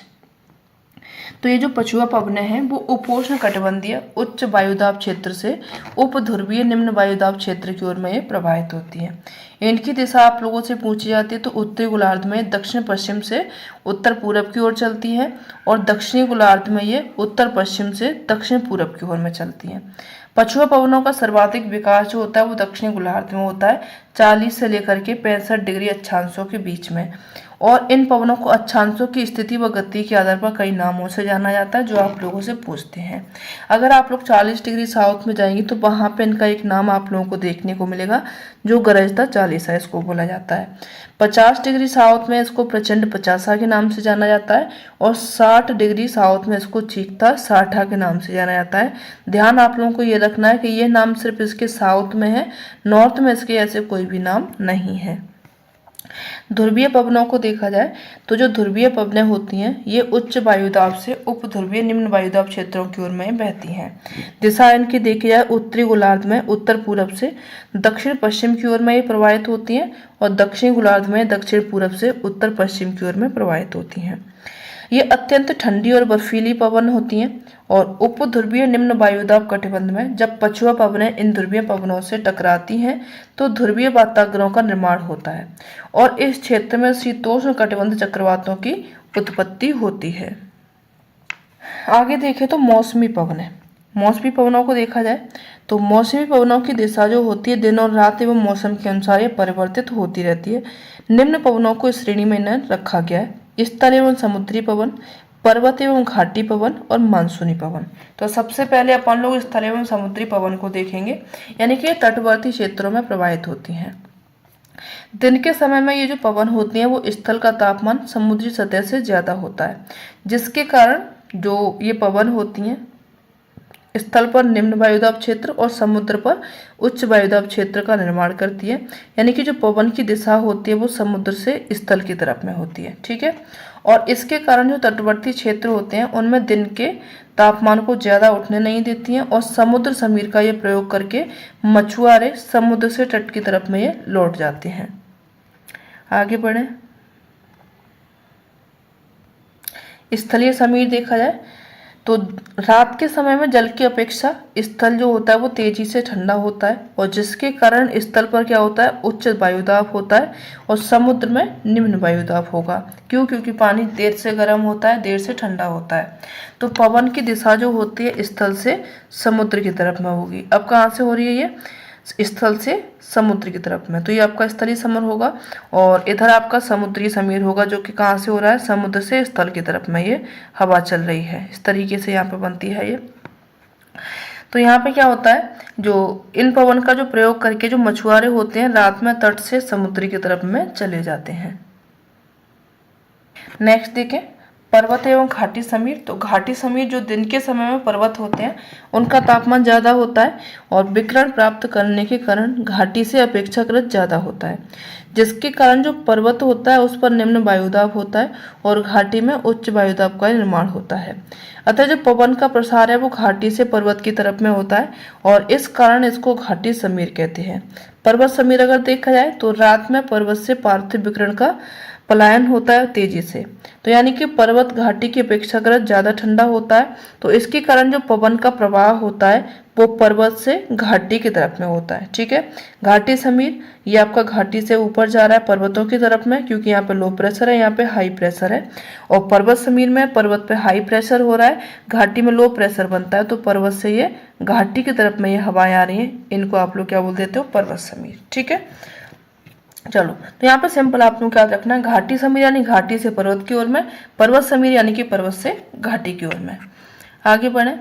तो ये जो पछुआ पवनें हैं वो उपोष्ण कटिबंधीय उच्च वायुदाब क्षेत्र से उपध्रुवीय निम्न वायुदाब क्षेत्र की ओर में ये प्रवाहित होती हैं। इनकी दिशा आप लोगों से पूछी जाती है तो उत्तरी गोलार्ध में दक्षिण पश्चिम से उत्तर पूरब की ओर चलती है और दक्षिणी गोलार्ध में ये उत्तर पश्चिम से दक्षिण पूरब की ओर में चलती हैं। पछुआ पवनों का सर्वाधिक विकास जो होता है वो दक्षिणी गोलार्ध में होता है, 40 से लेकर के 65 डिग्री अक्षांशों के बीच में, और इन पवनों को अक्षांशों की स्थिति व गति के आधार पर कई नामों से जाना जाता है जो आप लोगों से पूछते हैं। अगर आप लोग 40 डिग्री साउथ में जाएंगे तो वहां पे इनका एक नाम आप लोगों को देखने को मिलेगा जो गरजता चालीसा इसको बोला जाता है। 50 डिग्री साउथ में इसको प्रचंड पचासा के नाम से जाना जाता है और 60 डिग्री साउथ में इसको चीखता साठा के नाम से जाना जाता है। ध्यान आप लोगों को ये रखना है कि ये नाम सिर्फ इसके साउथ में है, नॉर्थ में इसके ऐसे कोई भी नाम नहीं है। ध्रुवीय पवनों को देखा जाए तो जो ध्रुवीय पवनें होती हैं ये उच्च वायुदाब से उपध्रुवीय निम्न वायुदाब क्षेत्रों की ओर में बहती हैं। दिशा इनकी देखी जाए उत्तरी गोलार्ध में उत्तर पूरब से दक्षिण पश्चिम की ओर में ये प्रवाहित होती हैं और दक्षिणी गोलार्ध में दक्षिण पूरब से उत्तर पश्चिम की ओर में प्रवाहित होती हैं। ये अत्यंत ठंडी और बर्फीली पवन होती हैं और उपध्रुवीय निम्न वायुदाब कटिबंध में जब पछुआ पवनें इन ध्रुवीय पवनों से टकराती हैं तो ध्रुवीय वाताग्रहों का निर्माण होता है और इस क्षेत्र में शीतोष्ण कटिबंध चक्रवातों की उत्पत्ति होती है। आगे देखें तो मौसमी पवनें। मौसमी पवनों को देखा जाए तो मौसमी पवनों की दिशा जो होती है दिन और रात एवं मौसम के अनुसार ये परिवर्तित होती रहती है। निम्न पवनों को इस श्रेणी में इन्हें रखा गया है: स्थल एवं समुद्री पवन, पर्वत एवं घाटी पवन और मानसूनी पवन। तो सबसे पहले अपन लोग स्थल एवं समुद्री पवन को देखेंगे, यानी कि तटवर्ती क्षेत्रों में प्रवाहित होती हैं। दिन के समय में ये जो पवन होती हैं वो स्थल का तापमान समुद्री सतह से ज्यादा होता है, जिसके कारण जो ये पवन होती हैं स्थल पर निम्न वायुदाब क्षेत्र और समुद्र पर उच्च वायुदाब क्षेत्र का निर्माण करती है। यानी कि जो पवन की दिशा होती है वो समुद्र से स्थल की तरफ में होती है। ठीक है, और इसके कारण जो तटवर्ती क्षेत्र होते हैं उनमें दिन के तापमान को ज्यादा उठने नहीं देती हैं और समुद्र समीर का ये प्रयोग करके मछुआरे समुद्र से तट की तरफ में ये लौट जाते हैं। आगे बढ़े, स्थलीय समीर देखा जाए तो रात के समय में जल की अपेक्षा स्थल जो होता है वो तेजी से ठंडा होता है, और जिसके कारण स्थल पर क्या होता है, उच्च वायुदाब होता है, और समुद्र में निम्न वायुदाब होगा। क्यों? क्योंकि पानी देर से गर्म होता है, देर से ठंडा होता है। तो पवन की दिशा जो होती है स्थल से समुद्र की तरफ में होगी। अब कहाँ से हो रही है ये? स्थल से समुद्र की तरफ में। तो ये आपका स्थलीय समर होगा, और इधर आपका समुद्री समीर होगा, जो कि कहाँ से हो रहा है, समुद्र से स्थल की तरफ में ये हवा चल रही है। इस तरीके से यहाँ पे बनती है ये। तो यहाँ पे क्या होता है, जो इन पवन का जो प्रयोग करके जो मछुआरे होते हैं रात में तट से समुद्र की तरफ में चले जाते हैं। नेक्स्ट देखें, पर्वत एवं घाटी समीर। तो घाटी समीर जो दिन के समय में पर्वत होते हैं उनका तापमान ज़्यादा होता है, और विकिरण प्राप्त करने के कारण घाटी से अपेक्षाकृत ज़्यादा होता है, जिसके कारण जो पर्वत होता है उस पर निम्न वायुदाब होता है, और घाटी में उच्च वायुदाब का निर्माण होता है। अतः जो पवन का प्रसार है वो घाटी से पर्वत की तरफ में होता है, और इस कारण इसको घाटी समीर कहते हैं। पर्वत समीर अगर देखा जाए तो रात में पर्वत से पार्थिव विकिरण का पलायन होता है तेजी से। तो यानी कि पर्वत घाटी की अपेक्षाकृत ज्यादा ठंडा होता है, तो इसके कारण जो पवन का प्रवाह होता है वो पर्वत से घाटी की तरफ में होता है। ठीक है, घाटी समीर ये आपका घाटी से ऊपर जा रहा है पर्वतों की तरफ में, क्योंकि यहाँ पे लो प्रेशर है, यहाँ पे हाई प्रेशर है। और पर्वत समीर में पर्वत पे हाई प्रेशर हो रहा है, घाटी में लो प्रेशर बनता है, तो पर्वत से ये घाटी की तरफ में ये हवाएं आ रही हैं, इनको आप लोग क्या बोल देते हो, पर्वत समीर। ठीक है, चलो तो यहाँ पे सिंपल आप लोग क्या रखना है, घाटी समीर यानी घाटी से पर्वत की ओर में, पर्वत समीर यानी कि पर्वत से घाटी की ओर में। आगे बढ़े,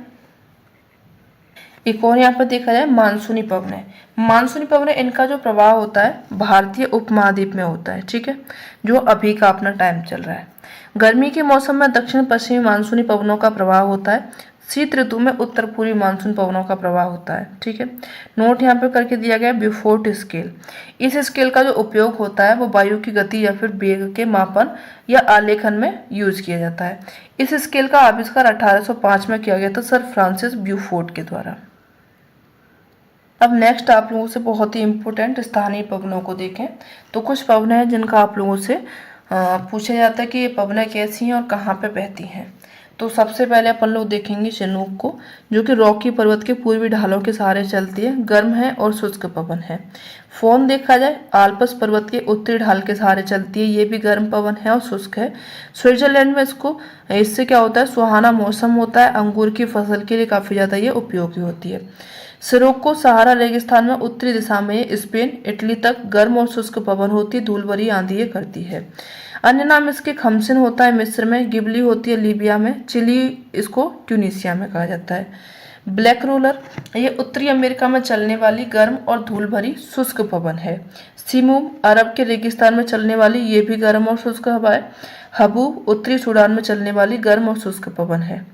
एक और यहाँ पर देखा जाए मानसूनी पवनें। मानसूनी पवनें इनका जो प्रवाह होता है भारतीय उपमहाद्वीप में होता है। ठीक है, जो अभी का अपना टाइम चल रहा है। गर्मी के मौसम में दक्षिण पश्चिमी मानसूनी पवनों का प्रवाह होता है। शीत ऋतु में उत्तर पूर्वी मानसून पवनों का प्रवाह होता है। ठीक है, नोट यहाँ पे करके दिया गया ब्यूफोर्ट स्केल। इस स्केल का जो उपयोग होता है वो वायु की गति या फिर वेग के मापन या आलेखन में यूज किया जाता है। इस स्केल का आविष्कार 1805 में किया गया था सर फ्रांसिस ब्यूफोर्ट के द्वारा। अब नेक्स्ट आप लोगों से बहुत ही इम्पोर्टेंट स्थानीय पवनों को देखें। तो कुछ पवनें हैं जिनका आप लोगों से पूछा जाता है कि ये पवनें कैसी हैं और कहाँ पे बहती हैं। तो सबसे पहले अपन लोग देखेंगे चिनूक को, जो कि रॉकी पर्वत के पूर्वी ढालों के सहारे चलती है, गर्म है और शुष्क पवन है। फोन देखा जाए आल्प्स पर्वत के उत्तरी ढाल के सहारे चलती है, ये भी गर्म पवन है और शुष्क है। स्विट्जरलैंड में इससे क्या होता है, सुहाना मौसम होता है, अंगूर की फसल के लिए काफी ज्यादा ये उपयोगी होती है। सिरोको सहारा रेगिस्तान में उत्तरी दिशा में स्पेन इटली तक गर्म और शुष्क पवन होती है, धूल भरी आंधी करती है। अन्य नाम इसके खमसिन होता है मिस्र में, गिबली होती है लीबिया में, चिली इसको ट्यूनिसिया में कहा जाता है। ब्लैक रोलर ये उत्तरी अमेरिका में चलने वाली गर्म और धूल भरी शुष्क पवन है। सिमूम अरब के रेगिस्तान में चलने वाली ये भी गर्म और शुष्क हवा है। हबूब उत्तरी सूडान में चलने वाली गर्म और शुष्क पवन है।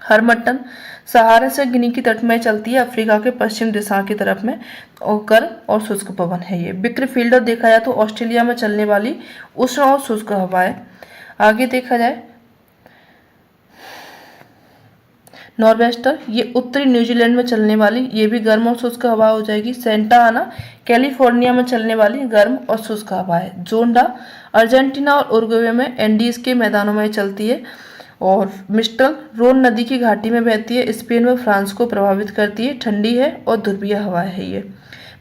हरमट्टन सहारा से गिनी की तट में चलती है, अफ्रीका के पश्चिम दिशा की तरफ में, और गर्म और शुष्क पवन है ये। बिक्रफील्डर देखा जाए तो ऑस्ट्रेलिया में चलने वाली उष्ण और शुष्क हवा है। आगे देखा जाए नॉर्वेस्टर ये उत्तरी न्यूजीलैंड में चलने वाली ये भी गर्म और शुष्क हवा हो जाएगी। सेंटा आना कैलिफोर्निया में चलने वाली गर्म और शुष्क हवा है। जोंडा अर्जेंटीना और उरुग्वे में एंडीज के मैदानों में चलती है। और मिस्टल रोन नदी की घाटी में बहती है, स्पेन व फ्रांस को प्रभावित करती है, ठंडी है और ध्रुवीय हवा है ये।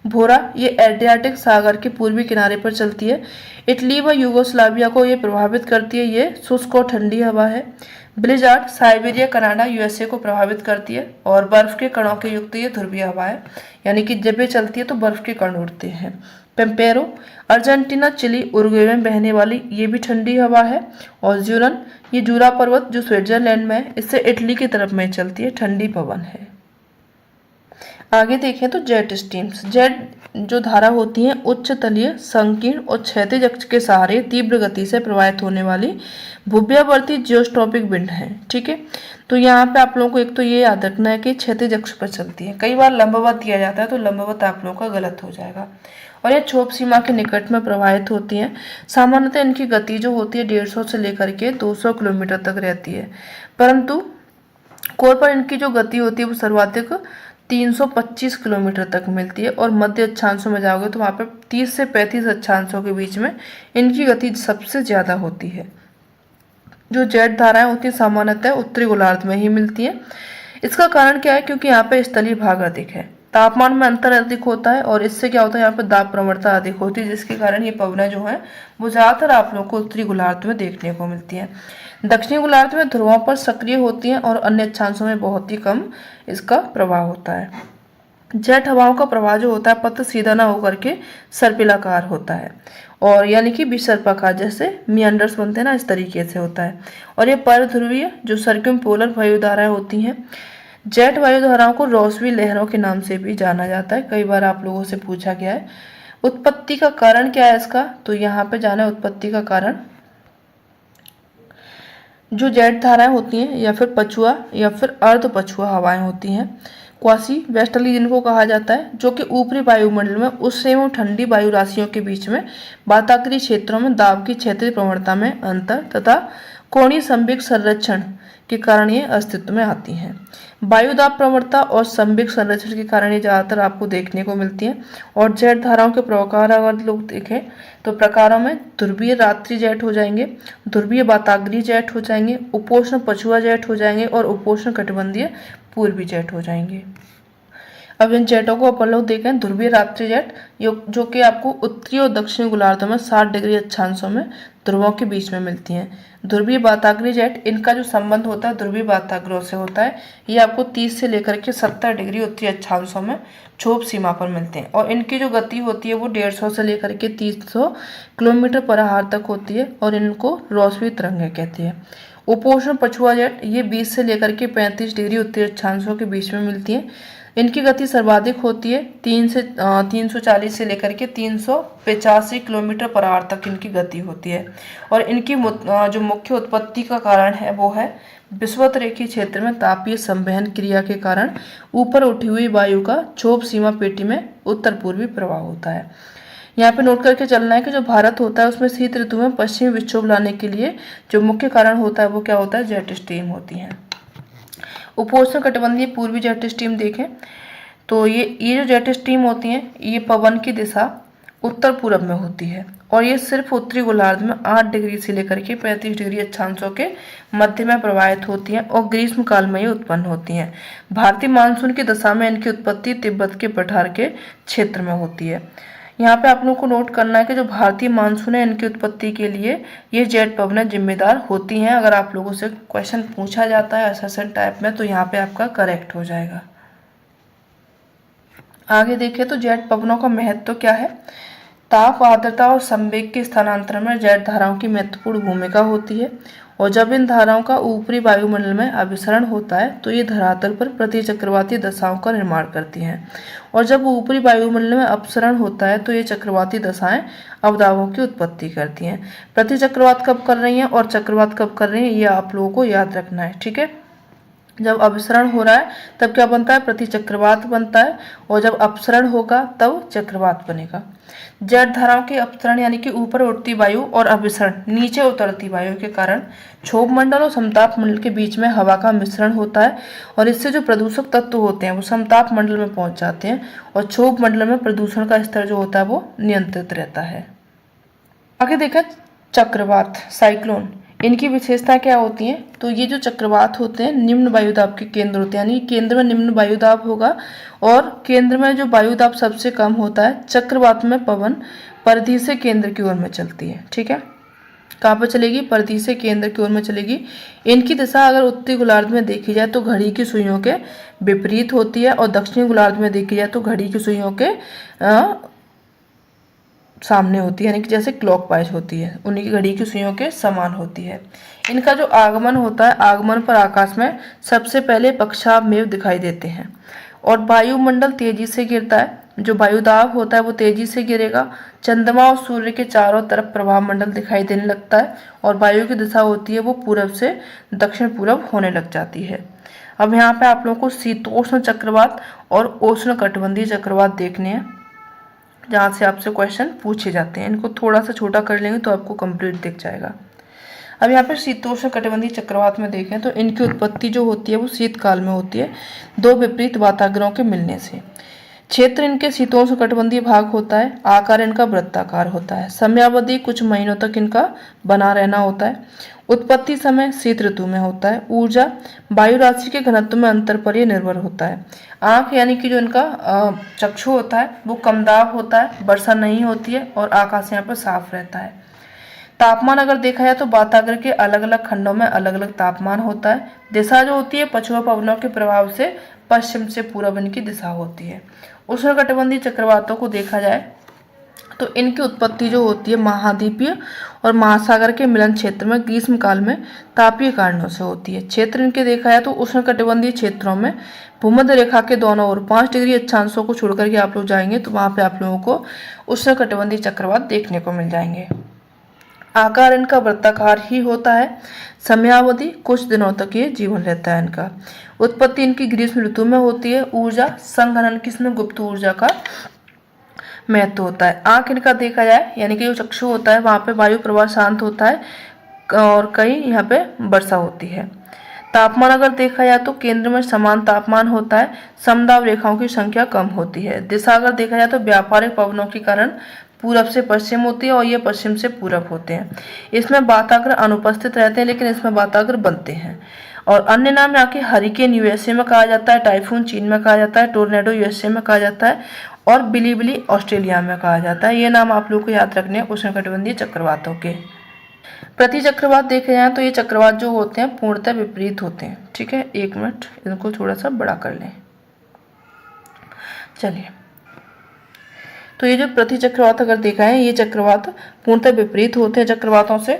भोरा ये एड्रियाटिक सागर के पूर्वी किनारे पर चलती है, इटली व यूगोस्लाविया को ये प्रभावित करती है, ये शुष्क और ठंडी हवा है। ब्लिजार्ड साइबेरिया कनाडा यूएसए को प्रभावित करती है, और बर्फ के कणों के युक्त ये ध्रुवीय हवा है, यानी कि जब ये चलती है तो बर्फ के कण उड़ते हैं। पेम्पेरो अर्जेंटीना चिली उरुग्वे में बहने वाली ये भी ठंडी हवा है। और ज्यूरन ये जूरा पर्वत जो स्विट्जरलैंड में है, इससे इटली की तरफ में चलती है, ठंडी पवन है। आगे देखें तो जेट स्ट्रीम्स। जेट जो धारा होती है उच्च तलीय संकीर्ण और क्षैतिज अक्ष के सहारे तीव्र गति से प्रवाहित होने वाली भूव्यावर्ती जियोस्ट्रॉपिक विंड है। ठीक है, तो यहाँ पे आप लोगों को एक तो ये याद रखना है कि क्षैतिज अक्ष पर चलती है। कई बार लंबवत दिया जाता है तो लंबवत आप लोगों का गलत हो जाएगा। और ये क्षोभ सीमा के निकट में प्रवाहित होती हैं। सामान्यतः इनकी गति जो होती है 150 से लेकर के 200 किलोमीटर तक रहती है, परंतु कोर पर इनकी जो गति होती है वो सर्वाधिक 325 किलोमीटर तक मिलती है। और मध्य अक्षांशों में जाओगे तो वहाँ पर 30 से 35 अक्षांशों के बीच में इनकी गति सबसे ज़्यादा होती है। जो जेट धाराएं होती हैं सामान्यतः उत्तरी गोलार्ध में ही मिलती हैं। इसका कारण क्या है? क्योंकि यहाँ पे स्थलीय भाग अधिक है, तापमान में अंतर अधिक होता है और इससे क्या होता है, यहाँ पे दाब प्रवणता अधिक होती है, जिसके कारण ये पवनें जो हैं वो ज्यादातर आप लोगों को उत्तरी गोलार्ध में देखने को मिलती हैं। दक्षिणी गोलार्ध में ध्रुवों पर सक्रिय होती हैं और अन्य अक्षांशों में बहुत ही कम इसका प्रभाव होता है। जेट हवाओं का प्रवाह जो होता है पथ सीधा ना होकर के सर्पिलाकार होता है, और यानी कि विसर्पाकार, जैसे मियंडर्स बनते हैं ना, इस तरीके से होता है। और ये परध्रुवीय जो सर्कमपोलर वायुधाराएं होती हैं। जेट वायुधाराओं को रोसवी लहरों के नाम से भी जाना जाता है, कई बार आप लोगों से पूछा गया है। उत्पत्ति का कारण क्या है इसका? तो यहाँ पे जाना है उत्पत्ति का कारण। जो जेट धाराएं होती हैं या फिर पछुआ या फिर अर्ध पछुआ हवाएं होती हैं, क्वासी वेस्टर्ली जिनको कहा जाता है, जो कि ऊपरी वायुमंडल में उष्ण एवं ठंडी वायु राशियों के बीच में वातावरणीय क्षेत्रों में दाब की क्षेत्रीय प्रवणता में अंतर तथा कोणीय संवेग संरक्षण के कारण ये अस्तित्व में आती हैं। वायु दाब प्रवणता और संवेग संरक्षण के कारण ये ज्यादातर आपको देखने को मिलती हैं। और जेट धाराओं के प्रकार अगर लोग देखें तो प्रकारों में ध्रुवीय रात्रि जेट हो जाएंगे, ध्रुवीय वाताग्रीय जेट हो जाएंगे, उपोष्ण पछुआ जेट हो जाएंगे और उपोष्ण कटिबंधीय पूर्वी जेट हो जाएंगे। अब इन जेटों को अपन लोग देखें, ध्रुवीय रात्रि जेट जो कि आपको उत्तरी और दक्षिणी गोलार्धों में 60 डिग्री अक्षांशों में ध्रुवों के बीच में मिलती हैं। ध्रुवीय वाताग्रीय जेट, इनका जो संबंध होता है ध्रुवीय वाताग्रोह से होता है। ये आपको 30 से लेकर के 70 डिग्री उत्तरी अक्षांशों में क्षोभ सीमा पर मिलते हैं, और इनकी जो गति होती है वो 150 से लेकर के 300 किलोमीटर पर आवर तक होती है, और इनको रोसवी तरंगें कहती है। उपोष्ण पछुआ जेट ये 20 से लेकर के 35 डिग्री उत्तरी अक्षांशों के बीच में मिलती है। इनकी गति सर्वाधिक होती है 340 से लेकर के 385 किलोमीटर पर आवर तक इनकी गति होती है। और इनकी जो मुख्य उत्पत्ति का कारण है वो है विषुवत रेखीय क्षेत्र में तापीय संवहन क्रिया के कारण ऊपर उठी हुई वायु का क्षोभ सीमा पेटी में उत्तर पूर्वी प्रवाह होता है। यहाँ पे नोट करके चलना है कि जो भारत होता है उसमें शीत ऋतु में पश्चिमी विक्षोभ लाने के लिए जो मुख्य कारण होता है वो क्या होता है? जेट स्ट्रीम होती है। उपोष्ण कटिबंधीय पूर्वी जेट स्ट्रीम देखें तो ये जो जेट स्ट्रीम होती हैं ये पवन की दिशा उत्तर पूर्व में होती है, और ये सिर्फ उत्तरी गोलार्ध में 8 डिग्री से लेकर के 35 डिग्री अक्षांशों के मध्य में प्रवाहित होती हैं और ग्रीष्म काल में ये उत्पन्न होती हैं। भारतीय मानसून की दशा में इनकी उत्पत्ति तिब्बत के पठार के क्षेत्र में होती है। यहाँ पे आप लोगों को नोट करना है कि जो भारतीय मानसून है इनकी उत्पत्ति के लिए ये जेट पवनें जिम्मेदार होती हैं। अगर आप लोगों से क्वेश्चन पूछा जाता है असेसमेंट टाइप में तो यहाँ पे आपका करेक्ट हो जाएगा। आगे देखिए तो जेट पवनों का महत्व क्या है? ताप, आर्द्रता और संवेग के स्थानांतरण में जेट धाराओं की महत्वपूर्ण भूमिका होती है, और जब इन धाराओं का ऊपरी वायुमंडल में अभिसरण होता है तो ये धरातल पर प्रतिचक्रवाती दशाओं का निर्माण करती हैं, और जब ऊपरी वायुमंडल में अपसरण होता है तो ये चक्रवाती दशाएं अवदाबों की उत्पत्ति करती हैं। प्रतिचक्रवात कब कर रही हैं और चक्रवात कब कर रही हैं ये आप लोगों को याद रखना है, ठीक है। जब अभिसरण हो रहा है तब क्या बनता है? प्रतिचक्रवात बनता है, और जब अपसरण होगा तब चक्रवात बनेगा। जेट धाराओं के अपसरण यानी कि ऊपर उठती वायु और अभिसरण नीचे उतरती वायु के कारण क्षोभ मंडल और समताप मंडल के बीच में हवा का मिश्रण होता है, और इससे जो प्रदूषक तत्व होते हैं वो समताप मंडल में पहुंच जाते हैं, और क्षोभ मंडल में प्रदूषण का स्तर जो होता है वो नियंत्रित रहता है। आगे देखें चक्रवात, साइक्लोन, इनकी विशेषता क्या होती है? तो ये जो चक्रवात होते हैं निम्न वायुदाब के केंद्र होते हैं, यानी केंद्र में निम्न वायुदाब होगा और केंद्र में जो वायुदाब सबसे कम होता है। चक्रवात में पवन परिधि से केंद्र की ओर में चलती है, ठीक है। कहाँ पर चलेगी? परिधि से केंद्र की ओर में चलेगी। इनकी दिशा अगर उत्तरी गोलार्ध में देखी जाए तो घड़ी की सुइयों के विपरीत होती है, और दक्षिणी गोलार्ध में देखी जाए तो घड़ी की सुइयों के सामने होती है, यानी कि जैसे क्लॉकवाइज होती है, उन्हीं की घड़ी की सुइयों के समान होती है। इनका जो आगमन होता है, आगमन पर आकाश में सबसे पहले पक्षाभ मेघ दिखाई देते हैं, और वायुमंडल तेजी से गिरता है। जो वायुदाब होता है वो तेजी से गिरेगा। चंद्रमा और सूर्य के चारों तरफ प्रभाव मंडल दिखाई देने लगता है, और वायु की दिशा होती है वो पूरब से दक्षिण पूरब होने लग जाती है। अब यहाँ पे आप लोगों को शीतोष्ण चक्रवात और उष्ण कटिबंधीय चक्रवात देखने हैं, जहाँ से आपसे क्वेश्चन पूछे जाते हैं। इनको थोड़ा सा छोटा कर लेंगे तो आपको कंप्लीट दिख जाएगा। अब यहाँ पर शीतोष्ण कटिबंधीय चक्रवात में देखें तो इनकी उत्पत्ति जो होती है वो शीतकाल में होती है, दो विपरीत वाताग्रोहों के मिलने से। क्षेत्र इनके शीतोष्ण कटिबंधीय भाग होता है, आकार इनका वृत्ताकार होता है, समयावधि कुछ महीनों तक इनका बना रहना होता है। उत्पत्ति समय शीत ऋतु में होता है। ऊर्जा वायु राशि के घनत्व में अंतर पर यह निर्भर होता है। आंख यानी कि जो इनका चक्षु होता है वो कम दाब होता है, वर्षा नहीं होती है और आकाश यहाँ पर साफ रहता है। तापमान अगर देखा जाए तो वातावरण के अलग अलग खंडों में अलग अलग तापमान होता है। दिशा जो होती है पछुआ पवनों के प्रभाव से पश्चिम से पूर्व इनकी दिशा होती है। उष्णकटिबंधीय चक्रवातों को देखा जाए तो इनकी उत्पत्ति जो होती है महाद्वीपीय और महासागर के मिलन क्षेत्र में ग्रीष्म काल में तापीय कारणों से होती है। क्षेत्र इनके देखा जाए तो उष्णकटिबंधीय क्षेत्रों में भूमध्य रेखा के दोनों ओर 5 डिग्री अक्षांशों को छोड़कर के आप लोग जाएंगे तो वहां पे आप लोगों को उष्णकटिबंधीय चक्रवात देखने को मिल जाएंगे। आकार इनका वृत्ताकार ही होता है। समयावधि कुछ दिनों तक ये जीवन रहता है इनका। उत्पत्ति इनकी ग्रीष्म ऋतु में होती है। ऊर्जा संघनन की इसमें गुप्त ऊर्जा का महत्व होता है। आंख इनका देखा जाए यानी कि जो चक्षु होता है वहां पे वायु प्रवाह शांत होता है और कहीं यहाँ पे वर्षा होती है। तापमान अगर देखा जाए तो केंद्र में समान तापमान होता है। समदाब रेखाओं की संख्या कम होती है। दिशा अगर देखा जाए तो व्यापारिक पवनों के कारण पूरब से पश्चिम होती है और ये पश्चिम से पूरब होते हैं। इसमें वाताग्र अनुपस्थित रहते हैं लेकिन इसमें वाताग्र बनते हैं। और अन्य नाम यहाँ के हरिकेन यूएसए में कहा जाता है, टाइफून चीन में कहा जाता है, टोर्नेडो यूएसए में कहा जाता है और बिलीबिली ऑस्ट्रेलिया में कहा जाता है। ये नाम आप लोग को याद रखने हैं उष्णकटिबंधीय चक्रवातों के। प्रति चक्रवात देखे जाए तो ये चक्रवात जो होते हैं पूर्णतः विपरीत होते हैं। ठीक है, 1 मिनट इनको थोड़ा सा बड़ा कर लें। चलिए, तो ये जो प्रति चक्रवात अगर देखा है ये चक्रवात पूर्णतः विपरीत होते हैं चक्रवातों से।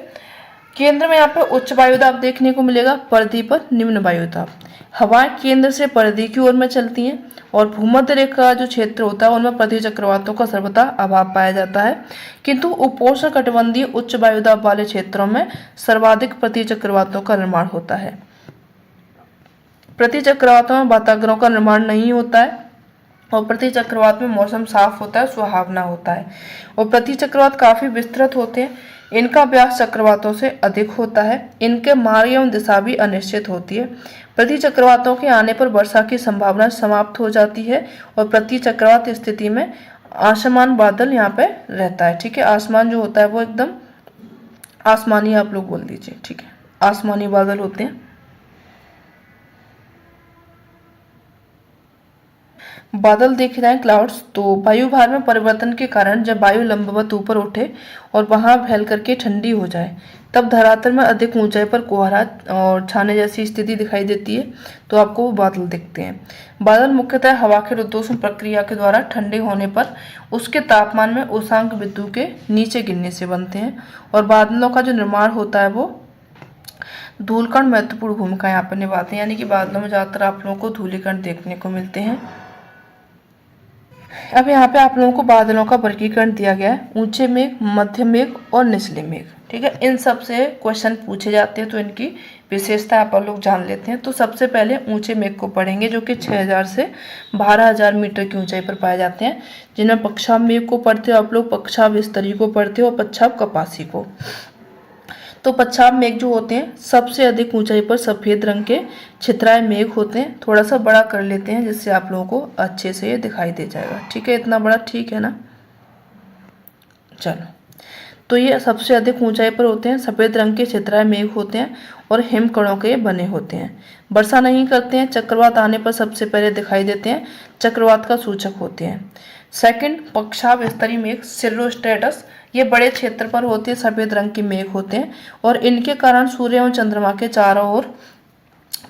केंद्र में यहाँ पे उच्च वायुदाब देखने को मिलेगा, परिधि पर निम्न वायुदाब। हवाएं केंद्र से परिधि की ओर में चलती हैं और भूमध्य रेखा का जो क्षेत्र होता है उनमें प्रति चक्रवातों का सर्वथा अभाव पाया जाता है, किंतु उपोष्ण कटिबंधीय उच्च वायुदाब वाले क्षेत्रों में सर्वाधिक प्रति चक्रवातों का निर्माण होता है। प्रति चक्रवातों में वाताग्रों का निर्माण नहीं होता है और प्रति चक्रवात में मौसम साफ होता है, सुहावना होता है और प्रति चक्रवात काफी विस्तृत होते हैं। इनका व्यास चक्रवातों से अधिक होता है। इनके मार्ग एवं दिशा भी अनिश्चित होती है। प्रति चक्रवातों के आने पर वर्षा की संभावना समाप्त हो जाती है और प्रति चक्रवात स्थिति में आसमान बादल यहाँ पे रहता है। ठीक है, आसमान जो होता है वो एकदम आसमानी आप लोग बोल दीजिए। ठीक है, आसमानी बादल होते हैं। बादल देखे जाए क्लाउड्स तो वायु भार में परिवर्तन के कारण जब वायु लंबवत ऊपर उठे और वहां फैल करके ठंडी हो जाए तब धरातल में अधिक ऊंचाई पर कोहरा और छाने जैसी स्थिति दिखाई देती है तो आपको वो बादल दिखते हैं। बादल मुख्यतः हवा के रुद्धोष्म प्रक्रिया के द्वारा ठंडे होने पर उसके तापमान में उष्णांक बिंदु के नीचे गिरने से बनते हैं और बादलों का जो निर्माण होता है वो धूलकण महत्वपूर्ण भूमिका यहाँ पर निभाते हैं, यानी कि बादलों में ज्यादातर आप लोगों को धूलिकण देखने को मिलते हैं। अब यहाँ पे आप लोगों को बादलों का वर्गीकरण दिया गया है, ऊंचे मेघ, मध्य मेघ और निचले मेघ। ठीक है, इन सब से क्वेश्चन पूछे जाते हैं तो इनकी विशेषता आप लोग जान लेते हैं। तो सबसे पहले ऊंचे मेघ को पढ़ेंगे जो कि 6000 से 12000 मीटर की ऊंचाई पर पाए जाते हैं, जिनमें पक्षाव मेघ को पढ़ते हो आप लोग, पक्षाव स्तरी को पढ़ते हो और पक्षाव कपासी को। तो पच्छाव मेघ जो होते हैं सबसे अधिक ऊंचाई पर सफेद रंग के छितराए मेघ होते हैं। थोड़ा सा बड़ा कर लेते हैं जिससे आप लोगों को अच्छे से ये दिखाई दे जाएगा। ठीक है, इतना बड़ा ठीक है ना। चलो, तो ये सबसे अधिक ऊंचाई पर होते हैं, सफेद रंग के छितराए मेघ होते हैं और हिमकणों के बने होते हैं। वर्षा नहीं करते हैं, चक्रवात आने पर सबसे पहले दिखाई देते हैं, चक्रवात का सूचक होते हैं। सेकंड, पक्षाव स्तरीय मेघ सिर्रोस्ट्रेटस, ये बड़े क्षेत्र पर होते हैं, सफेद रंग के मेघ होते हैं और इनके कारण सूर्य एवं चंद्रमा के चारों ओर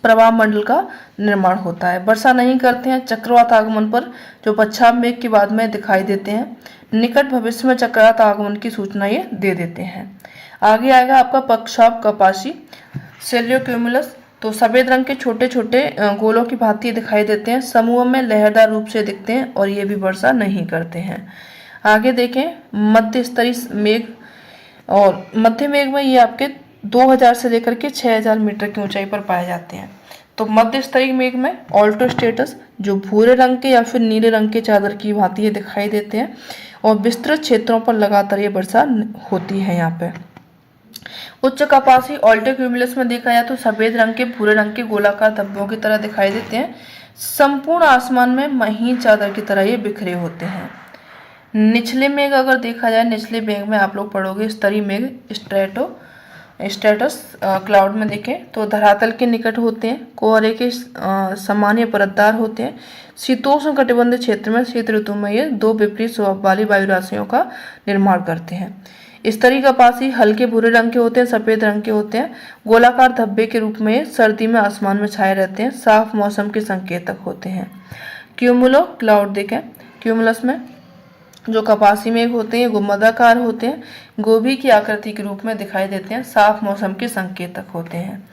प्रवाह मंडल का निर्माण होता है। वर्षा नहीं करते हैं, चक्रवात आगमन पर जो पच्छाव मेघ के बाद में दिखाई देते हैं, निकट भविष्य में चक्रवात आगमन की सूचना ये दे देते हैं। आगे आएगा आपका पक्षाव कपासी सेलियोक्यूमुलस, तो सफेद रंग के छोटे छोटे गोलों की भांति दिखाई देते हैं, समूह में लहरदार रूप से दिखते हैं और ये भी वर्षा नहीं करते हैं। आगे देखें मध्य स्तरीय मेघ, और मध्य मेघ में ये आपके 2000 से लेकर के 6000 मीटर की ऊंचाई पर पाए जाते हैं। तो मध्य स्तरीय मेघ में ऑल्टोस्टेटस जो भूरे रंग के या फिर नीले रंग के चादर की भांति ये दिखाई देते हैं और विस्तृत क्षेत्रों पर लगातार ये वर्षा होती है। यहाँ पे उच्च कपासी ऑल्टोक्यूमुलस में देखा जाए तो सफेद रंग के भूरे रंग के गोलाकार धब्बों की तरह दिखाई देते हैं, संपूर्ण आसमान में महीन चादर की तरह ये बिखरे होते हैं। निचले मेघ अगर देखा जाए, निचले मेघ में आप लोग पढ़ोगे स्तरीय मेघ स्ट्रेटो स्टेटस क्लाउड में देखें तो धरातल के निकट होते हैं, कोहरे के समान या परतदार होते हैं। शीतोष्ण कटिबंधीय क्षेत्र में शीत ऋतु में ये दो विपरीत स्वभाव वाली वायु राशियों का निर्माण करते हैं। स्तरीय कपासी हल्के भूरे रंग के होते हैं, सफेद रंग के होते हैं, गोलाकार धब्बे के रूप में सर्दी में आसमान में छाए रहते हैं, साफ मौसम के संकेतक होते हैं। क्यूमुलो क्लाउड देखें, क्यूमुलस में जो कपासी मेघ होते हैं गुंबदाकार होते हैं, गोभी की आकृति के रूप में दिखाई देते हैं, साफ मौसम के संकेतक होते हैं।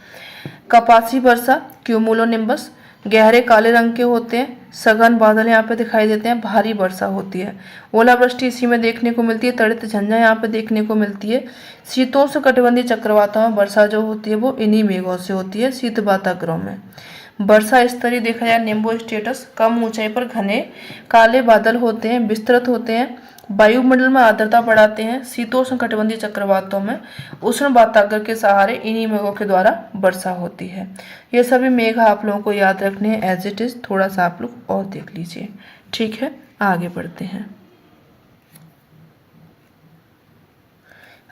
कपासी वर्षा क्यूमुलोनिम्बस गहरे काले रंग के होते हैं, सघन बादल यहाँ पे दिखाई देते हैं, भारी वर्षा होती है, ओलावृष्टि इसी में देखने को मिलती है, तड़ित झंझा यहाँ पे देखने को मिलती है। शीतोष्ण कटिबंधीय चक्रवातों में वर्षा जो होती है वो इन्हीं मेघों से होती है। शीत वाताग्रोह में वर्षा स्तरीय देखा जाए निम्बो स्टेटस कम ऊंचाई पर घने काले बादल होते हैं, विस्तृत होते हैं, वायुमंडल में आर्द्रता बढ़ाते हैं। शीतोष्ण कटिबंधीय चक्रवातों में उष्ण वाताग्र के सहारे इन्हीं मेघों के द्वारा वर्षा होती है। ये सभी मेघ आप लोगों को याद रखने हैं एज इट इज, थोड़ा सा आप लोग और देख लीजिए। ठीक है, आगे बढ़ते हैं।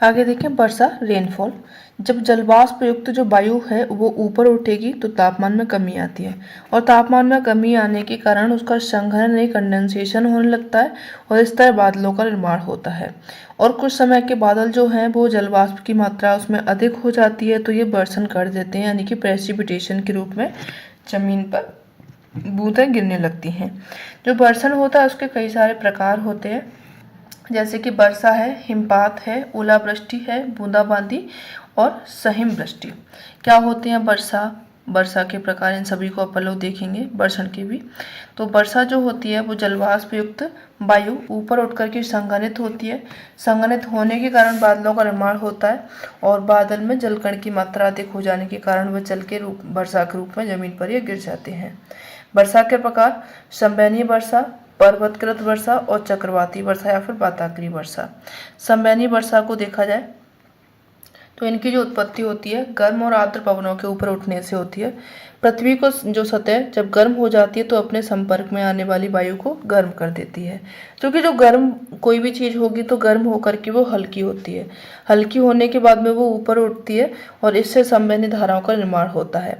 आगे देखें वर्षा रेनफॉल। जब जलवाष्प युक्त जो वायु है वो ऊपर उठेगी तो तापमान में कमी आती है, और तापमान में कमी आने के कारण उसका संघनन या कंडेंसेशन होने लगता है, और इस तरह बादलों का निर्माण होता है। और कुछ समय के बादल जो हैं वो जलवाष्प की मात्रा उसमें अधिक हो जाती है तो ये वर्षण कर देते हैं, यानी कि प्रेसिपिटेशन के रूप में जमीन पर बूंदें गिरने लगती हैं। जो वर्षण होता है उसके कई सारे प्रकार होते हैं, जैसे कि वर्षा है, हिमपात है, ओलावृष्टि है, बूंदाबांदी और सहिम वृष्टि। क्या होते हैं वर्षा, वर्षा के प्रकार, इन सभी को अपन लोग देखेंगे, वर्षण के भी। तो वर्षा जो होती है वो जलवाष्प युक्त वायु ऊपर उठ करके संघनित होती है, संघनित होने के कारण बादलों का निर्माण होता है, और बादल में जलकण की मात्रा अधिक हो जाने के कारण वह जल के रूप वर्षा के रूप में जमीन पर ये गिर जाते हैं। वर्षा के प्रकार संवहनीय वर्षा, पर्वतकृत वर्षा और चक्रवाती वर्षा या फिर वाताग्रीय वर्षा। संवहनीय वर्षा को देखा जाए तो इनकी जो उत्पत्ति होती है गर्म और आर्द्र पवनों के ऊपर उठने से होती है। पृथ्वी को जो सतह जब गर्म हो जाती है तो अपने संपर्क में आने वाली वायु को गर्म कर देती है, क्योंकि जो गर्म कोई भी चीज़ होगी तो गर्म होकर के वो हल्की होती है, हल्की होने के बाद में वो ऊपर उठती है और इससे संवहनी धाराओं का निर्माण होता है।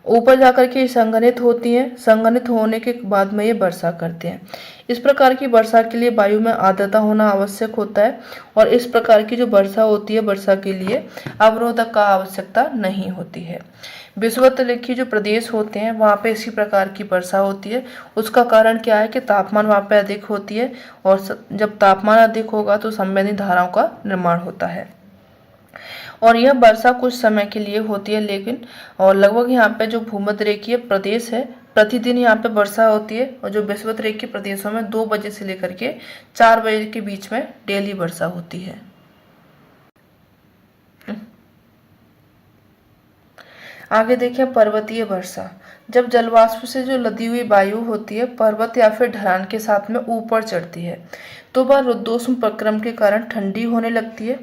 ऊपर जाकर के संघनित होती हैं, संघनित होने के बाद में ये वर्षा करते हैं। इस प्रकार की वर्षा के लिए वायु में आर्द्रता होना आवश्यक होता है, और इस प्रकार की जो वर्षा होती है वर्षा के लिए अवरोधक का आवश्यकता नहीं होती है। विषुवत जो प्रदेश होते हैं वहाँ पे इसी प्रकार की वर्षा होती है। उसका कारण क्या है कि तापमान वहाँ पे अधिक होती है, और जब तापमान अधिक होगा तो संवहनी धाराओं का निर्माण होता है, और यह वर्षा कुछ समय के लिए होती है, लेकिन और लगभग यहाँ पे जो भूमध्य रेखीय प्रदेश है प्रतिदिन यहाँ पे वर्षा होती है, और जो विषुवत रेखीय प्रदेशों में 2 बजे से लेकर के 4 बजे के बीच में डेली वर्षा होती है। आगे देखें पर्वतीय वर्षा। जब जलवाष्प से जो लदी हुई वायु होती है पर्वत या फिर ढलान के साथ में ऊपर चढ़ती है तो वह रुद्धोष्म प्रक्रम के कारण ठंडी होने लगती है,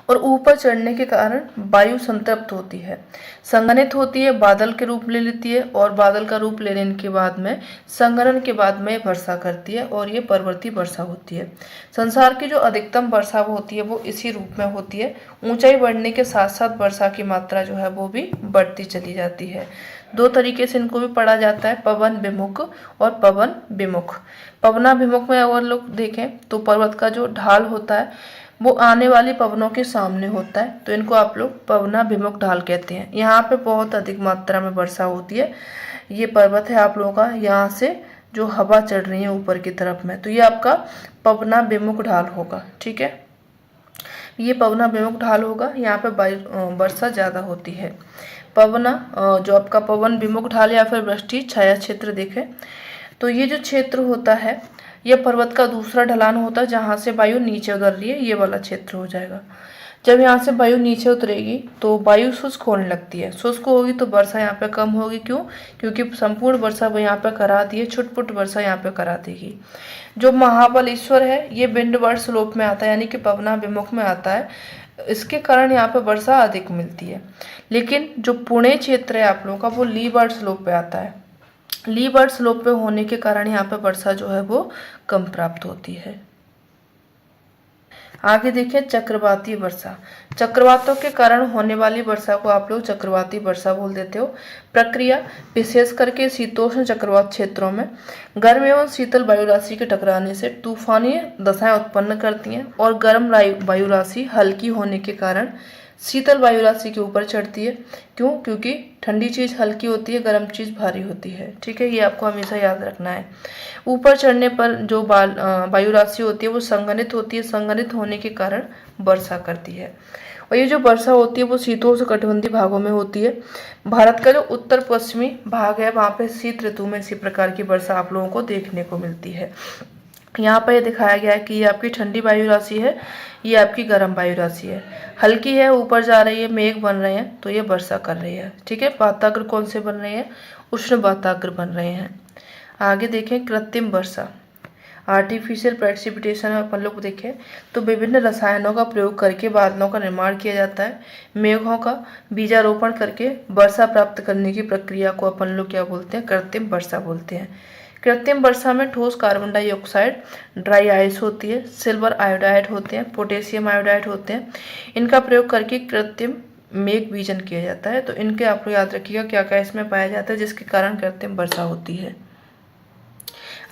और ऊपर चढ़ने के कारण वायु संतृप्त होती है, संघनित होती है, बादल के रूप ले लेती है, और बादल का रूप लेने के बाद में संघनन के बाद में वर्षा करती है, और ये पर्वतीय वर्षा होती है। संसार की जो अधिकतम वर्षा होती है वो इसी रूप में होती है। ऊंचाई बढ़ने के साथ साथ वर्षा की मात्रा जो है वो भी बढ़ती चली जाती है। 2 तरीके से इनको भी पढ़ा जाता है, पवन विमुख और पवन विमुख। पवनाभिमुख में अगर लोग देखें तो पर्वत का जो ढाल होता है वो आने वाली पवनों के सामने होता है, तो इनको आप लोग पवनाभिमुख ढाल कहते हैं। यहाँ पे बहुत अधिक मात्रा में वर्षा होती है। ये पर्वत है आप लोगों का, यहाँ से जो हवा चढ़ रही है ऊपर की तरफ में, तो ये आपका पवनाभिमुख ढाल होगा। ठीक है, ये पवनाभिमुख ढाल होगा, यहाँ पे वर्षा ज़्यादा होती है। जो आपका पवन विमुख ढाल या फिर वृष्टि छाया क्षेत्र देखें तो ये जो क्षेत्र होता है यह पर्वत का दूसरा ढलान होता है जहाँ से वायु नीचे उतर रही है, ये वाला क्षेत्र हो जाएगा। जब यहाँ से वायु नीचे उतरेगी तो वायु शुष्क होने लगती है, शुष्क होगी तो वर्षा यहाँ पे कम होगी। क्यों? क्योंकि संपूर्ण वर्षा वो यहाँ पे करा दी है, छुटपुट वर्षा यहाँ पे करा देगी। जो महाबलेश्वर है ये विंडवर्ड स्लोप में आता है, यानी कि पवनाभिमुख में आता है, इसके कारण यहाँ पे वर्षा अधिक मिलती है। लेकिन जो पुणे क्षेत्र है आप लोगों का वो लीवर्ड स्लोप पे आता है, लीवर्ड स्लोप पे होने के कारण यहाँ पे वर्षा जो है वो कम प्राप्त होती है। आगे देखिए चक्रवाती वर्षा। चक्रवातों के कारण होने वाली वर्षा को आप लोग चक्रवाती वर्षा बोल देते हो। प्रक्रिया विशेष करके शीतोष्ण चक्रवात क्षेत्रों में गर्म एवं शीतल वायु राशि के टकराने से तूफानी दशाएं उत्पन्न करती हैं और गर्म वायु राशि हल्की होने के कारण शीतल वायु राशि के ऊपर चढ़ती है। क्यों? क्योंकि ठंडी चीज हल्की होती है, गर्म चीज भारी होती है। ठीक है, ये आपको हमेशा याद रखना है। ऊपर चढ़ने पर जो वायु राशि होती है वो संघनित होती है, संघनित होने के कारण वर्षा करती है। और ये जो वर्षा होती है वो शीतोष्ण कटिबंधीय भागों में होती है। भारत का जो उत्तर पश्चिमी भाग है वहाँ पे शीत ऋतु में इसी प्रकार की वर्षा आप लोगों को देखने को मिलती है। यहाँ पर ये दिखाया गया है कि ये आपकी ठंडी वायु राशि है, ये आपकी गर्म वायु राशि है। हल्की है, ऊपर जा रही है, मेघ बन रहे हैं तो ये वर्षा कर रही है। ठीक है, वाताग्र कौन से बन रहे हैं? उष्ण वाताग्र बन रहे हैं। आगे देखें कृत्रिम वर्षा, आर्टिफिशियल प्रेसिपिटेशन अपन लोग देखें तो विभिन्न रसायनों का प्रयोग करके बादलों का निर्माण किया जाता है। मेघों का बीजारोपण करके वर्षा प्राप्त करने की प्रक्रिया को अपन लोग क्या बोलते हैं? कृत्रिम वर्षा बोलते हैं। कृत्रिम वर्षा में ठोस कार्बन डाइऑक्साइड, ड्राई आइस होती है, सिल्वर आयोडाइड होते हैं, पोटेशियम आयोडाइड होते हैं। इनका प्रयोग करके कृत्रिम मेघ बीजन किया जाता है। तो इनके आप लोग याद रखिएगा क्या क्या इसमें पाया जाता है जिसके कारण कृत्रिम वर्षा होती है।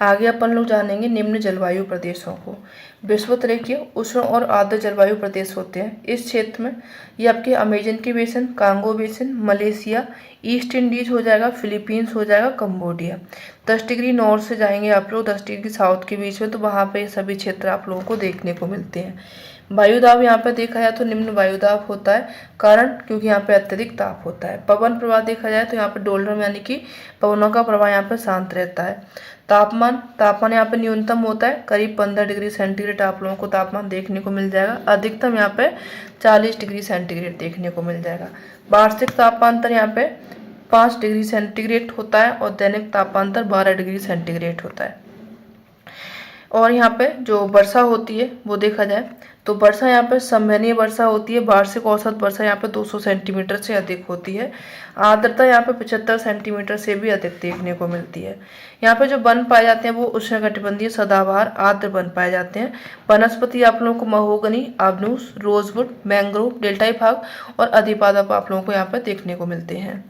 आगे अपन लोग जानेंगे निम्न जलवायु प्रदेशों को। विषुवत-रेखीय उष्ण और आर्द्र जलवायु प्रदेश होते हैं इस क्षेत्र में। ये आपके अमेजन के basin, Congo basin, Malaysia, east Indies हो जाएगा, फिलीपींस हो जाएगा, कंबोडिया। 10 डिग्री नॉर्थ से जाएंगे आप लोग 10 डिग्री साउथ के बीच में, तो वहाँ पे सभी क्षेत्र आप लोगों को देखने को मिलते हैं। वायुदाब यहाँ पे देखा जाए तो निम्न वायुदाब होता है, कारण क्योंकि यहाँ पे अत्यधिक ताप होता है। पवन प्रवाह देखा जाए तो यहाँ पे डोलरम यानी कि पवनों का प्रवाह यहाँ पे शांत रहता है। तापमान यहाँ पे न्यूनतम होता है करीब 15 डिग्री सेंटीग्रेड आप लोगों को तापमान देखने को मिल जाएगा। अधिकतम यहाँ पे 40 डिग्री सेंटीग्रेड देखने को मिल जाएगा। वार्षिक तापांतर यहाँ पे 5 डिग्री सेंटीग्रेड होता है और दैनिक तापांतर 12 डिग्री सेंटीग्रेड होता है। और यहाँ पे जो वर्षा होती है वो देखा जाए तो वर्षा यहाँ पे संवहनीय वर्षा होती है। वार्षिक औसत वर्षा यहाँ पे 200 सेंटीमीटर से अधिक होती है। आर्द्रता यहाँ पे 75 सेंटीमीटर से भी अधिक देखने को मिलती है। यहाँ पे जो वन पाए जाते हैं वो उष्णकटिबंधीय सदाबहार आर्द्र वन पाए जाते हैं। वनस्पति आप लोगों को महोगनी, आबनूस, रोजवुड, मैंग्रोव, डेल्टाई भाग और अधिपादप आप लोगों को यहाँ पे देखने को मिलते हैं।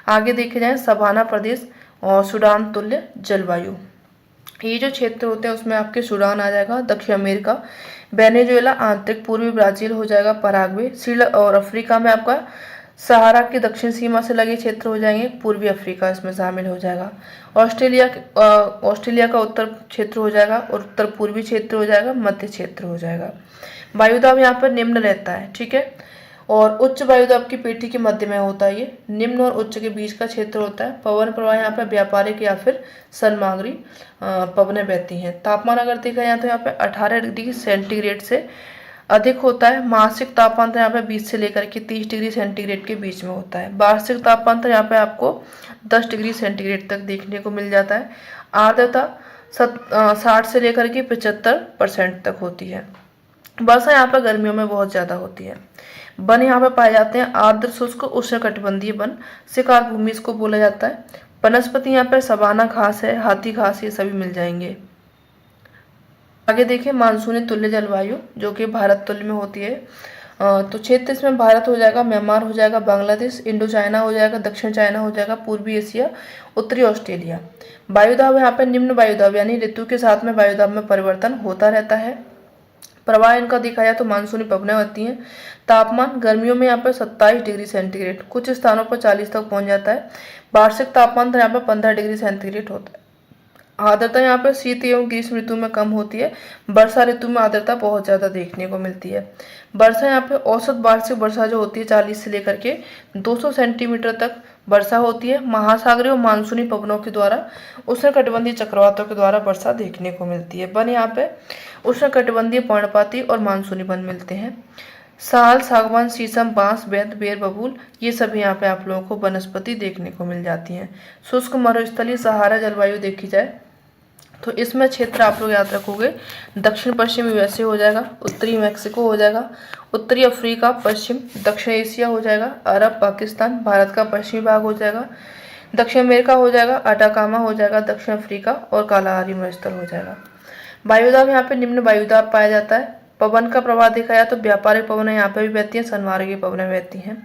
आगे देखे जाए सवाना प्रदेश और सूडान तुल्य जलवायु। ये जो क्षेत्र होते हैं उसमें आपके सूडान आ जाएगा, दक्षिण अमेरिका, वेनेजुएला, आंतरिक पूर्वी ब्राजील हो जाएगा, पराग्वे, श्रीलंका और अफ्रीका में आपका सहारा की दक्षिण सीमा से लगे क्षेत्र हो जाएंगे। पूर्वी अफ्रीका इसमें शामिल हो जाएगा। ऑस्ट्रेलिया का उत्तर क्षेत्र हो जाएगा और उत्तर पूर्वी क्षेत्र हो जाएगा, मध्य क्षेत्र हो जाएगा। वायुदाब यहाँ पर निम्न रहता है। ठीक है, और उच्च वायुदाब की पेटी के मध्य में होता है। ये निम्न और उच्च के बीच का क्षेत्र होता है। पवन प्रवाह यहाँ पे व्यापारिक या फिर सन्मार्गी पवनें बहती हैं। तापमान अगर देखा जाए तो यहाँ पे 18 डिग्री सेंटीग्रेड से अधिक होता है। मासिक तापांतर यहाँ पे 20 से लेकर के 30 डिग्री सेंटीग्रेड के बीच में होता है। वार्षिक तापांतर यहाँ पे आपको 10 डिग्री सेंटीग्रेड तक देखने को मिल जाता है। आर्द्रता 60 से लेकर के 75% तक होती है। वर्षा यहाँ पर गर्मियों में बहुत ज़्यादा होती है। वन यहाँ पे पाए जाते हैं आर्द्र शुष्क उष्णकटिबंधीय वन, शिकार भूमि इसको बोला जाता है। वनस्पति यहाँ पर सवाना घास है, हाथी घास, ये सभी मिल जाएंगे। आगे देखें मानसूनी तुल्य जलवायु जो कि भारत तुल्य में होती है। तो क्षेत्र इसमें भारत हो जाएगा, म्यांमार हो जाएगा, बांग्लादेश, इंडो चाइना हो जाएगा, दक्षिण चाइना हो जाएगा, पूर्वी एशिया, उत्तरी ऑस्ट्रेलिया। वायुदाब यहाँ पे निम्न वायुदाब यानी ऋतु के साथ में वायुदाब में परिवर्तन होता रहता है। प्रवाह इनका देखा जाए तो मानसूनी पवनें होती हैं। तापमान गर्मियों में यहाँ पर 27 डिग्री सेंटीग्रेड, कुछ स्थानों पर 40 तक पहुंच जाता है। वार्षिक तापमान तो यहाँ पर 15 डिग्री सेंटीग्रेड होता है। आर्द्रता यहाँ पर शीत एवं ग्रीष्म ऋतु में कम होती है। वर्षा ऋतु में आर्द्रता बहुत ज़्यादा देखने को मिलती है। वर्षा यहाँ पे औसत वार्षिक वर्षा जो होती है 40 से लेकर के 200 सेंटीमीटर तक वर्षा होती है। महासागरीय और मानसूनी पवनों के द्वारा उष्णकटिबंधीय चक्रवातों के द्वारा वर्षा देखने को मिलती है। वन यहाँ पे उष्णकटिबंधीय पर्णपाती और मानसूनी वन मिलते हैं। साल, सागवान, शीशम, बांस, बेंत, बेर, बबूल, ये सभी यहाँ पे आप लोगों को वनस्पति देखने को मिल जाती हैं। शुष्क मरुस्थलीय सहारा जलवायु देखी जाए तो इसमें क्षेत्र आप लोग याद रखोगे दक्षिण पश्चिम यूएसए हो जाएगा, उत्तरी मैक्सिको हो जाएगा, उत्तरी अफ्रीका, पश्चिम दक्षिण एशिया हो जाएगा, अरब, पाकिस्तान, भारत का पश्चिमी भाग हो जाएगा, दक्षिण अमेरिका हो जाएगा, अटाकामा हो जाएगा, दक्षिण अफ्रीका और कालाहारी मरुस्थल हो जाएगा। वायुदाब यहाँ पे निम्न वायुदाब पाया जाता है। पवन का प्रवाह देखा जाए तो व्यापारिक पवनें यहाँ पे भी बहती हैं, सनमार्गी पवनें बहती हैं।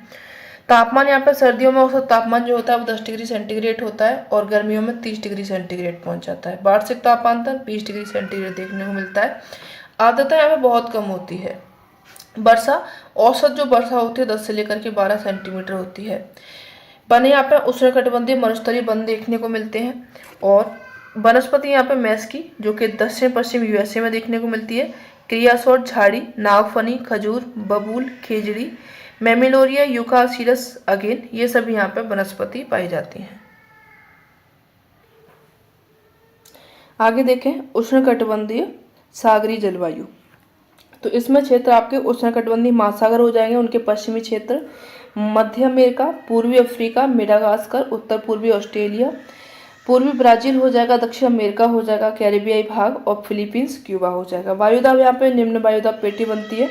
तापमान यहाँ पे सर्दियों में औसत तापमान जो होता है वो 10 डिग्री सेंटीग्रेड होता है और गर्मियों में 30 डिग्री सेंटीग्रेड पहुंच जाता है। वार्षिक तापांतर 20 डिग्री सेंटीग्रेड देखने को मिलता है। आर्द्रता यहाँ पे बहुत कम होती है। वर्षा, औसत जो वर्षा होती है 10 से लेकर के 12 सेंटीमीटर होती है। वन यहाँ पे उष्णकटिबंधीय मरुस्थलीय वन देखने को मिलते हैं और वनस्पति यहाँ पे मैस की जो कि दक्षिण पश्चिम यूएसए में देखने को मिलती है। क्रियासोट, झाड़ी, नागफनी, खजूर, बबूल, खेजड़ी, मेमिलोरिया, यूकासिडस अगेन, ये सभी यहाँ पे वनस्पति पाई जाती हैं। आगे देखें उष्णकटिबंधीय सागरीय जलवायु। तो इसमें क्षेत्र आपके उष्णकटिबंधीय महासागर हो जाएंगे। उनके पश्चिमी क्षेत्र मध्य अमेरिका, पूर्वी अफ्रीका, मेडागास्कर, उत्तर पूर्वी ऑस्ट्रेलिया, पूर्वी ब्राजील हो जाएगा, दक्षिण अमेरिका हो जाएगा, कैरिबियाई भाग और फिलीपींस, क्यूबा हो जाएगा। वायुदाब यहाँ पे निम्न वायुदाब पेटी बनती है।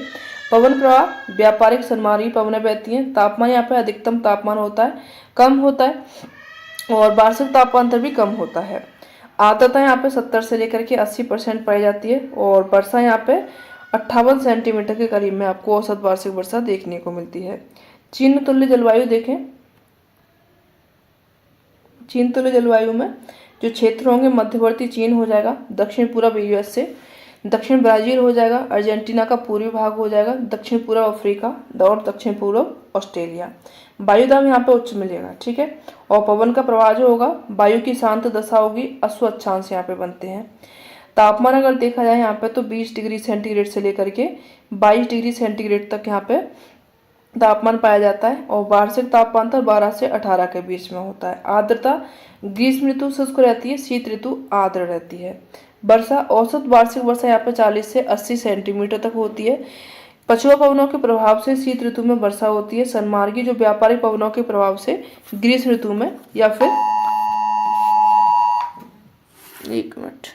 पवन प्रवाह व्यापारिक सनमार्गी पवनें बहती हैं। तापमान यहाँ पे अधिकतम तापमान होता है कम होता है और वार्षिक तापांतर भी कम होता है। आर्द्रता यहाँ पे 70 से लेकर के 80% पाई जाती है और वर्षा यहाँ पे 58 सेंटीमीटर के करीब में आपको औसत वार्षिक वर्षा देखने को मिलती है। चीन तुल्य जलवायु देखें। चीन तुल्य जलवायु में जो क्षेत्र होंगे मध्यवर्ती चीन हो जाएगा, दक्षिण पूर्व यूएसए, दक्षिण ब्राजील हो जाएगा, अर्जेंटीना का पूर्वी भाग हो जाएगा, दक्षिण पूर्व अफ्रीका और दक्षिण पूर्व ऑस्ट्रेलिया। वायुदाब यहाँ पे उच्च मिलेगा, ठीक है। और पवन का प्रवाह जो होगा, वायु की शांत दशा होगी, अश्व अक्षांश यहाँ पे बनते हैं। तापमान अगर देखा जाए यहाँ पे तो 20 डिग्री सेंटीग्रेड से लेकर के 22 डिग्री सेंटीग्रेड तक यहाँ पे तापमान पाया जाता है और वार्षिक तापांतर 12 से 18 के बीच में होता है। आर्द्रता ग्रीष्म ऋतु शुष्क रहती है, शीत ऋतु आर्द्र रहती है। वर्षा, औसत वार्षिक वर्षा यहाँ पे 40 से 80 सेंटीमीटर तक होती है। पछुआ पवनों के प्रभाव से शीत ऋतु में वर्षा होती है। सनमार्गी जो व्यापारिक पवनों के प्रभाव से ग्रीष्म ऋतु में या फिर एक मिनट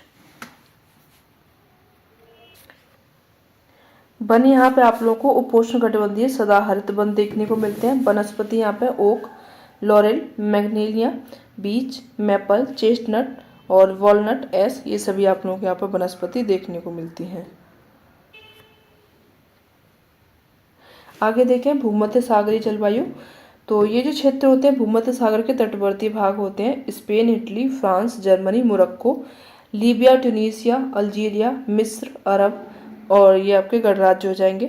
वन यहाँ पे आप लोगों को उपोष्ण कटिबंधीय सदाहरित वन देखने को मिलते हैं। वनस्पति यहाँ पे ओक, लॉरेल, मैग्नोलिया, बीच, मैपल, चेस्टनट और वॉलनट एस, ये सभी आप लोगों को यहाँ पर वनस्पति देखने को मिलती हैं। आगे देखें भूमध्य सागरीय जलवायु। तो ये जो क्षेत्र होते हैं भूमध्य सागर के तटवर्ती भाग होते हैं। Spain, Italy, France, Germany, Morocco, Libya, Tunisia, Algeria, मिस्र, अरब और ये आपके गणराज्य हो जाएंगे।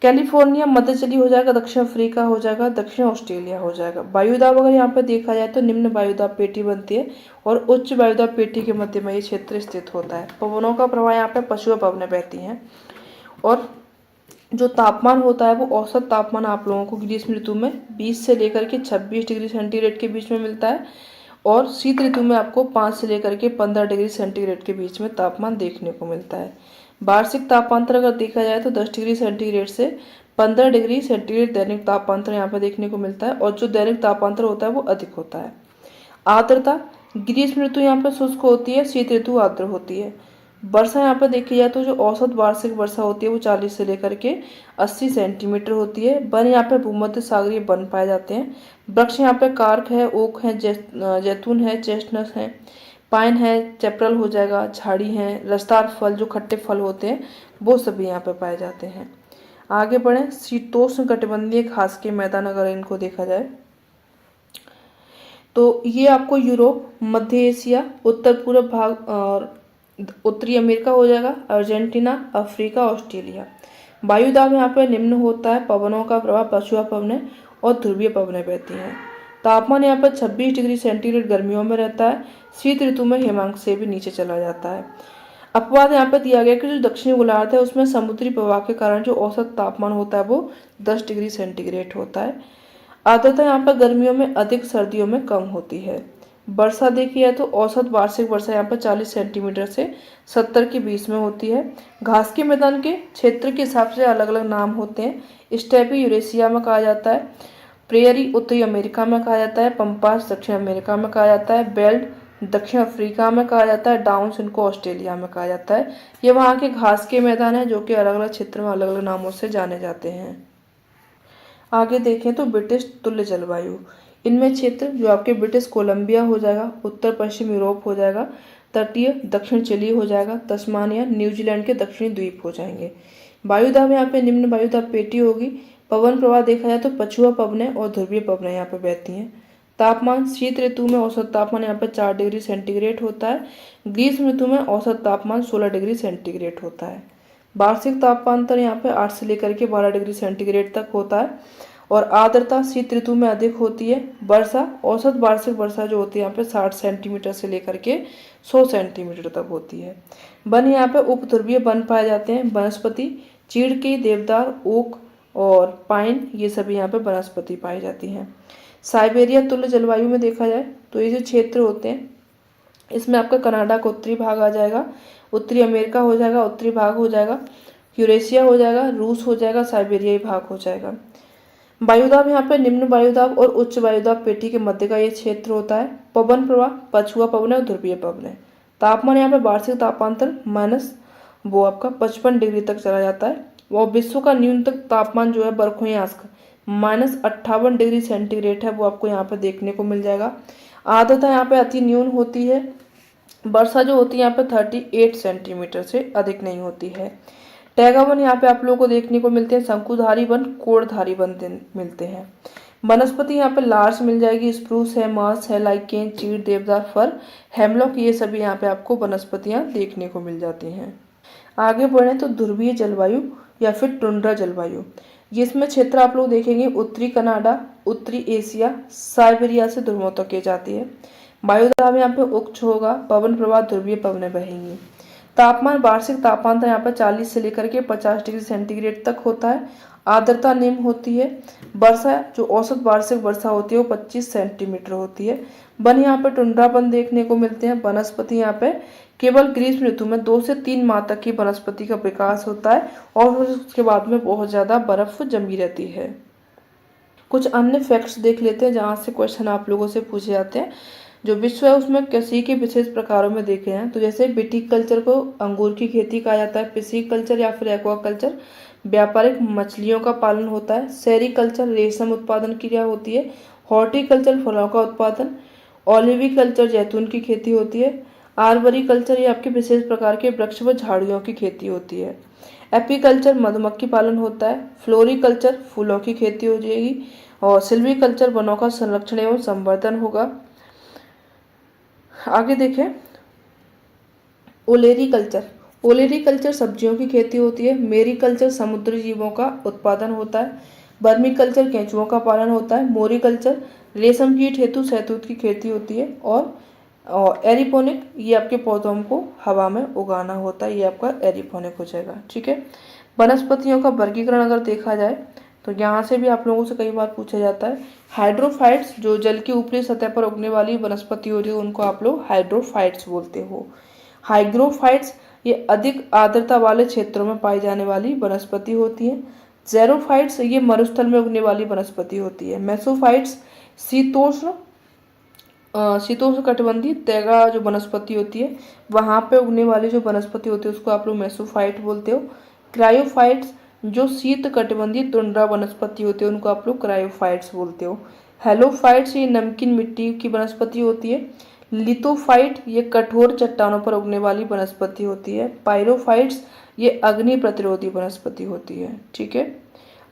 कैलिफोर्निया मध्यचली हो जाएगा, दक्षिण अफ्रीका हो जाएगा, दक्षिण ऑस्ट्रेलिया हो जाएगा। वायुदाब अगर यहाँ पे देखा जाए तो निम्न वायुदाब पेटी बनती है और उच्च वायुदाब पेटी के मध्य में ये क्षेत्र स्थित होता है। पवनों का प्रवाह यहाँ पे पछुआ पवनें बहती हैं और जो तापमान होता है वो औसत तापमान आप लोगों को ग्रीष्म ऋतु में 20 से लेकर के 26 डिग्री सेंटीग्रेड के बीच में मिलता है और शीत ऋतु में आपको 5 से लेकर के 15 डिग्री सेंटीग्रेड के बीच में तापमान देखने को मिलता है। वार्षिक तापांतर अगर देखा जाए तो 10 डिग्री सेंटीग्रेड से 15 डिग्री सेंटीग्रेड दैनिक तापांतर यहाँ पर देखने को मिलता है और जो दैनिक तापांतर होता है वो अधिक होता है। आर्द्रता, ग्रीष्म ऋतु यहाँ पर शुष्क होती है, शीत ऋतु आर्द्र होती है। वर्षा यहाँ पर देखी जाए तो जो औसत वार्षिक वर्षा होती है वो 40 से लेकर के 80 सेंटीमीटर होती है। वन यहाँ पे भूमध्य सागरीय वन पाए जाते हैं। वृक्ष यहाँ पे कार्क है, ओक है, जैतून है, चेस्टनट है, पाइन है, चैपरल हो जाएगा, झाड़ी है, रसदार फल जो खट्टे फल होते हैं वो सभी यहाँ पे पाए जाते हैं। आगे बढ़ें, शीतोष्ण कटिबंधीय घास के मैदान अगर इनको देखा जाए तो ये आपको यूरोप, मध्य एशिया, उत्तर पूर्व भाग और उत्तरी अमेरिका हो जाएगा, अर्जेंटीना, अफ्रीका, ऑस्ट्रेलिया। वायुदाब यहाँ पर निम्न होता है। पवनों का प्रभाव पछुआ पवनें और ध्रुवीय पवनें बहती हैं। तापमान यहाँ पर 26 डिग्री सेंटीग्रेड गर्मियों में रहता है। शीत ऋतु में हिमांक से भी नीचे चला जाता है। अपवाद यहाँ पर दिया गया कि जो दक्षिणी गोलार्ध है उसमें समुद्री प्रवाह के कारण जो औसत तापमान होता है वो 10 डिग्री सेंटीग्रेड होता है। आर्द्रता यहाँ पर गर्मियों में अधिक, सर्दियों में कम होती है। वर्षा देखी है तो औसत वार्षिक वर्षा यहाँ पर 40 सेंटीमीटर से 70 के बीच में होती है। घास के मैदान के क्षेत्र के हिसाब से अलग अलग नाम होते हैं। स्टेपी यूरेशिया में कहा जाता है, प्रेयरी उत्तरी अमेरिका में कहा जाता है, पंपास दक्षिण अमेरिका में कहा जाता है, बेल्ट दक्षिण अफ्रीका में कहा जाता है, डाउन्स इनको ऑस्ट्रेलिया में कहा जाता है। ये वहाँ के घास के मैदान हैं जो कि अलग अलग क्षेत्र में अलग अलग नामों से जाने जाते हैं। आगे देखें तो ब्रिटिश तुल्य जलवायु। इनमें क्षेत्र जो आपके ब्रिटिश कोलंबिया हो जाएगा, उत्तर पश्चिम यूरोप हो जाएगा, तटीय दक्षिण चिली हो जाएगा, तस्मानिया न्यूजीलैंड के दक्षिणी द्वीप हो जाएंगे। वायुदाब यहाँ पे निम्न वायुदाब पेटी होगी। पवन प्रवाह देखा जाए तो पछुआ पवनें और ध्रुवीय पवनें यहाँ पे बहती हैं। तापमान शीत ऋतु में औसत तापमान यहाँ पे 4 डिग्री सेंटीग्रेड होता है। ग्रीष्म ऋतु में औसत तापमान 16 डिग्री सेंटीग्रेड होता है। वार्षिक तापांतर यहाँ पे 8 से लेकर के 12 डिग्री सेंटीग्रेड तक होता है। और आर्द्रता शीत ऋतु में अधिक होती है। वर्षा औसत वार्षिक वर्षा जो होती है यहाँ पे 60 सेंटीमीटर से लेकर के 100 सेंटीमीटर तक होती है। वन यहाँ पे उपध्रुवीय वन पाए जाते हैं। वनस्पति चीड़ की, देवदार, ओक और पाइन, ये सभी यहाँ पे वनस्पति पाई जाती हैं। साइबेरिया तुल्य जलवायु में देखा जाए तो ये जो क्षेत्र होते हैं इसमें आपका कनाडा का उत्तरी भाग आ जाएगा, उत्तरी अमेरिका हो जाएगा, उत्तरी भाग हो जाएगा, यूरेशिया हो जाएगा, रूस हो जाएगा, साइबेरियाई भाग हो जाएगा। वायुदाब यहाँ पे निम्न वायुदाब और उच्च वायुदाब पेटी के मध्य का ये क्षेत्र होता है। पवन प्रवाह पछुआ पवनें और ध्रुवीय पवनें। तापमान यहाँ पे वार्षिक तापांतर माइनस वो आपका 55 डिग्री तक चला जाता है। और विश्व का न्यूनतम तापमान जो है बरखोयांस्क -58 डिग्री सेंटीग्रेड है, वो आपको यहाँ पे देखने को मिल जाएगा। आर्द्रता यहाँ पे अति न्यून होती है। वर्षा जो होती है यहाँ पे 38 सेंटीमीटर से अधिक नहीं होती है। टैगा वन यहाँ पे आप लोगों को देखने को मिलते हैं। शंकुधारी वन, कोणधारी वन मिलते हैं। वनस्पति यहाँ पे लार्स मिल जाएगी, स्प्रूस है, मास है, लाइकेन, चीड़, देवदार, फर, हेमलॉक, ये सभी यहाँ पे आपको वनस्पतियाँ देखने को मिल जाती हैं। आगे बढ़ें तो ध्रुवीय जलवायु या फिर टुंड्रा जलवायु, जिसमें क्षेत्र आप लोग देखेंगे उत्तरी कनाडा, उत्तरी एशिया, साइबेरिया से ध्रुवों तक की जाती है। वायुदाब यहाँ पे उच्च होगा, पवन प्रवाह ध्रुवीय पवनें बहेंगी। तापमान वार्षिक तापमान यहाँ पर 40 से लेकर के 50 डिग्री सेंटीग्रेड तक होता है। आर्द्रता निम्न होती है। वर्षा जो औसत वार्षिक वर्षा होती है वो 25 सेंटीमीटर होती है। वन यहाँ पे टुंड्रा वन देखने को मिलते हैं। वनस्पति यहाँ पे केवल ग्रीष्म ऋतु में 2 से 3 माह तक की वनस्पति का विकास होता है और उसके बाद में बहुत ज़्यादा बर्फ जमी रहती है। कुछ अन्य फैक्ट्स देख लेते हैं जहाँ से क्वेश्चन आप लोगों से पूछे जाते हैं। जो विश्व है उसमें कृषि के विशेष प्रकारों में देखे हैं तो जैसे विटीकल्चर को अंगूर की खेती कहा जाता है, पिसिकल्चर या फिर एक्वाकल्चर व्यापारिक मछलियों का पालन होता है, सेरीकल्चर रेशम उत्पादन क्रिया होती है, हॉर्टिकल्चर फलों का उत्पादन, ऑलिविकल्चर जैतून की खेती होती है, आर्बरिकल्चर ये आपके विशेष प्रकार के वृक्ष व झाड़ियों की खेती होती है, एपीकल्चर मधुमक्खी पालन होता है, फ्लोरिकल्चर फूलों की खेती हो जाएगी और सिल्वीकल्चर वनों का संरक्षण एवं संवर्धन होगा। आगे देखें ओलेरीकल्चर, ओलेरीकल्चर सब्जियों की खेती होती है, मेरीकल्चर समुद्री जीवों का उत्पादन होता है, बर्मीकल्चर केंचुओं का पालन होता है, मोरीकल्चर रेशम कीट हेतु शहतूत की खेती होती है और एरिपोनिक ये आपके पौधों को हवा में उगाना होता है, ये आपका एरिपोनिक हो जाएगा। ठीक है। वनस्पतियों का वर्गीकरण अगर देखा जाए तो यहाँ से भी आप लोगों से कई बार पूछा जाता है। हाइड्रोफाइट्स जो जल की ऊपरी सतह पर उगने वाली वनस्पति होती है उनको आप लोग हाइड्रोफाइट्स बोलते हो। हाइग्रोफाइट्स ये अधिक आर्द्रता वाले क्षेत्रों में पाई जाने वाली वनस्पति होती है। जेरोफाइट्स ये मरुस्थल में उगने वाली वनस्पति होती है। मेसोफाइट्स शीतोष्ण कटिबंधीय तैगा जो वनस्पति होती है वहाँ पे उगने वाली जो वनस्पति होती है उसको आप लोग मेसोफाइट बोलते हो। क्रायोफाइट्स जो शीत कटिबंधीय तुंड्रा वनस्पति होती है उनको आप लोग क्रायोफाइट्स बोलते हो। हेलोफाइट्स ये नमकीन मिट्टी की वनस्पति होती है। लिथोफाइट ये कठोर चट्टानों पर उगने वाली वनस्पति होती है। पायरोफाइट्स ये अग्नि प्रतिरोधी वनस्पति होती है। ठीक है,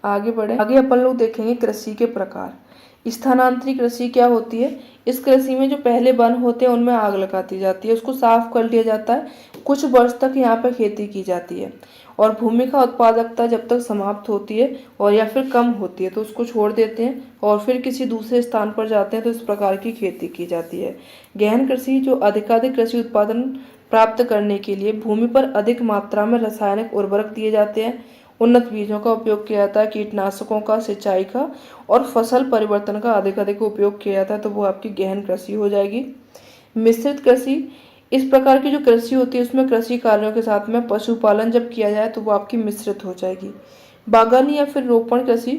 आगे बढ़े। आगे अपन लोग देखेंगे कृषि के प्रकार। स्थानांतरित कृषि क्या होती है? इस कृषि में जो पहले वन होते हैं उनमें आग लगाती जाती है, उसको साफ कर लिया जाता है, कुछ वर्ष तक यहाँ पर खेती की जाती है और भूमि का उत्पादकता जब तक समाप्त होती है और या फिर कम होती है तो उसको छोड़ देते हैं और फिर किसी दूसरे स्थान पर जाते हैं तो इस प्रकार की खेती की जाती है। गहन कृषि जो अधिकाधिक कृषि उत्पादन प्राप्त करने के लिए भूमि पर अधिक मात्रा में रासायनिक उर्वरक दिए जाते हैं, उन्नत बीजों का उपयोग किया जाता है, कीटनाशकों का, सिंचाई का और फसल परिवर्तन का अधिक उपयोग किया जाता है, तो वो आपकी गहन कृषि हो जाएगी। मिश्रित कृषि, इस प्रकार की जो कृषि होती है उसमें कृषि कार्यों के साथ में पशुपालन जब किया जाए तो वो आपकी मिश्रित हो जाएगी। बागवानी या फिर रोपण कृषि,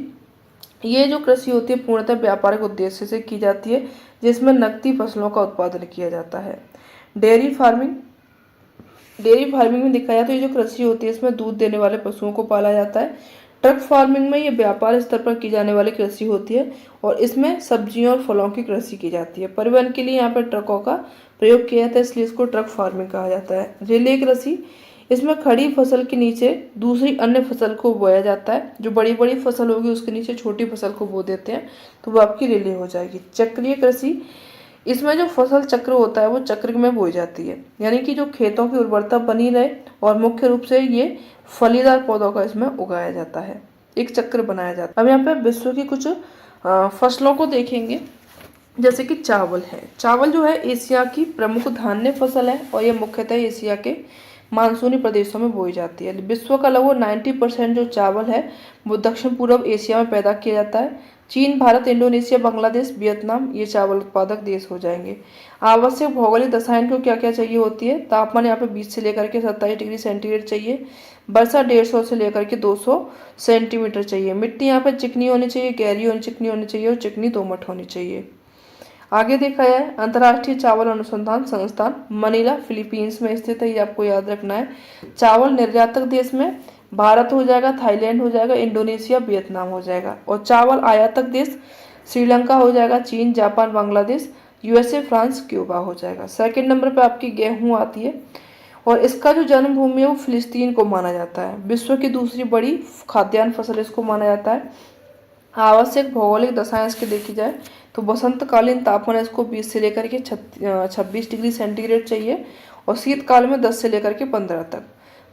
ये जो कृषि होती है पूर्णतः व्यापारिक उद्देश्य से की जाती है जिसमें नकदी फसलों का उत्पादन किया जाता है। डेयरी फार्मिंग में देखा जाए तो ये जो कृषि होती है इसमें दूध देने वाले पशुओं को पाला जाता है। ट्रक फार्मिंग में ये व्यापार स्तर पर की जाने वाली कृषि होती है और इसमें सब्जियों और फलों की कृषि की जाती है। परिवहन के लिए यहाँ पर ट्रकों का प्रयोग किया जाता है, इसलिए इसको ट्रक फार्मिंग कहा जाता है। रिले कृषि, इसमें खड़ी फसल के नीचे दूसरी अन्य फसल को बोया जाता है। जो बड़ी बड़ी फसल होगी उसके नीचे छोटी फसल को बो देते हैं, तो वो आपकी रिले हो जाएगी। चक्रीय कृषि, इसमें जो फसल चक्र होता है वो चक्र में बोई जाती है, यानी कि जो खेतों की उर्वरता बनी रहे, और मुख्य रूप से ये फलीदार पौधों का इसमें उगाया जाता है, एक चक्र बनाया जाता है। अब यहाँ पे विश्व की कुछ फसलों को देखेंगे, जैसे कि चावल है। चावल जो है एशिया की प्रमुख धान्य फसल है, और ये मुख्यतः एशिया के मानसूनी प्रदेशों में बोई जाती है। विश्व का लगभग 90% जो चावल है वो दक्षिण पूर्व एशिया में पैदा किया जाता है। चीन, भारत, इंडोनेशिया, बांग्लादेश, वियतनाम ये चावल उत्पादक देश हो जाएंगे। आवश्यक भौगोलिक दशाएं को क्या क्या चाहिए होती है? तापमान यहाँ पे 20 से लेकर के 27 डिग्री सेंटीग्रेड चाहिए। वर्षा 150 से लेकर के 200 सेंटीमीटर चाहिए। मिट्टी यहाँ पे चिकनी होनी चाहिए, गहरी होनी, चिकनी होनी चाहिए, और चिकनी दोमट होनी चाहिए। आगे देखा जाए, अंतर्राष्ट्रीय चावल अनुसंधान संस्थान मनीला फिलीपींस में स्थित है, ये आपको याद रखना है। चावल निर्यातक देश में भारत हो जाएगा, थाईलैंड हो जाएगा, इंडोनेशिया, वियतनाम हो जाएगा। और चावल आयातक देश श्रीलंका हो जाएगा, चीन, Japan, Bangladesh, USA, France, Cuba हो जाएगा। सेकंड नंबर पे आपकी गेहूं आती है, और इसका जो जन्मभूमि है वो फिलिस्तीन को माना जाता है। विश्व की दूसरी बड़ी खाद्यान्न फसल इसको माना जाता है। आवश्यक भौगोलिक दशाएं इसके देखी जाए तो बसंतकालीन तापमान इसको 20 से लेकर के 26 डिग्री सेंटीग्रेड चाहिए, और शीतकाल में 10 से लेकर के 15 तक।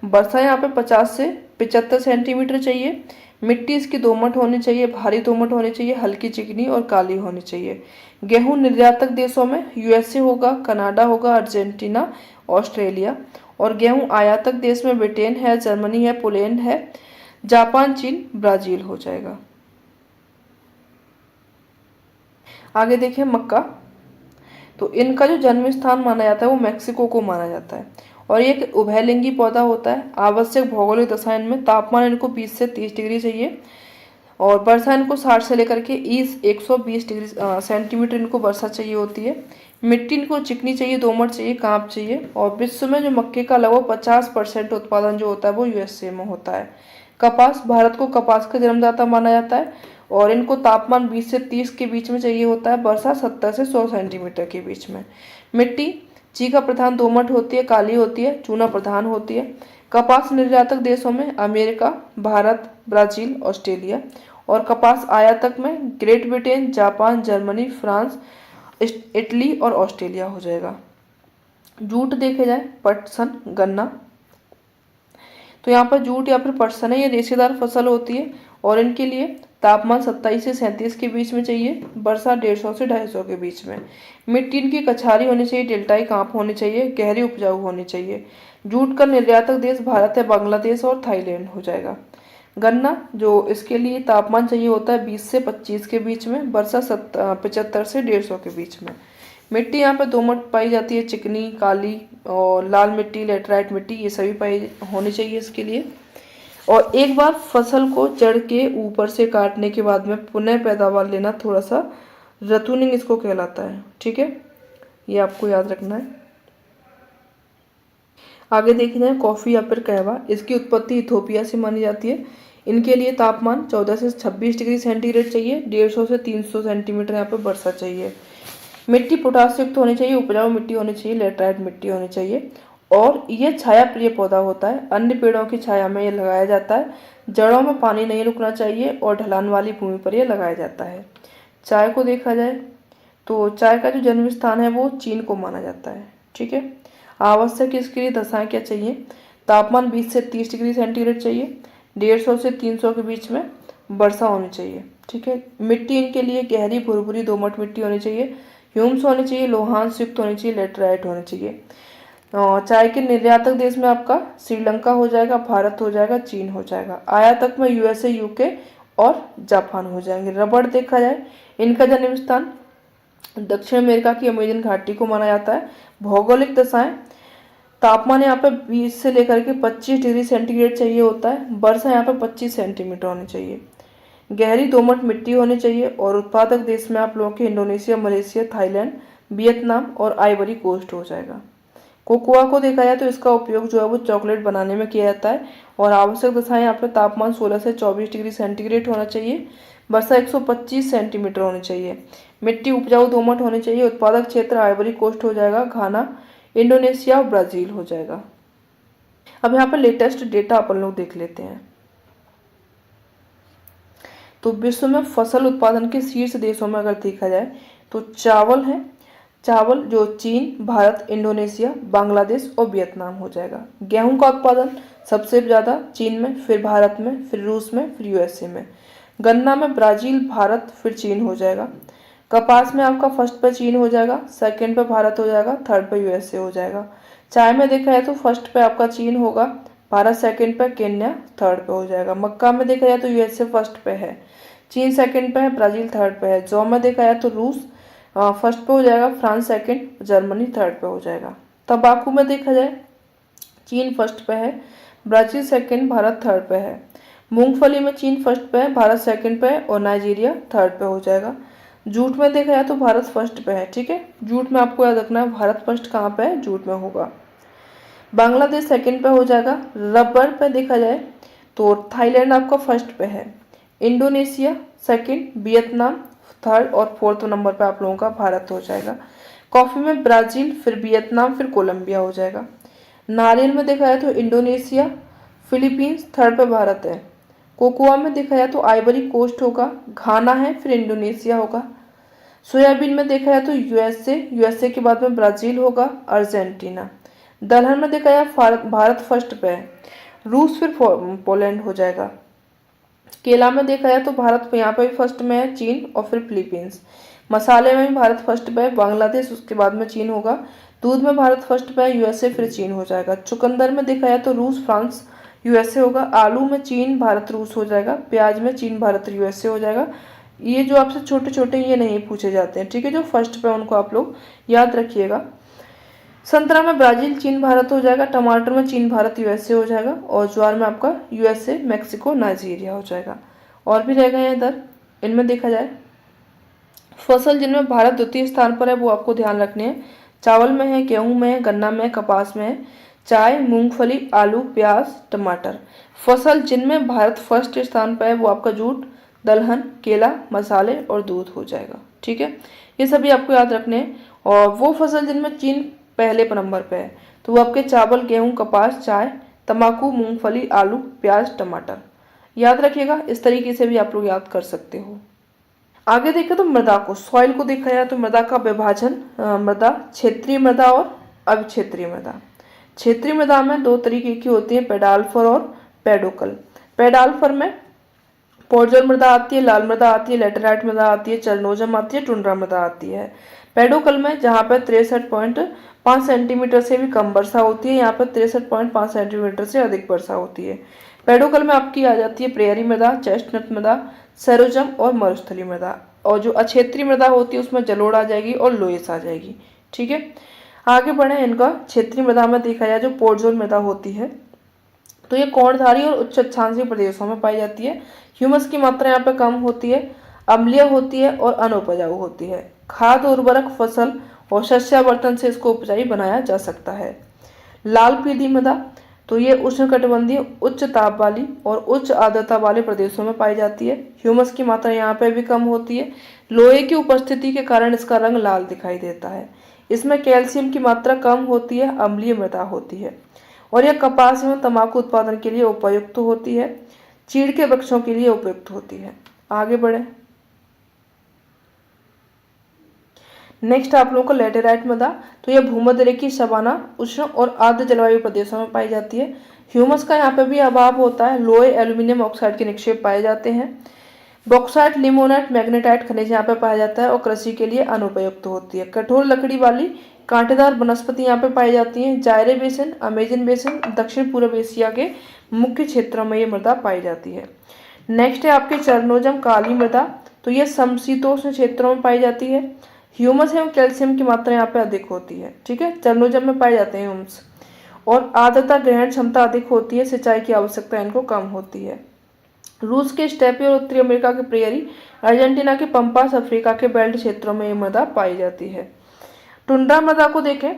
वर्षा यहाँ पे 50 से 75 सेंटीमीटर चाहिए। मिट्टी इसकी दोमट होनी चाहिए, भारी दोमट होनी चाहिए, हल्की चिकनी और काली होनी चाहिए। गेहूं निर्यातक देशों में यूएसए होगा, कनाडा होगा, अर्जेंटीना, ऑस्ट्रेलिया। और गेहूं आयातक देश में ब्रिटेन है, जर्मनी है, पोलैंड है, जापान, चीन, ब्राजील हो जाएगा। आगे देखें मक्का, तो इनका जो जन्म स्थान माना जाता है वो मैक्सिको को माना जाता है, और ये एक उभयलिंगी पौधा होता है। आवश्यक भौगोलिक दशा इनमें तापमान इनको 20 से 30 डिग्री चाहिए, और वर्षा इनको 60 से लेकर के 120 डिग्री सेंटीमीटर इनको वर्षा चाहिए होती है। मिट्टी इनको चिकनी चाहिए, दोमट चाहिए, कांप चाहिए। और विश्व में जो मक्के का लगभग 50% उत्पादन जो होता है वो यूएसए में होता है। कपास, भारत को कपास का जन्मदाता माना जाता है, और इनको तापमान 20 से 30 के बीच में चाहिए होता है, वर्षा 70 से 100 सेंटीमीटर के बीच में। मिट्टी चीका प्रधान दोमट होती है, काली होती है, चूना प्रधान होती है। कपास निर्यातक देशों में अमेरिका, भारत, ब्राजील, ऑस्ट्रेलिया। और कपास आयातक में great Britain, Japan, Germany, France, Italy और ऑस्ट्रेलिया हो जाएगा। जूट देखे जाए, पटसन, गन्ना, तो यहाँ पर जूट या फिर पटसन है, ये रेशेदार फसल होती है, और इनके लिए तापमान 27 से 37 के बीच में चाहिए, वर्षा 150 से 250 के बीच में। मिट्टी इनकी कछारी होनी चाहिए, डेल्टाई कांप होनी चाहिए, गहरी उपजाऊ होनी चाहिए। जूट का निर्यातक देश भारत है, बांग्लादेश और थाईलैंड हो जाएगा। गन्ना, जो इसके लिए तापमान चाहिए होता है 20 से 25 के बीच में, वर्षा 75 से 150 के बीच में। मिट्टी यहाँ पे दोमट पाई जाती है, चिकनी, काली और लाल मिट्टी, लेटराइट मिट्टी, ये सभी पाई होनी चाहिए इसके लिए। और एक बार फसल को जड़ के ऊपर से काटने के बाद में पुनः पैदावार लेना थोड़ा सा रतुनिंग इसको कहलाता है, ठीक है, ये आपको याद रखना है। आगे देखी जाए कॉफ़ी या फिर कहवा, इसकी उत्पत्ति इथोपिया से मानी जाती है। इनके लिए तापमान 14 से 26 डिग्री सेंटीग्रेड चाहिए, 150 से 300 सेंटीमीटर यहाँ पर वर्षा चाहिए। मिट्टी पोटास युक्त होनी चाहिए, उपजाऊ मिट्टी होनी चाहिए, लेटराइट मिट्टी होनी चाहिए। और ये छाया प्रिय पौधा होता है, अन्य पेड़ों की छाया में ये लगाया जाता है। जड़ों में पानी नहीं रुकना चाहिए, और ढलान वाली भूमि पर यह लगाया जाता है। चाय को देखा जाए तो चाय का जो जन्म स्थान है वो चीन को माना जाता है, ठीक है। आवश्यक इसके लिए दशाएं क्या चाहिए? तापमान 20 से 30 डिग्री सेंटीग्रेड चाहिए, 150 से 300 के बीच में वर्षा होनी चाहिए, ठीक है। मिट्टी इनके लिए गहरी भुरभुरी दोमट मिट्टी होनी चाहिए, ह्यूम्स होनी चाहिए, लोहांश युक्त होनी चाहिए, लेटराइट होनी चाहिए। चाय के निर्यातक देश में आपका श्रीलंका हो जाएगा, भारत हो जाएगा, चीन हो जाएगा। आयातक में यूएसए, यूके और जापान हो जाएंगे। रबड़ देखा जाए, इनका जन्म स्थान दक्षिण अमेरिका की अमेजन घाटी को माना जाता है। भौगोलिक दशाएं, तापमान यहाँ पे 20 से लेकर के 25 डिग्री सेंटीग्रेड चाहिए होता है, वर्षा यहाँ पे 25 सेंटीमीटर होनी चाहिए। गहरी दोमट मिट्टी होनी चाहिए, और उत्पादक देश में आप लोगों के इंडोनेशिया, मलेशिया, थाईलैंड, वियतनाम और आइवरी कोस्ट हो जाएगा। कोकोआ को देखा जाए तो इसका उपयोग जो है वो चॉकलेट बनाने में किया जाता है, और आवश्यक दशाएं यहाँ पे तापमान 16 से 24 डिग्री सेंटीग्रेड होना चाहिए, वर्षा 125 सेंटीमीटर होनी चाहिए। मिट्टी उपजाऊ दोमट होनी चाहिए। उत्पादक क्षेत्र आइवरी कोस्ट हो जाएगा, घाना, इंडोनेशिया और ब्राज़ील हो जाएगा। अब यहाँ पे लेटेस्ट डेटा अपन लोग देख लेते हैं। तो विश्व में फसल उत्पादन के शीर्ष देशों में अगर देखा जाए तो चावल है। चावल जो चीन, भारत, इंडोनेशिया, बांग्लादेश और वियतनाम हो जाएगा। गेहूं का उत्पादन सबसे ज़्यादा चीन में, फिर भारत में, फिर रूस में, फिर यूएसए में। गन्ना में ब्राज़ील, भारत, फिर चीन हो जाएगा। कपास में आपका फर्स्ट पे चीन हो जाएगा, सेकंड पे भारत हो जाएगा, थर्ड पे यूएसए हो जाएगा। चाय में देखा जाए तो फर्स्ट पे आपका चीन होगा, भारत सेकंड पे, केन्या थर्ड पे हो जाएगा। मक्का में देखा जाए तो यूएसए फर्स्ट पे है, चीन सेकंड पे है, ब्राज़ील थर्ड पे है। जौ में देखा जाए तो रूस फर्स्ट पे हो जाएगा, फ्रांस सेकंड, जर्मनी थर्ड पे हो जाएगा। तंबाकू में देखा जाए चीन फर्स्ट पे है, ब्राज़ील सेकंड, भारत थर्ड पे है। मूंगफली में चीन फर्स्ट पे है, भारत सेकंड पे है और नाइजीरिया थर्ड पे हो जाएगा। जूट में देखा जाए तो भारत फर्स्ट पे है, ठीक है। जूट में आपको याद रखना है भारत फर्स्ट कहाँ पे है, जूट में होगा। बांग्लादेश सेकंड पे हो जाएगा। रबर पे देखा जाए तो थाईलैंड आपका फर्स्ट पे है, इंडोनेशिया सेकंड, वियतनाम थर्ड और फोर्थ नंबर पे आप लोगों का भारत हो जाएगा। कॉफ़ी में ब्राज़ील, फिर वियतनाम, फिर कोलंबिया हो जाएगा। नारियल में देखा जाए तो इंडोनेशिया, फिलीपींस थर्ड पे भारत है। कोकोआ में देखा जाए तो आइवरी कोस्ट होगा, घाना है, फिर इंडोनेशिया होगा। सोयाबीन में देखा जाए तो यूएसए के बाद में ब्राज़ील होगा, अर्जेंटीना। दलहन में देखा जाए भारत फर्स्ट पे है, रूस फिर पोलैंड हो जाएगा। केला में देखा जाए तो भारत यहाँ पे भी फर्स्ट में है, चीन और फिर फिलीपींस। मसाले में भी भारत फर्स्ट पे है, बांग्लादेश उसके बाद में चीन होगा। दूध में भारत फर्स्ट पे है, यूएसए फिर चीन हो जाएगा। चुकंदर में देखा जाए तो रूस, फ्रांस, यूएसए होगा। आलू में चीन, भारत, रूस हो जाएगा। प्याज में चीन, भारत, यूएसए हो जाएगा। ये जो आपसे छोटे छोटे ये नहीं पूछे जाते हैं, ठीक है। जो फर्स्ट पे उनको आप लोग याद रखिएगा। संतरा में ब्राज़ील, चीन, भारत हो जाएगा। टमाटर में चीन, भारत, यूएसए हो जाएगा। और ज्वार में आपका यूएसए, मैक्सिको, नाइजीरिया हो जाएगा। और भी रह गए हैं इधर, इनमें देखा जाए फसल जिनमें भारत द्वितीय स्थान पर है वो आपको ध्यान रखने हैं। चावल में है, गेहूं में है, गन्ना में है, कपास में है। चाय, मूंगफली, आलू, प्याज, टमाटर। फसल जिनमें भारत फर्स्ट स्थान पर है वो आपका जूट, दलहन, केला, मसाले और दूध हो जाएगा, ठीक है। ये सभी आपको याद रखने हैं। और वो फसल जिनमें चीन पहले नंबर पे है तो वो आपके चावल, गेहूं, कपास, चाय, तंबाकू, मूंगफली, आलू, प्याज, टमाटर। याद रखिएगा, इस तरीके से भी आप लोग याद कर सकते हो। आगे देखें तो मृदा को, सॉइल को देखा जाए तो मृदा का विभाजन, मृदा क्षेत्रीय मृदा और अविक्षेत्रीय मृदा। क्षेत्रीय मृदा में दो तरीके की होती है, पेडाल्फर और पेडोकल। पेडाल्फर में पोर्जल मृदा आती है, लाल मृदा आती है, लेटेराइट मृदा आती है, चरनोजम आती है, टुंड्रा मृदा आती है। पेडोकल में जहाँ पे 63.5 सेंटीमीटर से भी कम वर्षा होती है, यहाँ पे 63.5 सेंटीमीटर से अधिक वर्षा होती है। पेडोकल में आपकी आ जाती है प्रेयरी मृदा, चेस्टनट मृदा, सरोजम और मरुस्थली मृदा। और जो अक्षेत्रीय मृदा होती है उसमें जलोढ़ आ जाएगी और लोयस आ जाएगी, ठीक है। आगे बढ़े, इनका क्षेत्रीय मृदा में देखा जाए जो पोर्जल मृदा होती है तो ये कोणधारी और उच्च अक्षांशीय प्रदेशों में पाई जाती है। ह्यूमस की मात्रा यहाँ पे कम होती है, अम्लीय होती है और अनउपजाऊ होती है। खाद, उर्वरक, फसल और शस्यावर्तन से इसको उपजाऊ बनाया जा सकता है। लाल पीली मृदा तो ये उष्णकटिबंधीय, उच्च ताप वाली और उच्च आर्द्रता वाले प्रदेशों में पाई जाती है। ह्यूमस की मात्रा यहाँ पे भी कम होती है। लोहे की उपस्थिति के कारण इसका रंग लाल दिखाई देता है। इसमें कैल्शियम की मात्रा कम होती है, अम्लीय मृदा होती है। और यह कपास एवं तंबाकू उत्पादन के लिए उपयुक्त होती है, चीड़ के वृक्षों के लिए उपयुक्त होती है। आगे बढ़े, नेक्स्ट आप लोगों को लेटेराइट मृदा तो यह भूमध्य रेखीय सवाना, उष्ण और आर्द्र जलवायु प्रदेशों में पाई जाती है। ह्यूमस का यहाँ पे भी अभाव होता है। लोहे, एल्यूमिनियम ऑक्साइड के निक्षेप पाए जाते हैं। बॉक्साइट, लिमोनाइट, मैग्नेटाइट खनिज यहाँ पे पाया जाता है और कृषि के लिए अनुपयुक्त होती है। कठोर लकड़ी वाली कांटेदार वनस्पति यहाँ पे पाई जाती हैं। जायरे बेसिन, अमेजन बेसिन, दक्षिण पूर्व एशिया के मुख्य क्षेत्रों में ये मृदा पाई जाती है। नेक्स्ट है आपके चरनोजम, काली मृदा तो ये समशीतोष्ण क्षेत्रों में पाई जाती है। ह्यूमस एवं कैल्शियम की मात्रा यहाँ पे अधिक होती है, ठीक है। चरनोजम में पाए जाते हैं ह्यूमस। और आर्द्रता ग्रहण क्षमता अधिक होती है, सिंचाई की आवश्यकता इनको कम होती है। रूस के स्टेपी और उत्तरी अमेरिका के प्रेयरी, अर्जेंटीना के पंपास, अफ्रीका के बेल्ट क्षेत्रों में ये मृदा पाई जाती है। टुंड्रा मृदा को देखें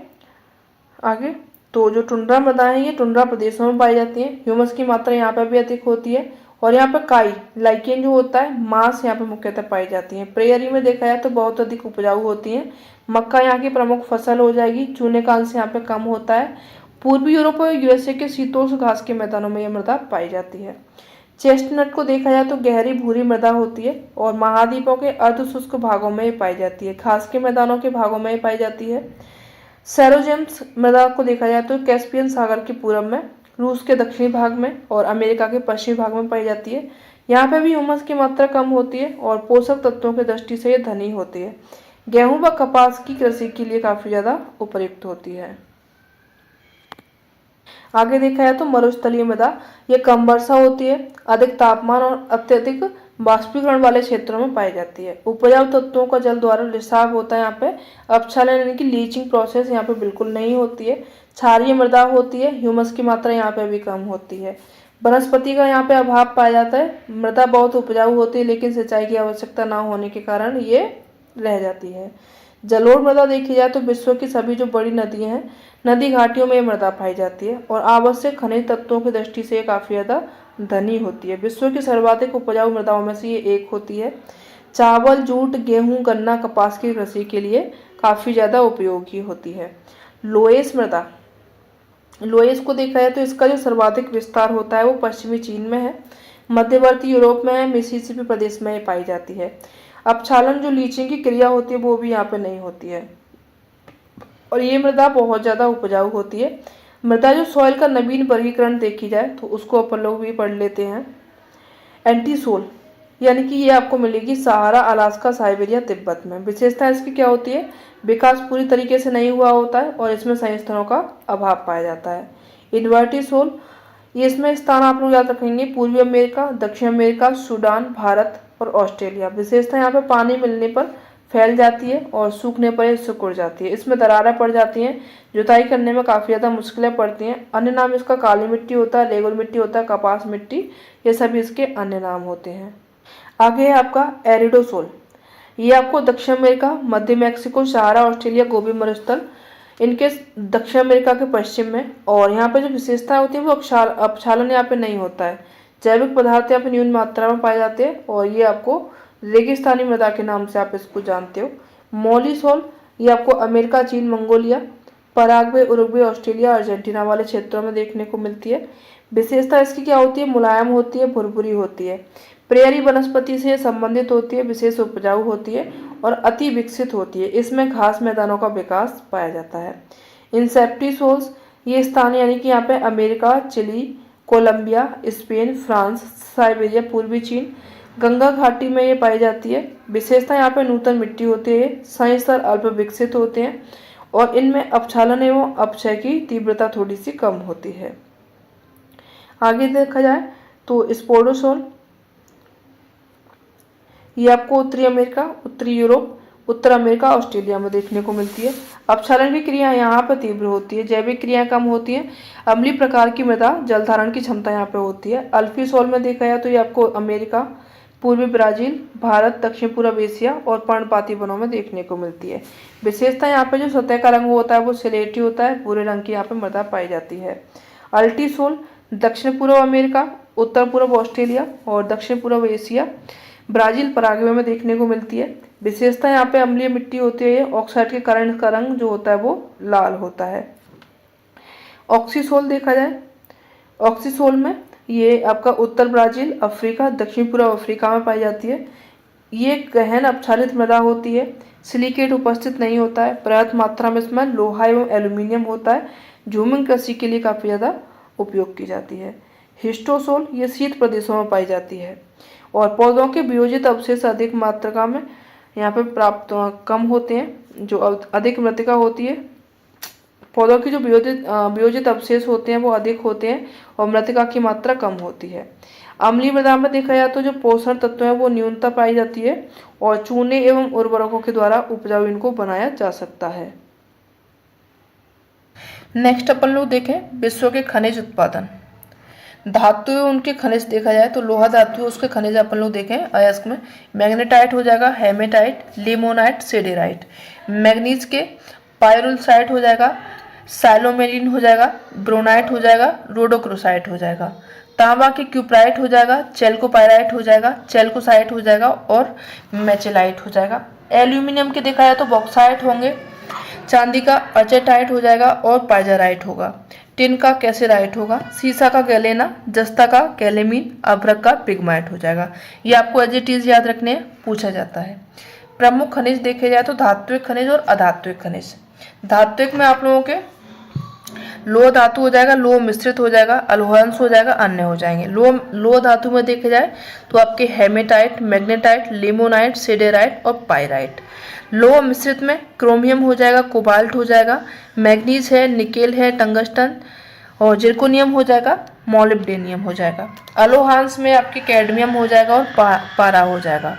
आगे तो जो टुंड्रा मृदा है ये टुंड्रा प्रदेशों में पाई जाती है। ह्यूमस की मात्रा यहाँ पर भी अधिक होती है। और यहाँ पर काई, लाइकेन जो होता है, मांस यहाँ पे मुख्यतः पाई जाती है। प्रेयरी में देखा जाए तो बहुत अधिक उपजाऊ होती है। मक्का यहाँ की प्रमुख फसल हो जाएगी। चूने का अंश यहाँ पे कम होता है पूर्वी यूरोप और यूएसए के शीतोष्ण घास के मैदानों में यह मृदा पाई जाती है। चेस्टनट को देखा जाए तो गहरी भूरी मृदा होती है और महाद्वीपों के अर्धशुष्क भागों में पाई जाती है। घास के मैदानों के भागों में पाई जाती है। सेरोजेम्स मृदा को देखा जाए तो कैस्पियन सागर के पूरब में, रूस के दक्षिणी भाग में और अमेरिका के पश्चिमी भाग में पाई जाती है। यहाँ पे भी ह्यूमस की मात्रा कम होती है और पोषक तत्वों की दृष्टि से ये धनी होती है। गेहूं व कपास की कृषि के लिए काफी ज्यादा उपयुक्त होती है। आगे देखा जाए तो मरुस्थलीय मृदा, ये कम वर्षा होती है, अधिक तापमान और अत्यधिक बाष्पीकरण वाले क्षेत्रों में पाई जाती है। उपजाऊ तत्वों का जल द्वारा रिसाव होता है। यहाँ पे अपक्षालन यानी कि लीचिंग प्रोसेस यहाँ पे बिल्कुल नहीं होती है। क्षारीय मृदा होती है, ह्यूमस की मात्रा यहाँ पे भी कम होती है। वनस्पति का यहाँ पे अभाव पाया जाता है। मृदा बहुत उपजाऊ होती है लेकिन सिंचाई की आवश्यकता न होने के कारण ये रह जाती है। जलोढ़ मृदा देखी जाए तो विश्व की सभी जो बड़ी नदियां हैं, नदी घाटियों में ये मृदा पाई जाती है और आवश्यक खनिज तत्वों की दृष्टि से ये काफी ज्यादा धनी होती है। विश्व की सर्वाधिक उपजाऊ मृदाओं में से ये एक होती है। चावल, जूट, गेहूं, गन्ना, कपास की कृषि के लिए काफी ज्यादा उपयोगी होती है। लोएस मृदा, लोएस को देखा जाए तो इसका जो सर्वाधिक विस्तार होता है वो पश्चिमी चीन में है, मध्यवर्ती यूरोप में है, मिसिसिपी प्रदेश में पाई जाती है। अपक्षालन जो लीचिंग की क्रिया होती है वो भी यहाँ पे नहीं होती है और ये मृदा बहुत ज़्यादा उपजाऊ होती है। मृदा जो सॉइल का नवीन वर्गीकरण देखी जाए तो उसको अपन लोग भी पढ़ लेते हैं। एंटीसोल यानी कि ये आपको मिलेगी सहारा, अलास्का, साइबेरिया, तिब्बत में। विशेषता इसकी क्या होती है, विकास पूरी तरीके से नहीं हुआ होता है और इसमें संस्थानों का अभाव पाया जाता है। इन्वर्टिसोल, ये इसमें स्थान आप लोग याद रखेंगे, पूर्वी अमेरिका, दक्षिण अमेरिका, सूडान, भारत और ऑस्ट्रेलिया। विशेषता यहाँ पे पानी मिलने पर फैल जाती है और सूखने पर सिकुड़ जाती है। इसमें दरारें पड़ जाती हैं, जुताई करने में काफ़ी ज़्यादा मुश्किलें पड़ती हैं। अन्य नाम इसका काली मिट्टी होता है, रेगुल मिट्टी होता है, कपास मिट्टी, ये सभी इसके अन्य नाम होते हैं। आगे है आपका एरिडोसोल, ये आपको दक्षिण अमेरिका, मध्य मैक्सिको, सहारा, ऑस्ट्रेलिया, गोबी मरुस्थल, इनके दक्षिण अमेरिका के पश्चिम में। और यहाँ पे जो विशेषताएं होती है वो अपक्षालन यहाँ पे नहीं होता है। जैविक पदार्थ यहाँ पे न्यून मात्रा में पाए जाते हैं और ये आपको रेगिस्तानी मृदा के नाम से आप इसको जानते हो। मोलिसोल, ये आपको अमेरिका, चीन, Mongolia, Paraguay, Uruguay, Australia, Argentina वाले क्षेत्रों में देखने को मिलती है। विशेषता इसकी क्या होती है, मुलायम होती है, भुरभुरी होती है, प्रेयरी वनस्पति से संबंधित होती है, विशेष उपजाऊ होती है और अति विकसित होती है। इसमें घास मैदानों का विकास पाया जाता है। इंसेप्टिसोल्स, ये स्थान यानी कि यहाँ पे America, Chile, Colombia, Spain, France, Siberia, पूर्वी चीन, गंगा घाटी में ये पाई जाती है। विशेषता यहाँ पे नूतन मिट्टी होती है, संस्तर अल्प विकसित होते हैं और इनमें अपक्षालन एवं अपक्षय की तीव्रता थोड़ी सी कम होती है। आगे देखा जाए तो स्पोडोसोल, ये आपको उत्तरी अमेरिका, उत्तरी यूरोप, उत्तर अमेरिका, ऑस्ट्रेलिया में देखने को मिलती है। अपक्षालन की क्रिया यहाँ पर तीव्र होती है, जैविक क्रियाएं कम होती हैं, अम्लीय प्रकार की मृदा, जल धारण की क्षमता यहाँ पे होती है। अल्फीसोल में देखा जाए तो ये आपको अमेरिका, पूर्वी ब्राजील, भारत, दक्षिण पूर्व एशिया और पर्णपाती वनों में देखने को मिलती है। विशेषता यहाँ पे जो सतह का रंग होता है वो सिलेटी होता है, भूरे रंग की यहाँ पे मृदा पाई जाती है। अल्टीसोल, दक्षिण पूर्व अमेरिका, उत्तर पूर्व ऑस्ट्रेलिया और दक्षिण पूर्व एशिया, ब्राजील, पराग्वे में देखने को मिलती है। विशेषता यहाँ पे अम्लीय मिट्टी होती है, ऑक्साइड के कारण का रंग जो होता है वो लाल होता है। ऑक्सीसोल देखा जाए, ऑक्सीसोल में ये आपका उत्तर ब्राजील, अफ्रीका, दक्षिण पूर्व अफ्रीका में पाई जाती है। ये गहन अपक्षालित मृदा होती है, सिलिकेट उपस्थित नहीं होता है, पर्याप्त मात्रा में इसमें लोहा एवं एल्यूमिनियम होता है, झूमिंग कृषि के लिए काफ़ी ज़्यादा उपयोग की जाती है। हिस्टोसोल, ये शीत प्रदेशों में पाई जाती है और पौधों के वियोजित अवशेष अधिक मात्रा में यहाँ पे प्राप्त कम होते हैं। जो अधिक मृतिका होती है, पौधों की जो वियोजित अवशेष होते हैं वो अधिक होते हैं और मृतिका की मात्रा कम होती है। अम्लीय मृदा में देखा जाए तो जो पोषण तत्व है वो न्यूनता पाई जाती है और चूने एवं उर्वरकों के द्वारा उपजाऊ इनको बनाया जा सकता है। नेक्स्ट अपन लोग देखें विश्व के खनिज उत्पादन। धातु उनके खनिज देखा जाए तो लोहा धातु उसके खनिज अपन लोग देखें अयस्क में मैग्नेटाइट हो जाएगा, हेमेटाइट, लिमोनाइट, सिडेराइट। मैग्नीज के पायरोल्साइट हो जाएगा, साइलोमेरिन हो जाएगा, ब्रोनाइट हो जाएगा, रोडोक्रोसाइट हो जाएगा। तांबा के क्यूप्राइट हो जाएगा, चेल्कोपायराइट हो जाएगा, चेल्कोसाइट हो जाएगा और मेचेलाइट हो जाएगा। एल्यूमिनियम के देखा जाए तो बॉक्साइट होंगे, चांदी का अर्जेटाइट हो जाएगा और पाइजराइट होगा। टिन का कैसेराइट होगा, सीसा का गैलेना, जस्ता का कैलेमीन, अभ्रक का पिग्माइट हो जाएगा। ये आपको एज इट इज याद रखने पूछा जाता है। प्रमुख खनिज देखे जाए तो धात्विक खनिज और अधात्विक खनिज। धात्विक में आप लोगों के लोह धातु हो जाएगा, लोह मिश्रित हो जाएगा, अलोहांश हो जाएगा, अन्य हो जाएंगे। लोह धातु में देखे जाए तो आपके हेमेटाइट, मैग्नेटाइट, लिमोनाइट, सिडेराइट और पाइराइट। लोह मिश्रित में क्रोमियम हो जाएगा, कोबाल्ट हो जाएगा, मैग्नीज है, निकेल है, टंगस्टन और जिर्कोनियम हो जाएगा, मोलिब्डेनियम हो जाएगा। अलोहांश में आपके कैडमियम हो जाएगा और पारा हो जाएगा।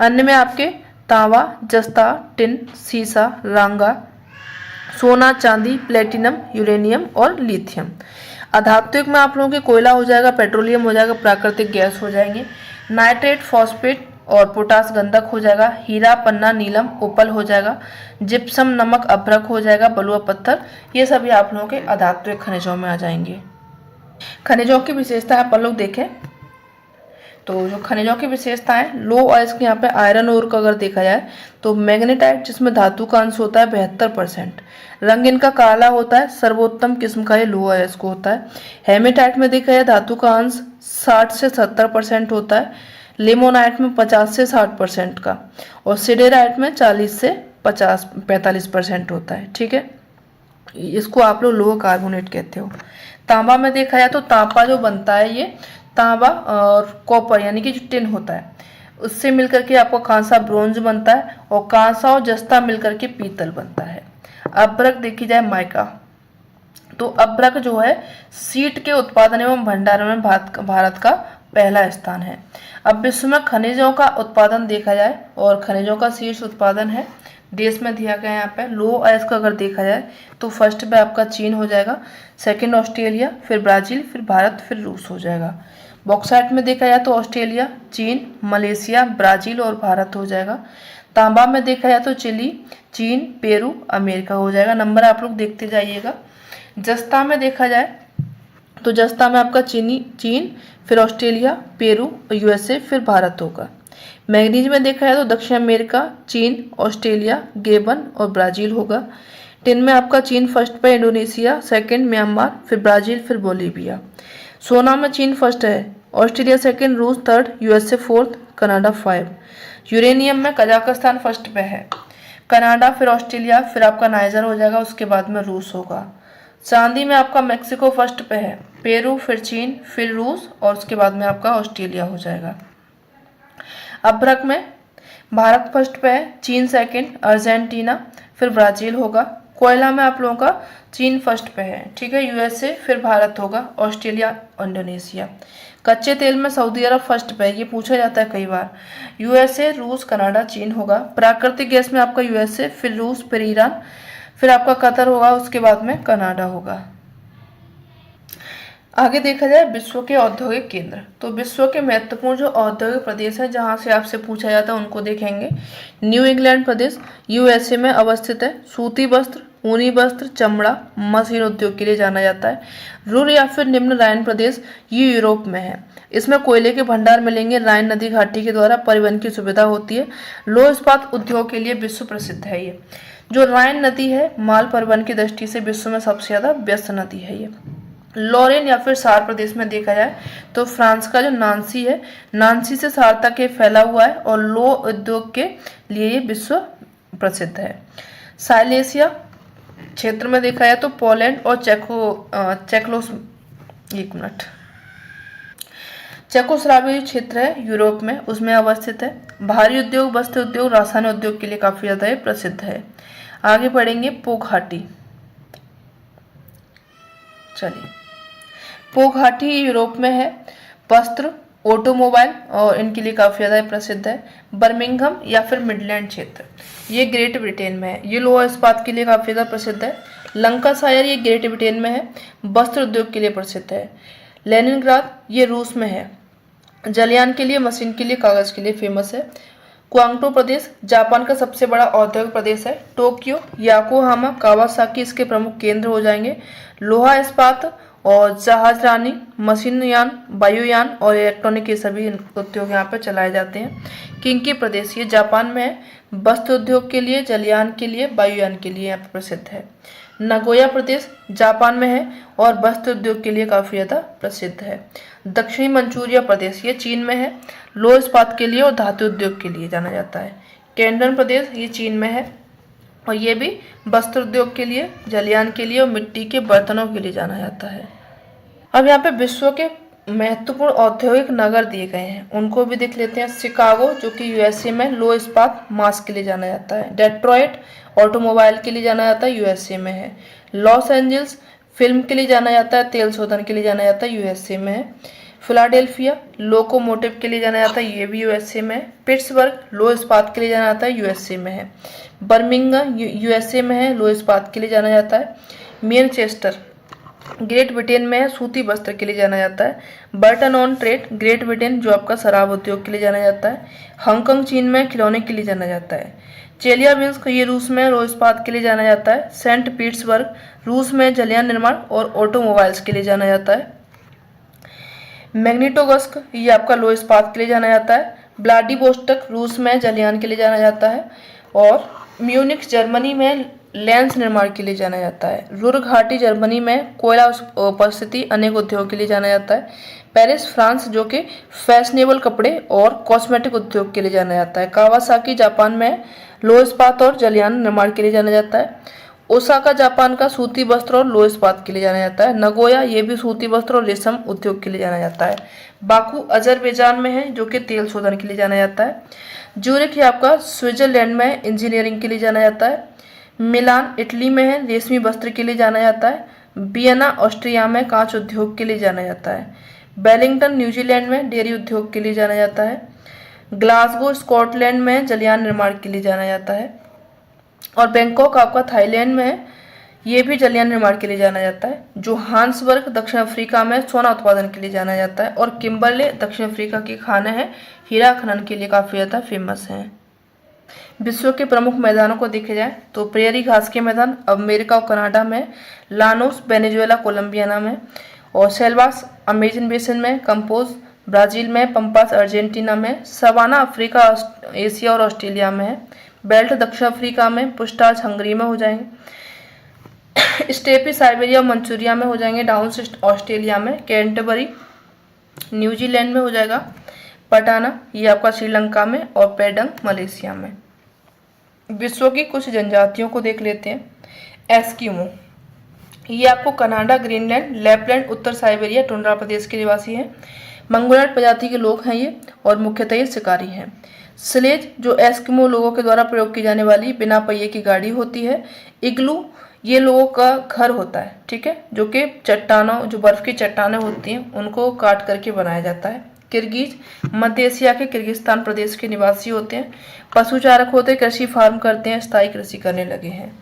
अन्य में आपके तांबा, जस्ता, टिन, सीसा, रांगा, सोना, चांदी, प्लेटिनम, यूरेनियम और लिथियम। अधात्विक में आप लोगों के कोयला हो जाएगा, पेट्रोलियम हो जाएगा, प्राकृतिक गैस हो जाएंगे, नाइट्रेट, फॉस्फेट और पोटास गंधक हो जाएगा, हीरा, पन्ना, नीलम, ओपल हो जाएगा, जिप्सम, नमक, अभ्रक हो जाएगा, बलुआ पत्थर। ये सभी आप लोगों के अधात्विक खनिजों में आ जाएंगे। खनिजों की विशेषता अपन लोग देखें तो जो खनिजों की विशेषताएं, लो अयस्क यहाँ पे आयरन ओर का अगर देखा जाए तो मैग्नेटाइट जिसमें धातु का अंश होता है 72%, रंग इनका काला होता है, सर्वोत्तम किस्म का ये लो अयस्क होता है। हेमेटाइट में देखा जाए धातु का अंश 60 से 70% होता है, लिमोनाइट में 50 से 60% का और सिडेराइट में 40 से 45% होता है। ठीक है, इसको आप लोग लोह कार्बोनेट कहते हो। तांबा में देखा जाए तो तांबा जो बनता है ये तांबा और कॉपर यानी कि जो टिन होता है उससे मिलकर के आपको कांसा ब्रोंज बनता है और कांसा और जस्ता मिलकर के पीतल बनता है। अभ्रक देखी जाए माइका, तो अभ्रक जो है सीट के उत्पादन एवं भंडारण में भारत का पहला स्थान है। अब विश्व में खनिजों का उत्पादन देखा जाए और खनिजों का शीर्ष उत्पादन है देश में दिया गया है यहाँ पे। लो अयस्क का अगर देखा जाए तो फर्स्ट पे आपका चीन हो जाएगा, सेकंड ऑस्ट्रेलिया, फिर ब्राजील, फिर भारत, फिर रूस हो जाएगा। बॉक्साइट में देखा जाए तो ऑस्ट्रेलिया, चीन, मलेशिया, ब्राजील और भारत हो जाएगा। तांबा में देखा जाए तो चिली, चीन, पेरू, अमेरिका हो जाएगा। नंबर आप लोग देखते जाइएगा। जस्ता में देखा जाए तो जस्ता में आपका चीन, फिर ऑस्ट्रेलिया, पेरू, यूएसए, फिर भारत होगा। मैग्नीज में देखा जाए तो दक्षिण अमेरिका, चीन, ऑस्ट्रेलिया, गेबन और ब्राजील होगा। टिन में आपका चीन फर्स्ट पे, इंडोनेशिया सेकंड, म्यांमार, फिर ब्राजील, फिर बोलीविया। सोना में चीन फर्स्ट है, ऑस्ट्रेलिया सेकंड, रूस third, USA fourth, Canada 5। Uranium में कजाकिस्तान फर्स्ट पे है, कनाडा, फिर ऑस्ट्रेलिया, फिर आपका नाइजर हो जाएगा, उसके बाद में रूस होगा। चांदी में आपका मैक्सिको फर्स्ट पे है, पेरू, फिर चीन, फिर रूस और उसके बाद में आपका ऑस्ट्रेलिया हो जाएगा। अभ्रक में भारत फर्स्ट पे है, चीन सेकंड, अर्जेंटीना, फिर ब्राजील होगा। कोयला में आप लोगों का चीन फर्स्ट पे है, ठीक है, यूएसए, फिर भारत होगा, ऑस्ट्रेलिया, इंडोनेशिया। कच्चे तेल में सऊदी अरब फर्स्ट पे है, ये पूछा जाता है कई बार। यूएसए, रूस, कनाडा, चीन होगा। प्राकृतिक गैस में आपका यूएसए, फिर रूस, फिर ईरान, फिर आपका कतर होगा, उसके बाद में कनाडा होगा। आगे देखा जाए विश्व के औद्योगिक केंद्र, तो विश्व के महत्वपूर्ण जो औद्योगिक प्रदेश है जहां से आपसे पूछा जाता है उनको देखेंगे। न्यू इंग्लैंड प्रदेश यूएसए में अवस्थित है, सूती वस्त्र, ऊनी वस्त्र, चमड़ा, मशीन उद्योग के लिए जाना जाता है। रुर या फिर निम्न राइन प्रदेश ये यूरोप में है, इसमें कोयले के भंडार मिलेंगे, राइन नदी घाटी के द्वारा परिवहन की सुविधा होती है। लौह इस्पात उद्योग के लिए विश्व प्रसिद्ध है। ये जो राइन नदी है माल परिवहन की दृष्टि से विश्व में सबसे ज्यादा व्यस्त नदी है। ये लॉरेन या फिर सार प्रदेश में देखा जाए तो फ्रांस का जो नांसी है, नांसी से सार तक ये फैला हुआ है और लौह उद्योग के लिए ये विश्व प्रसिद्ध है। साइलेशिया क्षेत्र में देखा जाए तो पोलैंड और चेकोस्लोवाकिया क्षेत्र है यूरोप में, उसमें अवस्थित है। भारी उद्योग, वस्त्र उद्योग, रासायन उद्योग के लिए काफी ज्यादा प्रसिद्ध है। आगे बढ़ेंगे पो घाटी। चलिए, पो घाटी यूरोप में है, वस्त्र, ऑटोमोबाइल और इनके लिए काफी ज्यादा प्रसिद्ध है। बर्मिंघम या फिर मिडलैंड क्षेत्र ये ग्रेट ब्रिटेन में है, ये लोहा इस्पात के लिए काफी ज्यादा प्रसिद्ध है। लंकाशायर ये ग्रेट ब्रिटेन में है, वस्त्र उद्योग के लिए प्रसिद्ध है। लेनिनग्राद ये रूस में है, जलयान के लिए, मशीन के लिए, कागज के लिए फेमस है। क्वांगटो प्रदेश जापान का सबसे बड़ा औद्योगिक प्रदेश है। टोक्यो, याकोहामा, कावासाकी इसके प्रमुख केंद्र हो जाएंगे। लोहा इस्पात और जहाजरानी, मशीन यान, वायुयान और इलेक्ट्रॉनिक ये सभी उद्योग यहाँ पर चलाए जाते हैं। किंकी प्रदेश ये जापान में है, वस्त्र उद्योग के लिए, जलयान के लिए, वायुयान के लिए यहाँ पर प्रसिद्ध है। नागोया प्रदेश जापान में है और वस्त्र उद्योग के लिए काफ़ी ज़्यादा प्रसिद्ध है। दक्षिणी मंचूरिया प्रदेश ये चीन में है, लोह इस्पात के लिए और धातु उद्योग के लिए जाना जाता है। कैंडन प्रदेश ये चीन में है और ये भी वस्त्र उद्योग के लिए, जलयान के लिए और मिट्टी के बर्तनों के लिए जाना जाता है। अब यहाँ पे विश्व के महत्वपूर्ण औद्योगिक नगर दिए गए हैं, उनको भी देख लेते हैं। शिकागो जो कि यूएसए में लोह इस्पात मांस के लिए जाना जाता है। डेट्रॉइट ऑटोमोबाइल के लिए जाना जाता है, यूएसए में है। लॉस एंजल्स फिल्म के लिए जाना जाता है, तेल शोधन के लिए जाना जाता है, यूएसए में है। फिलाडेल्फिया लोकोमोटिव के लिए जाना जाता है, ये भी यूएसए में है। पिट्सबर्ग लोह इस्पात के लिए जाना जाता है, यूएसए में है। बर्मिंघम यूएसए में है, लोह इस्पात के लिए जाना जाता है। मैनचेस्टर ग्रेट ब्रिटेन में है, सूती वस्त्र के लिए जाना जाता है। Burton on trade great Britain जो आपका शराब उद्योग के लिए जाना जाता है। हांगकांग चीन में खिलौने के लिए जाना जाता है। चेलियाबिंस्क ये रूस में लोह इस्पात के लिए जाना जाता है। सेंट पीटर्सबर्ग रूस में जलयान निर्माण और ऑटोमोबाइल्स के लिए जाना जाता है। मैग्नेटोगस्क ये आपका लोह इस्पात के लिए जाना जाता है। व्लादिवोस्टोक रूस में जलयान के लिए जाना जाता है और म्यूनिख जर्मनी में लेंस निर्माण के लिए जाना जाता है। रुर घाटी जर्मनी में कोयला उपस्थिति अनेक उद्योग के लिए जाना जाता है। पेरिस फ्रांस जो कि फैशनेबल कपड़े और कॉस्मेटिक उद्योग के लिए जाना जाता है। कावासाकी जापान में लोह इस्पात और जलयान निर्माण के लिए जाना जाता है। ओसाका जापान का सूती वस्त्र और लोह इस्पात के लिए जाना जाता है। नगोया ये भी सूती वस्त्र और रेशम उद्योग के लिए जाना जाता है। बाकू अजरबैजान में है जो कि तेल शोधन के लिए जाना जाता है। ज्यूरिख ये आपका स्विट्जरलैंड में इंजीनियरिंग के लिए जाना जाता है। मिलान इटली में है, रेशमी वस्त्र के लिए जाना जाता है। वियना ऑस्ट्रिया में कांच उद्योग के लिए जाना जाता है। वेलिंगटन न्यूजीलैंड में डेयरी उद्योग के लिए जाना जाता है। ग्लासगो स्कॉटलैंड में जलयान निर्माण के लिए जाना जाता है और बैंकॉक आपका थाईलैंड में है, ये भी जलयान निर्माण के लिए जाना जाता है। जोहान्सबर्ग दक्षिण अफ्रीका में सोना उत्पादन के लिए जाना जाता है और किम्बरले दक्षिण अफ्रीका की खाने हैं, हीरा खनन के लिए काफ़ी ज़्यादा फेमस हैं। विश्व के प्रमुख मैदानों को देखे जाए तो प्रेयरी घास के मैदान अमेरिका और कनाडा में, लानोस वेनेजुएला कोलंबियाना में और सेल्वास अमेजन बेसिन में, कंपोज ब्राज़ील में, पंपास अर्जेंटीना में, सवाना अफ्रीका एशिया और ऑस्ट्रेलिया में है। बेल्ट दक्षिण अफ्रीका में, पुस्टाज हंगरी में हो जाएंगे। स्टेपी साइबेरिया और मंचूरिया में हो जाएंगे। डाउन्स ऑस्ट्रेलिया में, कैंटरबरी न्यूजीलैंड में हो जाएगा। पटाना ये आपका श्रीलंका में और पेडंग मलेशिया में। विश्व की कुछ जनजातियों को देख लेते हैं। एस्किमो ये आपको कनाडा, ग्रीनलैंड, लैपलैंड, उत्तर साइबेरिया, टुंड्रा प्रदेश के निवासी हैं। मंगोलॉयड प्रजाति के लोग हैं ये और मुख्यतः ये शिकारी हैं। स्लेज जो एस्किमो लोगों के द्वारा प्रयोग की जाने वाली बिना पहिए की गाड़ी होती है। इग्लू ये लोगों का घर होता है, ठीक है, जो कि चट्टानों, जो बर्फ की चट्टानें होती हैं उनको काट करके बनाया जाता है। किर्गिज मध्य एशिया के किर्गिस्तान प्रदेश के निवासी होते हैं। पशुचारक होते हैं, कृषि फार्म करते हैं, स्थायी कृषि करने लगे हैं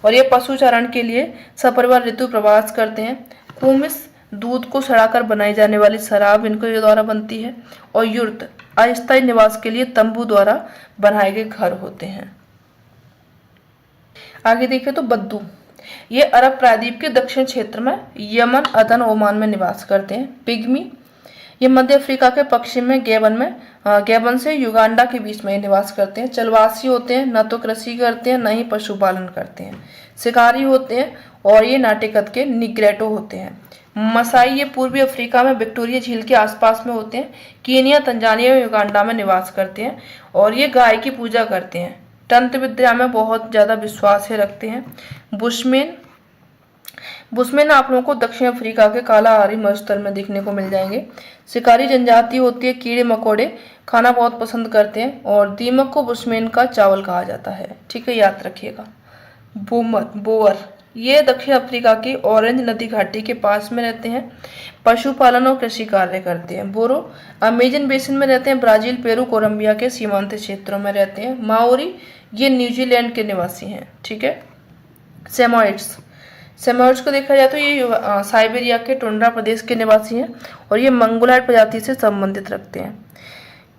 और ये पशुचारण के लिए सपरिवार ऋतु प्रवास करते हैं। कुमिस दूध को सड़ाकर बनाई जाने वाली शराब इनके द्वारा बनती है और युर्त अस्थायी निवास के लिए तंबू द्वारा बनाए गए घर होते हैं। आगे देखें तो बद्दू ये अरब प्रायद्वीप के दक्षिण क्षेत्र में यमन, अदन, ओमान में निवास करते हैं। पिग्मी ये मध्य अफ्रीका के पश्चिम में गैबन से युगांडा के बीच में निवास करते हैं। चलवासी होते हैं, न तो कृषि करते हैं न ही पशुपालन करते हैं। शिकारी होते हैं और ये नाटिकत के निग्रेटो होते हैं। मसाई ये पूर्वी अफ्रीका में विक्टोरिया झील के आसपास में होते हैं। कीनिया, तंजानिया और युगांडा में निवास करते हैं और ये गाय की पूजा करते हैं। तंत्र विद्या में बहुत ज़्यादा विश्वास रखते हैं। बुशमेन आप लोगों को दक्षिण अफ्रीका के कालाहारी मरुस्थल में देखने को मिल जाएंगे। शिकारी जनजाति होती है, कीड़े मकोड़े खाना बहुत पसंद करते हैं और दीमक को बुशमेन का चावल कहा जाता है, ठीक है, याद रखिएगा। बोअर ये दक्षिण अफ्रीका की ऑरेंज नदी घाटी के पास में रहते हैं। पशुपालन और कृषि कार्य करते हैं। बोरो अमेजन बेसिन में रहते हैं। ब्राजील, पेरू, कोलंबिया के सीमांत क्षेत्रों में रहते हैं। माओरी ये न्यूजीलैंड के निवासी हैं, ठीक है। सेमोइड्स को देखा जाए तो ये साइबेरिया के टुंड्रा प्रदेश के निवासी हैं और ये मंगोलॉयड प्रजाति से संबंधित रखते हैं।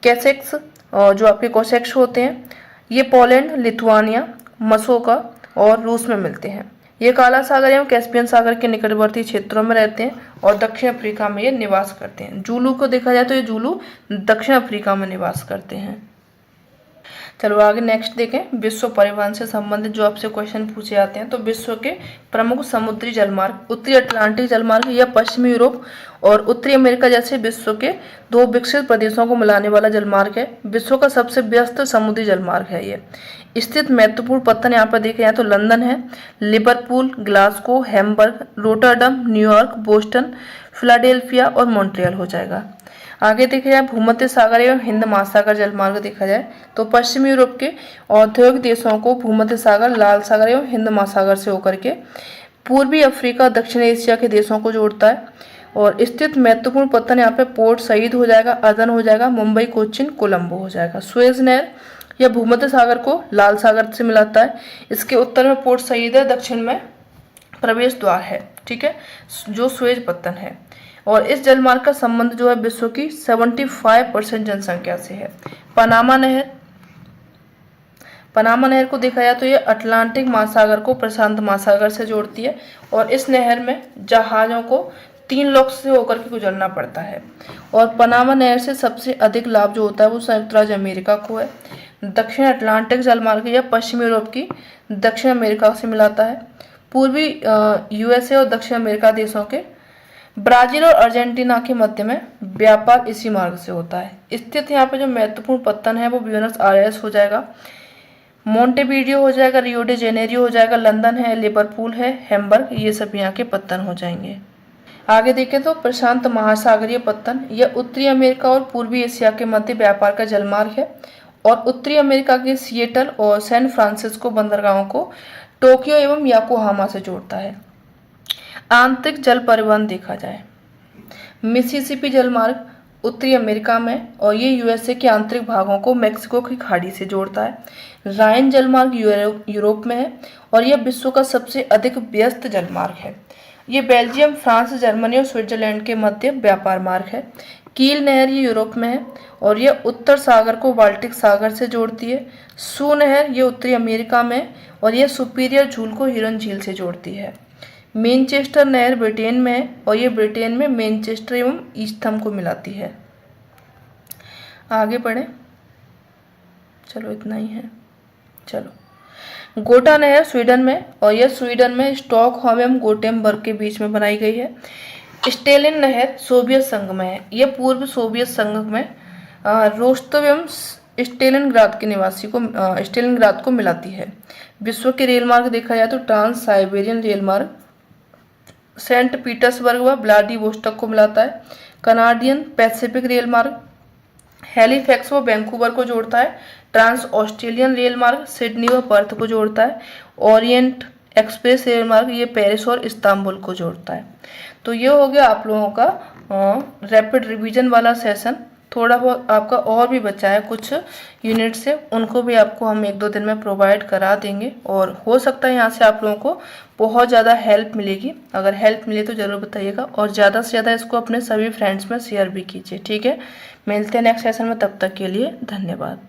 कैसेक्स जो आपके कोसेक्स होते हैं ये पोलैंड, लिथुआनिया, मसोका और रूस में मिलते हैं। ये काला सागर एवं कैस्पियन सागर के निकटवर्ती क्षेत्रों में रहते हैं और दक्षिण अफ्रीका में ये निवास करते हैं। जूलू को देखा जाए तो ये जूलू दक्षिण अफ्रीका में निवास करते हैं। चलो आगे नेक्स्ट देखें। विश्व परिवहन से संबंधित जो आपसे क्वेश्चन पूछे जाते हैं, तो विश्व के प्रमुख समुद्री जलमार्ग उत्तरी अटलांटिक जलमार्ग या पश्चिमी यूरोप और उत्तरी अमेरिका जैसे विश्व के 2 विकसित प्रदेशों को मिलाने वाला जलमार्ग है। विश्व का सबसे व्यस्त समुद्री जलमार्ग है ये। स्थित महत्वपूर्ण पत्तन यहाँ पर देखे जाए तो लंदन है, Liverpool, Glasgow, Hamburg, Rotterdam, New York, Boston, Philadelphia और मॉन्ट्रियल हो जाएगा। आगे देखा जाए भूमध्य सागर एवं हिंद महासागर जलमार्ग देखा जाए तो पश्चिमी यूरोप के औद्योगिक देशों को भूमध्य सागर, लाल सागर एवं हिंद महासागर से होकर के पूर्वी अफ्रीका, दक्षिण एशिया के देशों को जोड़ता है। और स्थित महत्वपूर्ण पत्तन यहाँ पे पोर्ट सईद हो जाएगा, अदन हो जाएगा, मुंबई, कोचिन, कोलंबो हो जाएगा। सुएज नहर यह भूमध्य सागर को लाल सागर से मिलाता है। इसके उत्तर में पोर्ट सईद है, दक्षिण में प्रवेश द्वार है, ठीक है, जो सुएज पत्तन है। और इस जलमार्ग का संबंध जो है विश्व की 75% जनसंख्या से है। पनामा नहर को देखा जाए तो ये अटलांटिक महासागर को प्रशांत महासागर से जोड़ती है और इस नहर में जहाजों को 3 लॉक से होकर के गुजरना पड़ता है। और पनामा नहर से सबसे अधिक लाभ जो होता है वो संयुक्त राज्य अमेरिका को है। दक्षिण अटलांटिक जलमार्ग या पश्चिमी यूरोप की दक्षिण अमेरिका से मिलाता है। पूर्वी यूएसए और दक्षिण अमेरिका देशों के ब्राजील और अर्जेंटीना के मध्य में व्यापार इसी मार्ग से होता है। स्थित यहाँ पे जो महत्वपूर्ण पत्तन है वो ब्यूनस आयर्स हो जाएगा, मोंटेवीडियो हो जाएगा, रियो डे जेनेरियो हो जाएगा, लंदन है, लिवरपूल है, हैम्बर्ग, ये सब यहाँ के पत्तन हो जाएंगे। आगे देखें तो प्रशांत महासागरीय पत्तन यह उत्तरी अमेरिका और पूर्वी एशिया के मध्य व्यापार का जलमार्ग है और उत्तरी अमेरिका के सिएटल और सैन फ्रांसिस्को बंदरगाहों को टोक्यो एवं याकोहामा से जोड़ता है। आंतरिक जल परिवहन देखा जाए, मिसिसिपी जलमार्ग उत्तरी अमेरिका में और ये यूएसए के आंतरिक भागों को मैक्सिको की खाड़ी से जोड़ता है। राइन जलमार्ग यूरोप में है और यह विश्व का सबसे अधिक व्यस्त जलमार्ग है। ये बेल्जियम, फ्रांस, जर्मनी और स्विट्जरलैंड के मध्य व्यापार मार्ग है। कील नहर ये यूरोप में है और यह उत्तर सागर को बाल्टिक सागर से जोड़ती है। सू नहर ये उत्तरी अमेरिका में और यह सुपीरियर झील को हिरन झील से जोड़ती है। मैनचेस्टर नहर ब्रिटेन में है और ये ब्रिटेन में मैनचेस्टर एवं ईस्थम को मिलाती है। आगे बढ़े, चलो इतना ही है। चलो गोटा नहर स्वीडन में और यह स्वीडन में स्टॉकहोम एवं गोटेनबर्ग के बीच में बनाई गई है। स्टेलिन नहर सोवियत संघ में है, यह पूर्व सोवियत संघ में रोस्तव एवं स्टेलिनग्राद के निवासी को स्टेलिनग्राद को मिलाती है। विश्व के रेल मार्ग देखा जाए तो ट्रांस साइबेरियन रेल मार्ग सेंट पीटर्सबर्ग व व्लादिवोस्टोक को मिलाता है। कनाडियन पैसिफिक रेल मार्ग हैलिफैक्स व वैंकूवर को जोड़ता है। ट्रांस ऑस्ट्रेलियन रेल मार्ग सिडनी व पर्थ को जोड़ता है। ओरिएंट एक्सप्रेस रेल मार्ग ये पेरिस और इस्तांबुल को जोड़ता है। तो ये हो गया आप लोगों का रैपिड रिवीजन वाला सेशन। थोड़ा बहुत आपका और भी बचा है कुछ यूनिट से, उनको भी आपको हम 1-2 दिन में प्रोवाइड करा देंगे और हो सकता है यहाँ से आप लोगों को बहुत ज़्यादा हेल्प मिलेगी। अगर हेल्प मिले तो ज़रूर बताइएगा और ज़्यादा से ज़्यादा इसको अपने सभी फ्रेंड्स में शेयर भी कीजिए, ठीक है। मिलते हैं नेक्स्ट सेशन में, तब तक के लिए धन्यवाद।